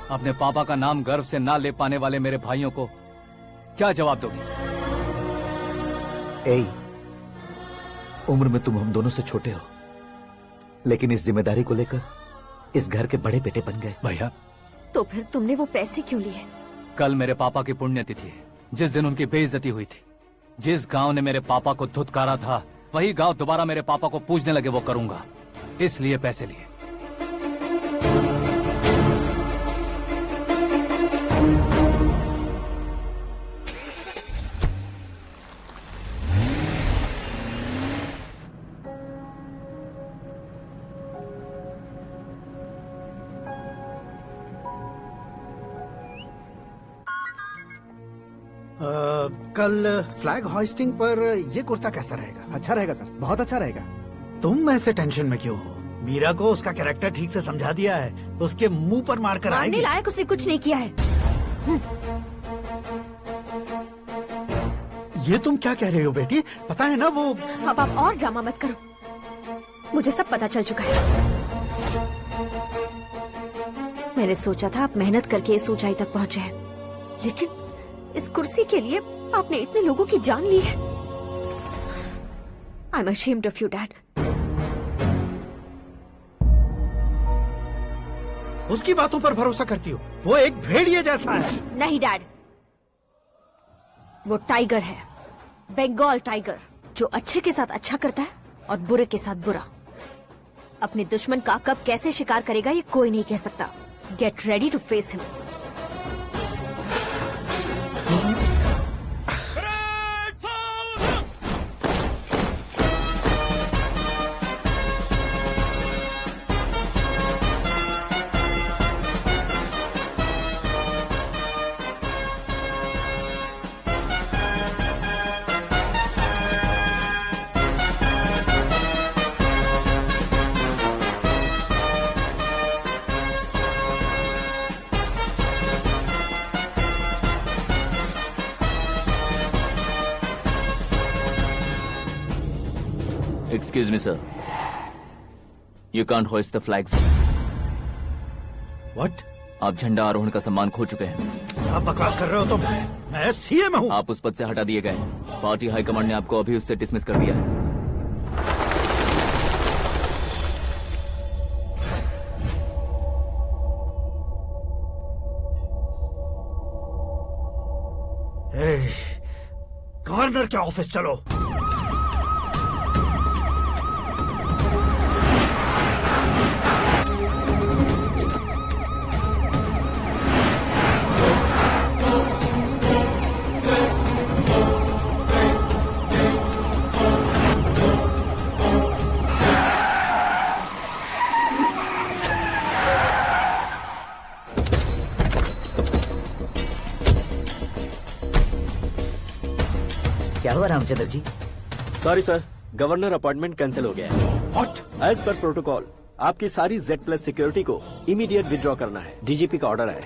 अपने पापा का नाम गर्व से ना ले पाने वाले मेरे भाइयों को क्या जवाब दोगी? उम्र में तुम हम दोनों से छोटे हो, लेकिन इस जिम्मेदारी को लेकर इस घर के बड़े बेटे बन गए। भैया, तो फिर तुमने वो पैसे क्यों लिए? कल मेरे पापा की पुण्यतिथि है, जिस दिन उनकी बेइज्जती हुई थी। जिस गांव ने मेरे पापा को धुतकारा था वही गांव दोबारा मेरे पापा को पूजने लगे वो करूंगा, इसलिए पैसे लिए। कल फ्लैग होइस्टिंग पर ये कुर्ता कैसा रहेगा? अच्छा रहेगा सर, बहुत अच्छा रहेगा। तुम ऐसे टेंशन में क्यों हो? मीरा को उसका कैरेक्टर ठीक से समझा दिया है, उसके मुंह पर मारकर आएगी। मारने लायक उसने कुछ नहीं किया है। ये तुम क्या कह रहे हो बेटी? पता है ना वो। अब आप और ड्रामा मत करो, मुझे सब पता चल चुका है। मैंने सोचा था आप मेहनत करके इस ऊंचाई तक पहुंचे हैं, लेकिन इस कुर्सी के लिए आपने इतने लोगों की जान ली है। I am ashamed of you, Dad. उसकी बातों पर भरोसा करती हो? वो एक भेड़िए जैसा है। नहीं डैड, वो टाइगर है, बंगाल टाइगर, जो अच्छे के साथ अच्छा करता है और बुरे के साथ बुरा। अपने दुश्मन का कब कैसे शिकार करेगा ये कोई नहीं कह सकता। Get ready to face him. Excuse me, sir. You can't hoist the flags. What? आप झंडा आरोहण का सम्मान खो चुके हैं। क्या बकवास कर रहे हो तुम? मैं सीएम हूँ। आप उस पद से हटा दिए गए। पार्टी हाईकमांड ने आपको अभी उससे डिसमिस कर दिया है। गवर्नर के ऑफिस चलो। क्या हुआ Ramchandra ji? Sorry sir, governor appointment cancel हो गया है। What? एज पर प्रोटोकॉल आपकी सारी Z+ सिक्योरिटी को इमीडिएट विड्रॉ करना है। डीजीपी का ऑर्डर है।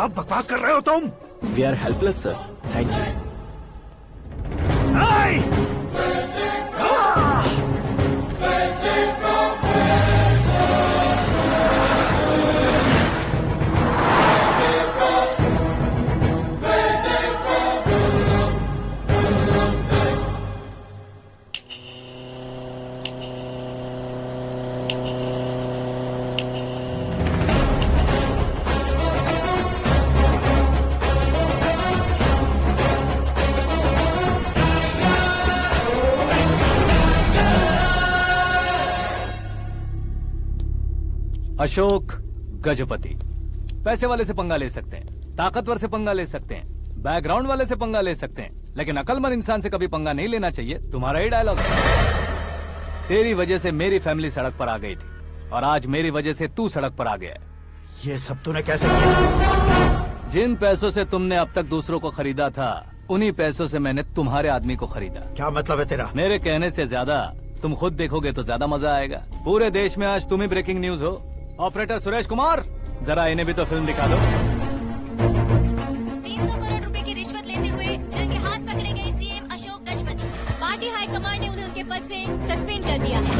क्या बकवास कर रहे हो तुम? We are helpless sir, thank you. Ashok Gajapati पैसे वाले से पंगा ले सकते हैं, ताकतवर से पंगा ले सकते हैं, बैकग्राउंड वाले से पंगा ले सकते हैं, लेकिन अकलमंद इंसान से कभी पंगा नहीं लेना चाहिए। तुम्हारा ही डायलॉग है। तेरी वजह से मेरी फैमिली सड़क पर आ गई थी और आज मेरी वजह से तू सड़क पर आ गया है। ये सब तूने कैसे किया? जिन पैसों से तुमने अब तक दूसरों को खरीदा था, उन्हीं पैसों से मैंने तुम्हारे आदमी को खरीदा। क्या मतलब है तेरा? मेरे कहने से ज्यादा तुम खुद देखोगे तो ज्यादा मजा आएगा। पूरे देश में आज तुम ही ब्रेकिंग न्यूज हो। ऑपरेटर सुरेश कुमार, जरा इन्हें भी तो फिल्म दिखा दो। 300 करोड़ रुपए की रिश्वत लेते हुए रंगे हाथ पकड़े गए CM Ashok Gajapati. Party high command ने उन्हें उनके पद से सस्पेंड कर दिया है।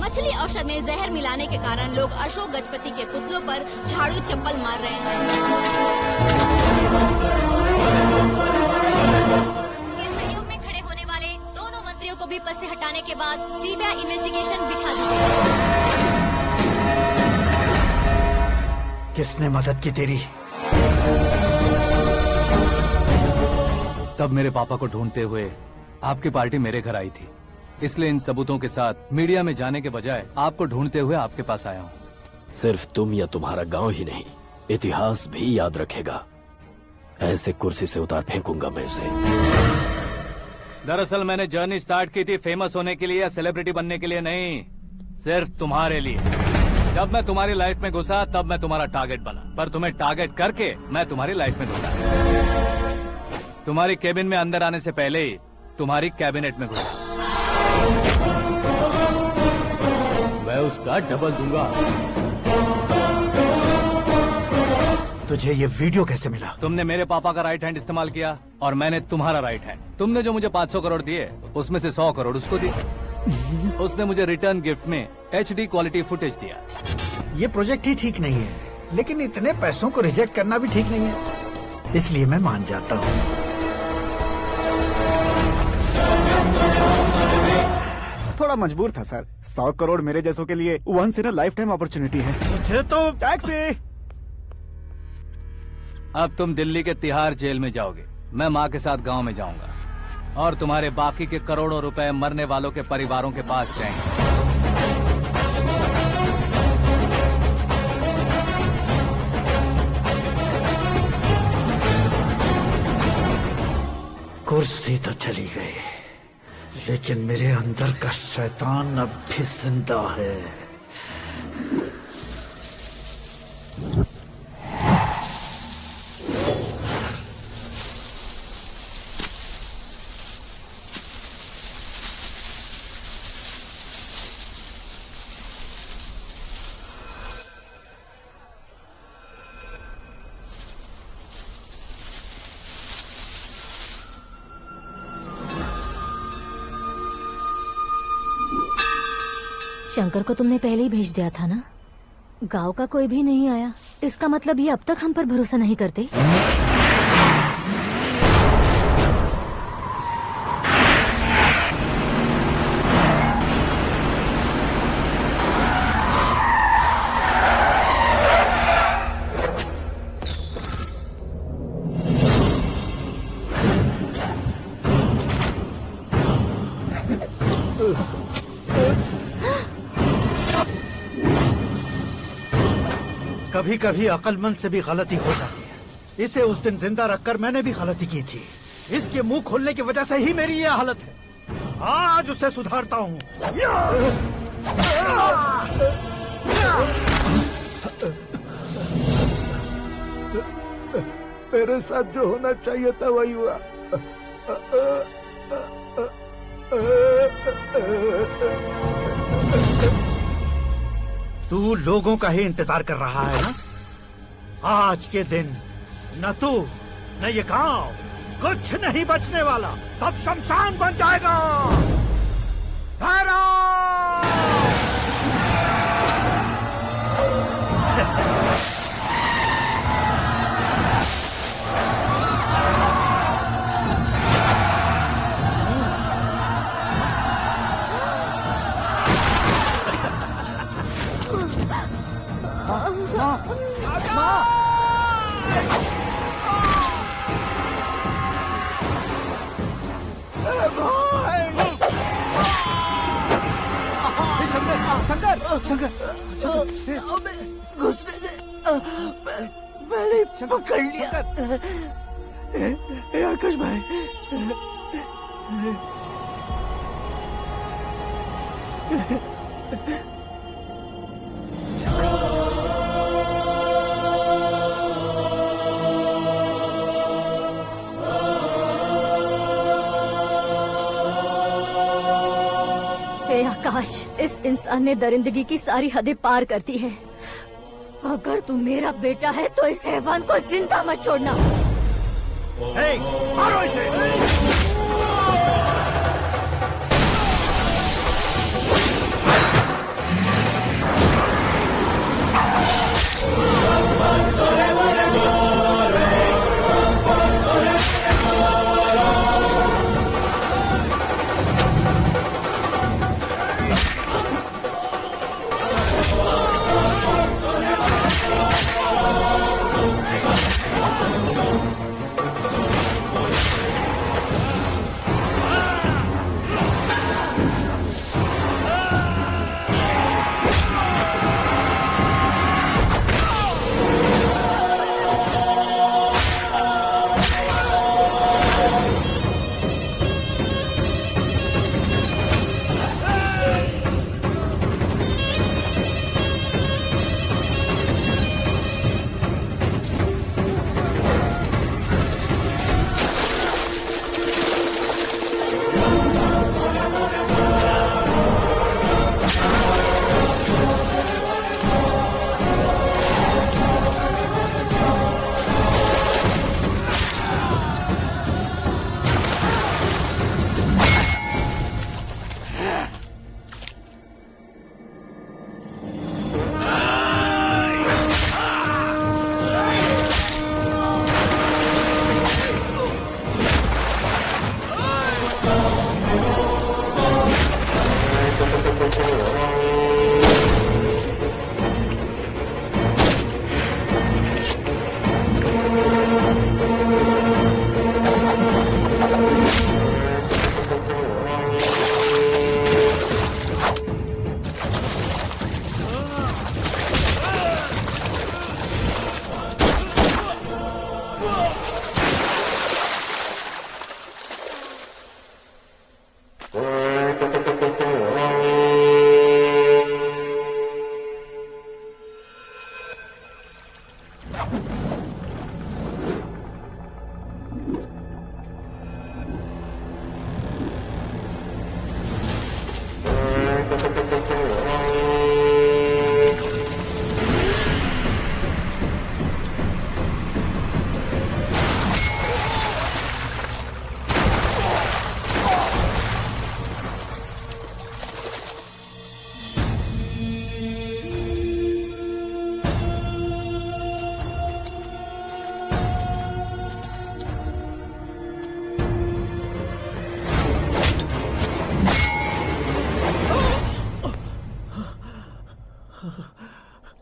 मछली औषध में जहर मिलाने के कारण लोग अशोक गजपति के पुतलों पर झाड़ू चप्पल मार रहे हैं। उनके सहयोग में खड़े होने वाले दोनों मंत्रियों को भी पद से हटाने के बाद सीबीआई इन्वेस्टिगेशन बिठा दी गई। किसने मदद की तेरी? तब मेरे पापा को ढूंढते हुए आपकी पार्टी मेरे घर आई थी, इसलिए इन सबूतों के साथ मीडिया में जाने के बजाय आपको ढूंढते हुए आपके पास आया हूँ। सिर्फ तुम या तुम्हारा गांव ही नहीं, इतिहास भी याद रखेगा। ऐसे कुर्सी से उतार फेंकूंगा मैं उसे। दरअसल मैंने जर्नी स्टार्ट की थी फेमस होने के लिए या सेलिब्रिटी बनने के लिए नहीं, सिर्फ तुम्हारे लिए। जब मैं तुम्हारी लाइफ में घुसा तब मैं तुम्हारा टारगेट बना, पर तुम्हें टारगेट करके मैं तुम्हारी लाइफ में घुसा। तुम्हारी केबिन में अंदर आने से पहले ही तुम्हारी कैबिनेट में घुसा। मैं उसका डबल दूंगा। तुझे ये वीडियो कैसे मिला? तुमने मेरे पापा का राइट हैंड इस्तेमाल किया और मैंने तुम्हारा राइट हैंड। तुमने जो मुझे 500 करोड़ दिए उसमें से 100 करोड़ उसको दिए। उसने मुझे रिटर्न गिफ्ट में HD क्वालिटी फुटेज दिया। ये प्रोजेक्ट ही ठीक नहीं है, लेकिन इतने पैसों को रिजेक्ट करना भी ठीक नहीं है, इसलिए मैं मान जाता हूँ। थोड़ा मजबूर था सर। 100 करोड़ मेरे जैसों के लिए once in a lifetime opportunity है। मुझे तो टैक्सी। अब तुम दिल्ली के तिहाड़ जेल में जाओगे, मैं माँ के साथ गांव में जाऊंगा और तुम्हारे बाकी के करोड़ों रुपए मरने वालों के परिवारों के पास जाएंगे। कुर्सी तो चली गई, लेकिन मेरे अंदर का शैतान अब भी जिंदा है। शंकर को तुमने पहले ही भेज दिया था ना? गांव का कोई भी नहीं आया, इसका मतलब ये अब तक हम पर भरोसा नहीं करते। कभी कभी अक्लमंद से भी गलती हो जाती है। इसे उस दिन जिंदा रखकर मैंने भी गलती की थी। इसके मुंह खोलने की वजह से ही मेरी ये हालत है। आज उसे सुधारता हूँ। मेरे साथ जो होना चाहिए था वही हुआ। तू लोगों का ही इंतजार कर रहा है ना? आज के दिन न तू न ये गांव कुछ नहीं बचने वाला, सब शमशान बन जाएगा। शंकर, घुसने से मैंने पकड़ लिया। आकाश भाई, आकाश, इस इंसान ने दरिंदगी की सारी हदें पार कर दी है। अगर तू मेरा बेटा है तो इस हैवान को जिंदा मत छोड़ना। मारो इसे।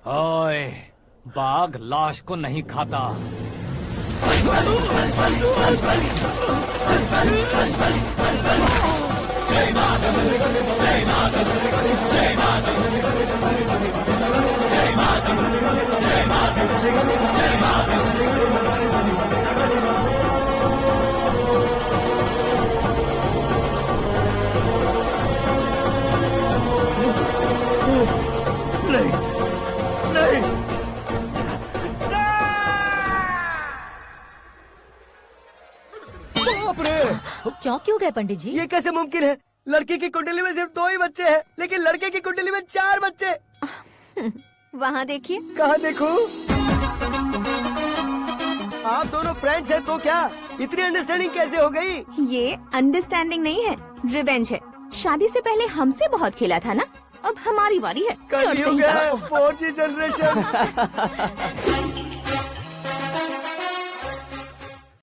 ओए, बाघ लाश को नहीं खाता। चौंक क्यों गए पंडित जी? ये कैसे मुमकिन है? लड़की की कुंडली में सिर्फ 2 ही बच्चे हैं, लेकिन लड़के की कुंडली में 4 बच्चे। वहाँ देखिए। कहाँ देखूं? आप दोनों फ्रेंड्स हैं तो क्या इतनी अंडरस्टैंडिंग कैसे हो गई? ये अंडरस्टैंडिंग नहीं है, रिवेंज है। शादी से पहले हमसे बहुत खेला था ना, अब हमारी बारी है। कलयुग है, 4G जनरेशन।